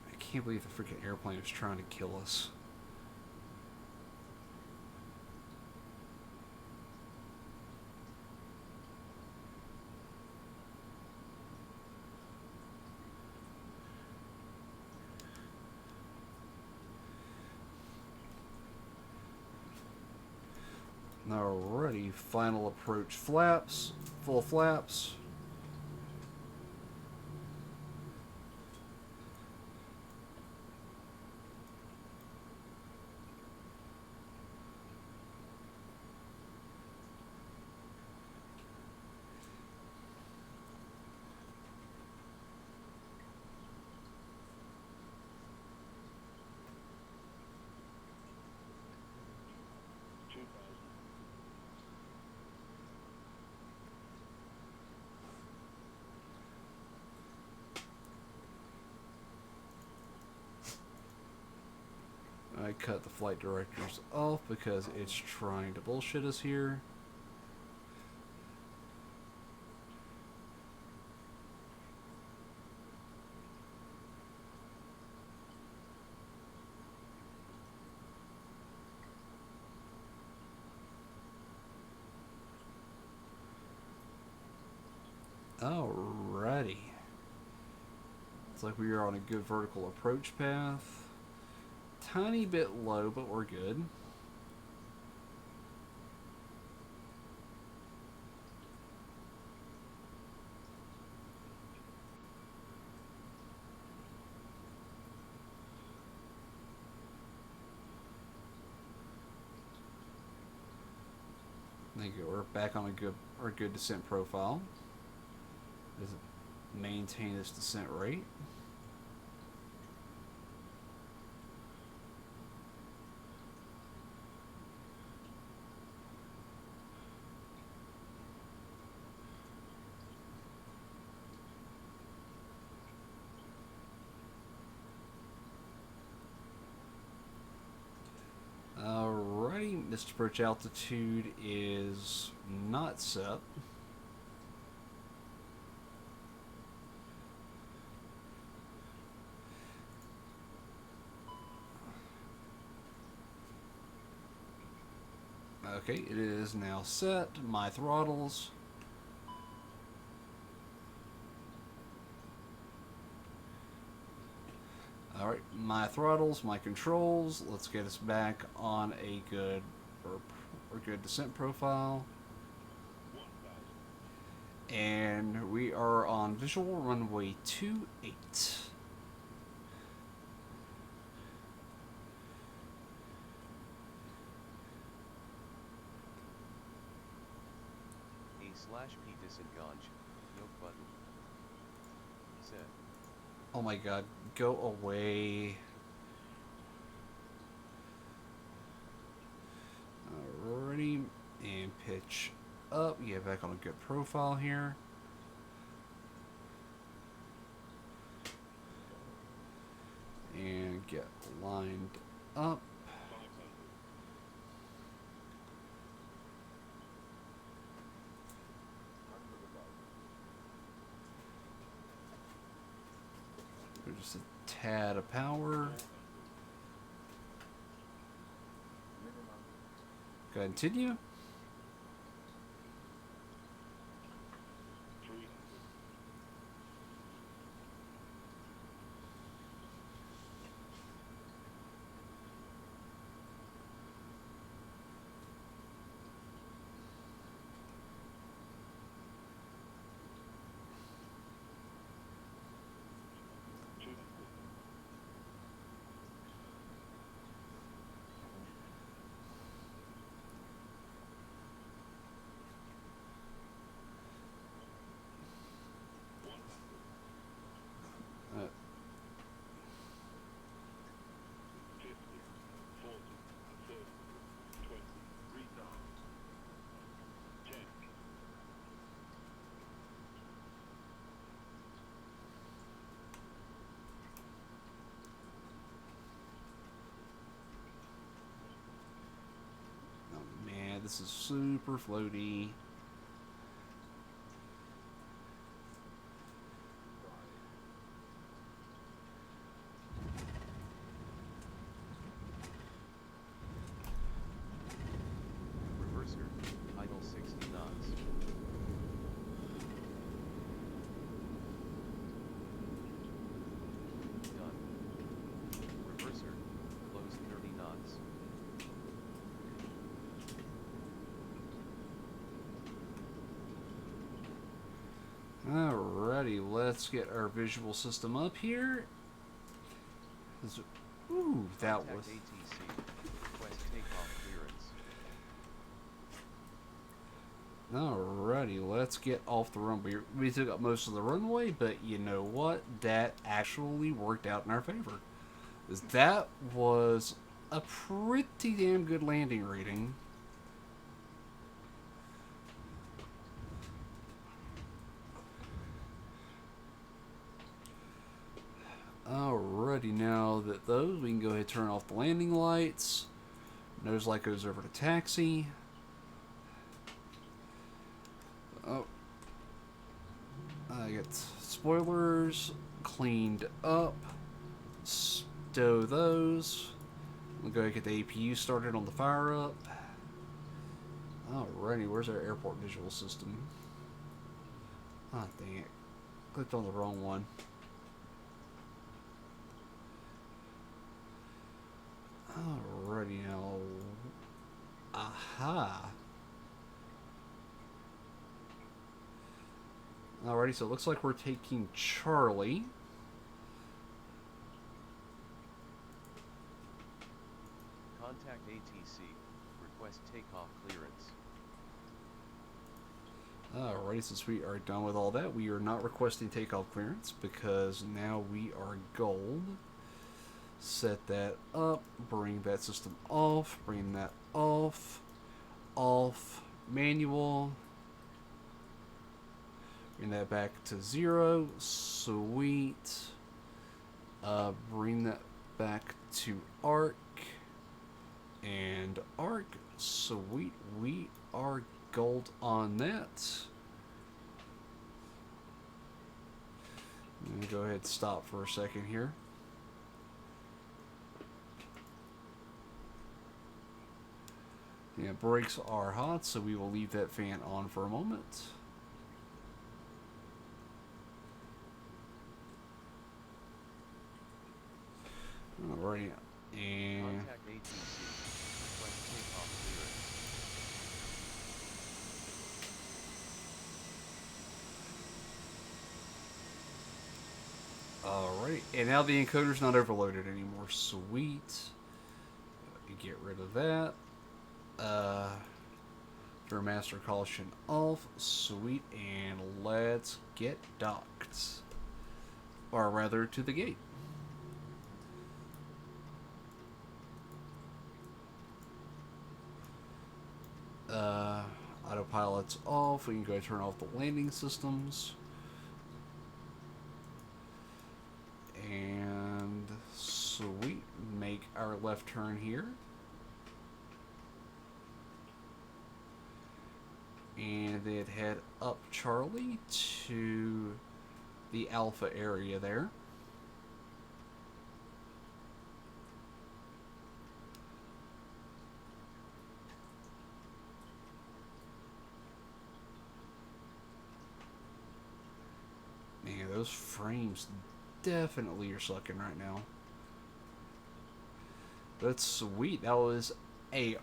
Speaker 1: I can't believe the freaking airplane is trying to kill us. Alrighty, final approach flaps, full flaps. I cut the flight directors off because it's trying to bullshit us here. Alrighty. Looks like we are on a good vertical approach path. Tiny bit low, but we're good. I think we're back on a good descent profile. Does it maintain this descent rate? Alrighty, this approach altitude is not set. Okay, it is now set. My throttles. Alright, my throttles, my controls. Let's get us back on a good or good descent profile. And we are on visual runway 28.
Speaker 3: A/P disengage. Yoke button. Set.
Speaker 1: Oh my god, go away. Alrighty, and pitch up. Get back on a good profile here. And get lined up. Just a tad of power. Continue. this is super floaty.
Speaker 3: Reverser, idle 60 knots. Done. Reverser, close 30 knots.
Speaker 1: Alrighty, let's get our visual system up here. Ooh, that
Speaker 3: Contact
Speaker 1: was...
Speaker 3: ATC. Request takeoff clearance.
Speaker 1: Alrighty, let's get off the runway. We took up most of the runway, but you know what? That actually worked out in our favor. That was a pretty damn good landing rating. Alrighty, now that those, we can go ahead and turn off the landing lights. Nose light goes over to taxi. Oh. I got spoilers cleaned up. Stow those. We'll go ahead and get the APU started on the fire up. Alrighty, where's our airport visual system? Ah, dang it. Clicked on the wrong one. Alrighty now. Aha. Alrighty, so it looks like we're taking Charlie.
Speaker 3: Contact ATC. Request takeoff clearance.
Speaker 1: Alrighty, since we are done with all that, we are not requesting takeoff clearance because now we are gold. Set that up, bring that system off, bring that off, manual, bring that back to 0, sweet, bring that back to arc, and arc, sweet, we are gold on that. Let me go ahead and stop for a second here. Yeah, brakes are hot, so we will leave that fan on for a moment. Alright, and
Speaker 3: Contact ATC. Request takeoff
Speaker 1: alright, and now the encoder's not overloaded anymore. Sweet. Get rid of that. Turn master caution off. Sweet, and let's get docked. Or rather, to the gate. Autopilot's off. We can go turn off the landing systems. And sweet, make our left turn here. And then head up Charlie to the Alpha area there. Man, those frames definitely are sucking right now. That's sweet. That was a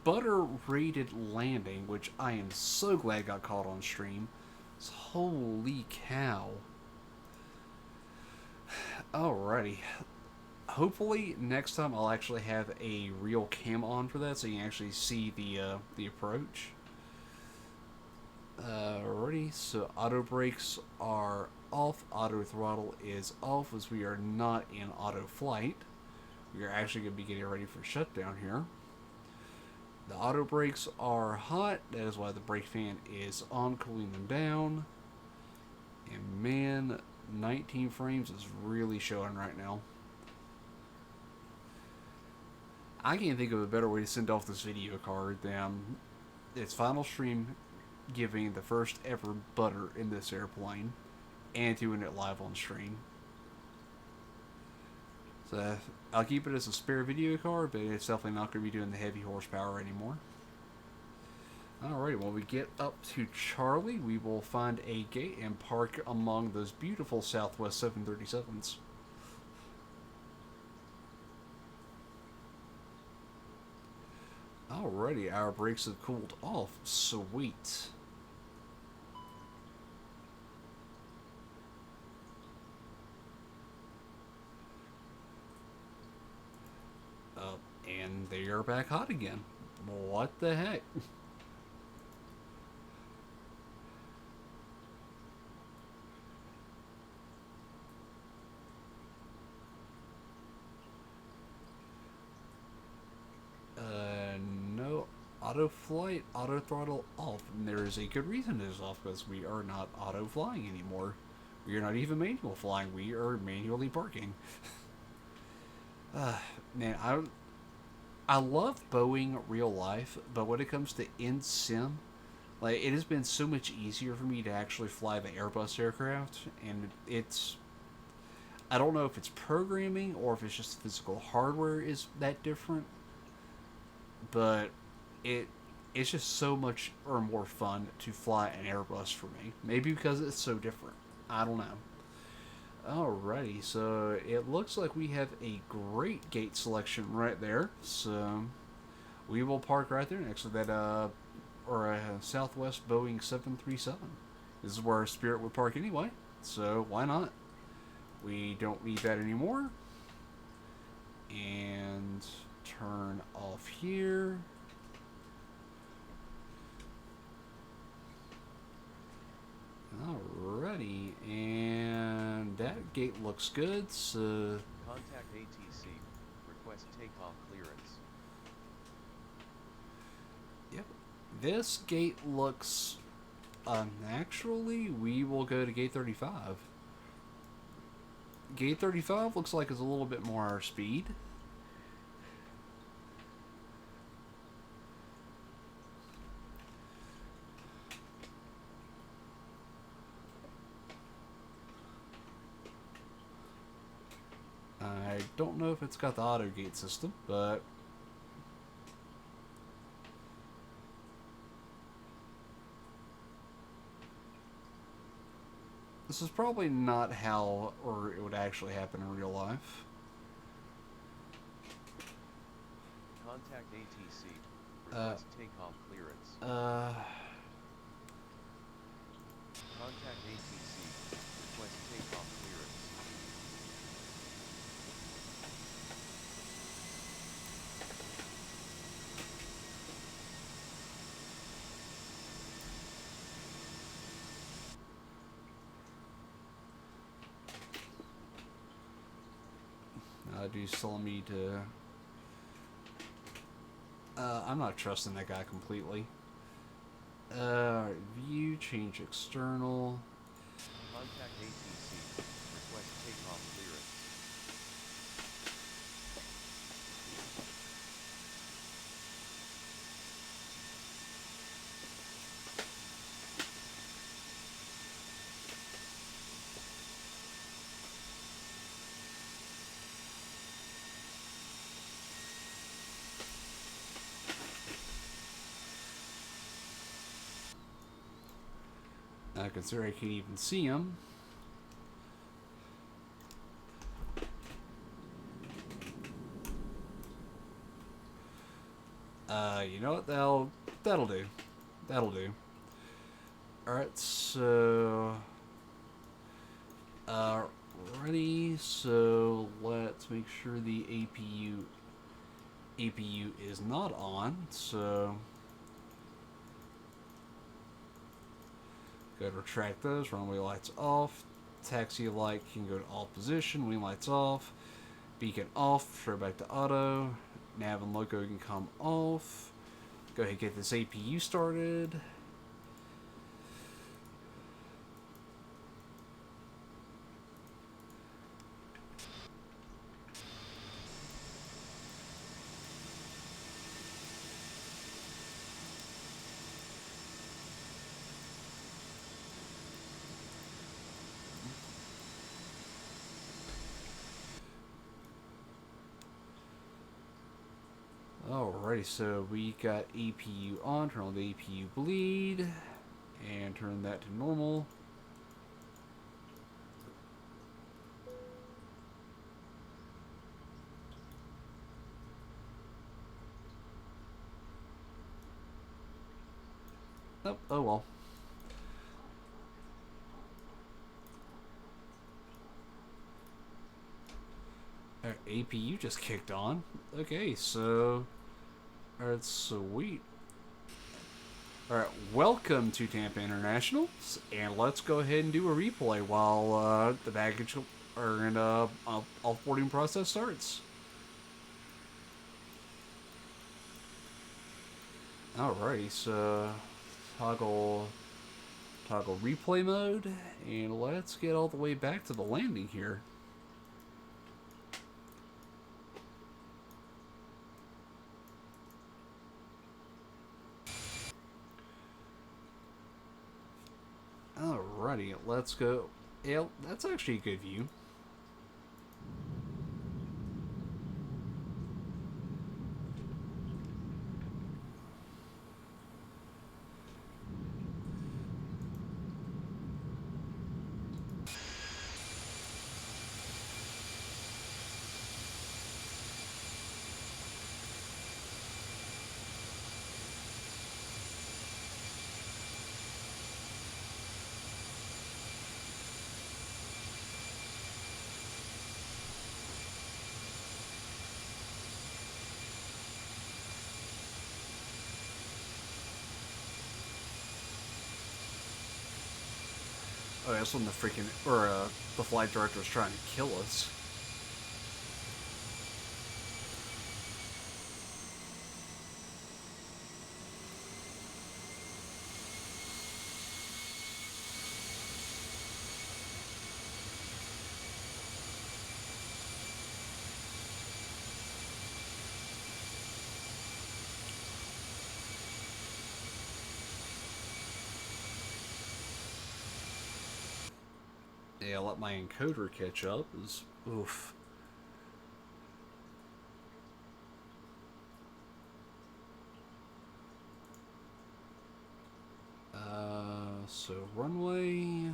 Speaker 1: butter rated landing, which I am so glad got caught on stream. Holy cow. Alrighty. Hopefully next time I'll actually have a real cam on for that so you can actually see the approach. Alrighty, so auto brakes are off, auto throttle is off as we are not in auto flight. We are actually going to be getting ready for shutdown here. The auto brakes are hot, that is why the brake fan is on, cooling them down. And man, 19 frames is really showing right now. I can't think of a better way to send off this video card than its final stream giving the first ever butter in this airplane and doing it live on stream. So I'll keep it as a spare video card, but it's definitely not going to be doing the heavy horsepower anymore. Alright, when we get up to Charlie, we will find a gate and park among those beautiful Southwest 737s. Alrighty, our brakes have cooled off. Sweet. And they are back hot again. What the heck? No auto flight, auto throttle off. And there is a good reason it is off, because we are not auto flying anymore. We are not even manual flying. We are manually parking. Man, I love Boeing real life, but when it comes to in sim, like, it has been so much easier for me to actually fly the Airbus aircraft, and it's, I don't know if it's programming or if it's just physical hardware is that different, but it's just so much or more fun to fly an Airbus for me. Maybe because it's so different. I don't know. Alrighty, so it looks like we have a great gate selection right there. So we will park right there next to that, or a Southwest Boeing 737. This is where our Spirit would park anyway, so why not? We don't need that anymore. And turn off here. Alrighty, and that gate looks good, so...
Speaker 3: Contact ATC. Request takeoff clearance.
Speaker 1: Yep. This gate looks... naturally, we will go to gate 35. Gate 35 looks like it's a little bit more our speed. I don't know if it's got the auto gate system, but this is probably not how or it would actually happen in real life.
Speaker 3: Contact ATC. Request takeoff clearance. Contact ATC. Request takeoff clearance.
Speaker 1: Do you still need to... I'm not trusting that guy completely. View, change external.
Speaker 3: Contact ATC. Request takeoff clearance.
Speaker 1: Consider I can't even see him. You know what? That'll do. That'll do. Alright, so... ready, so let's make sure the APU is not on, so... Go to retract those, runway lights off, taxi light can go to off position, wing lights off, beacon off, throw back to auto, nav and loco can come off. Go ahead and get this APU started. Alrighty, so we got APU on, turn on the APU bleed, and turn that to normal. Oh well. Our APU just kicked on. Okay, so... Alright, sweet. Alright, welcome to Tampa International, and let's go ahead and do a replay while the baggage and offboarding process starts. Alrighty, so toggle replay mode, and let's get all the way back to the landing here. Alrighty, let's go. Yeah, that's actually a good view. Oh, that's when the freaking, the flight director was trying to kill us. Yeah, let my encoder catch up is oof. So runway.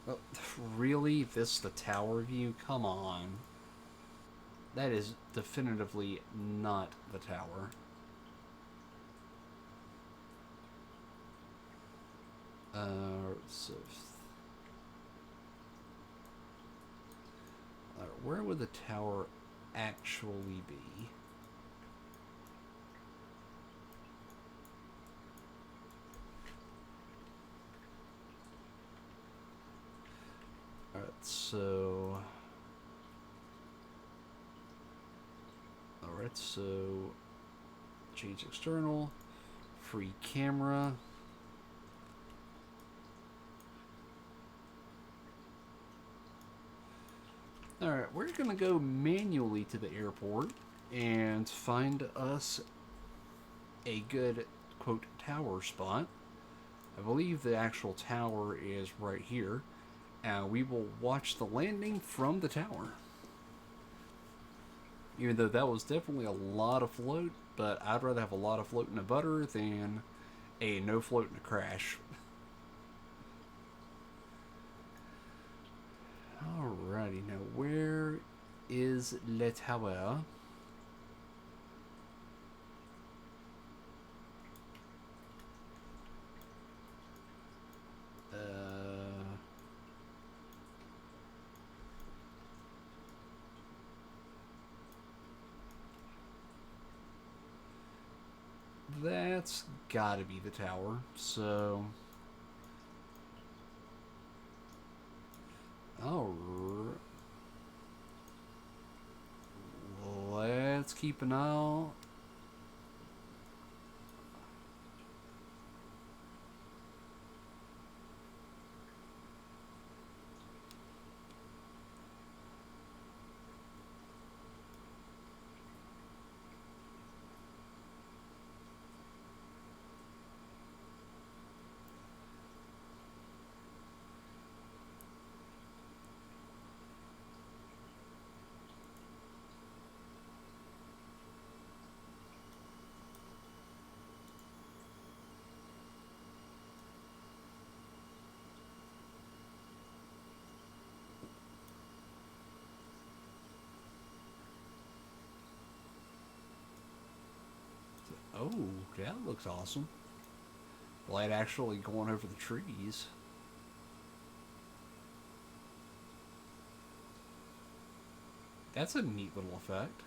Speaker 1: Oh, really? This the tower view? Come on. That is definitively not the tower. So where would the tower actually be? Alright, so... Alright, so... Change external. Free camera. Alright, we're gonna go manually to the airport and find us a good, quote, tower spot. I believe the actual tower is right here. We will watch the landing from the tower. Even though that was definitely a lot of float, but I'd rather have a lot of float in a butter than a no float in a crash. Alrighty, now where is Le Tower? That's gotta be the tower, so... Alright. Let's keep an eye out. that looks awesome. Light actually going over the trees. That's a neat little effect.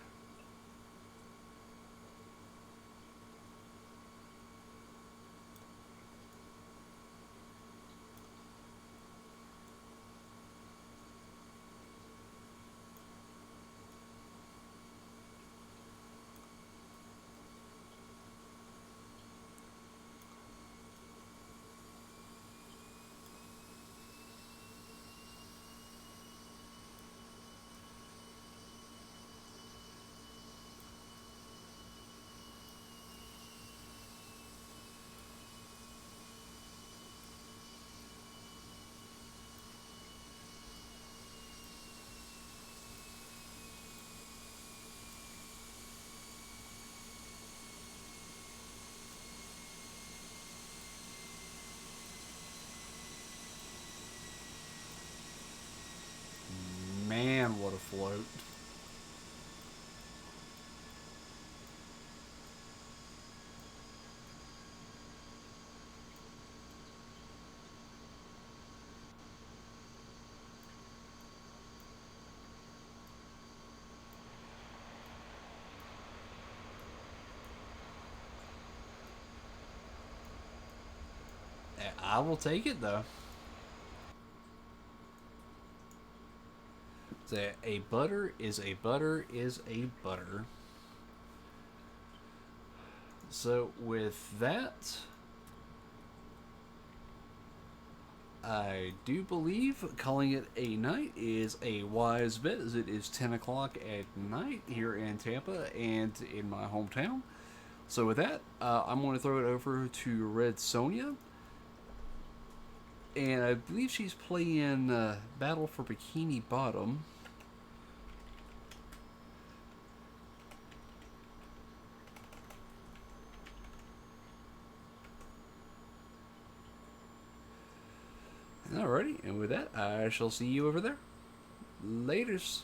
Speaker 1: Man, what a float. I will take it though. So a butter is a butter is a butter. So with that, I do believe calling it a night is a wise bet, as it is 10 o'clock at night here in Tampa and in my hometown. So with that, I'm going to throw it over to Red Sonja, and I believe she's playing Battle for Bikini Bottom. Alrighty, and with that, I shall see you over there. Laters.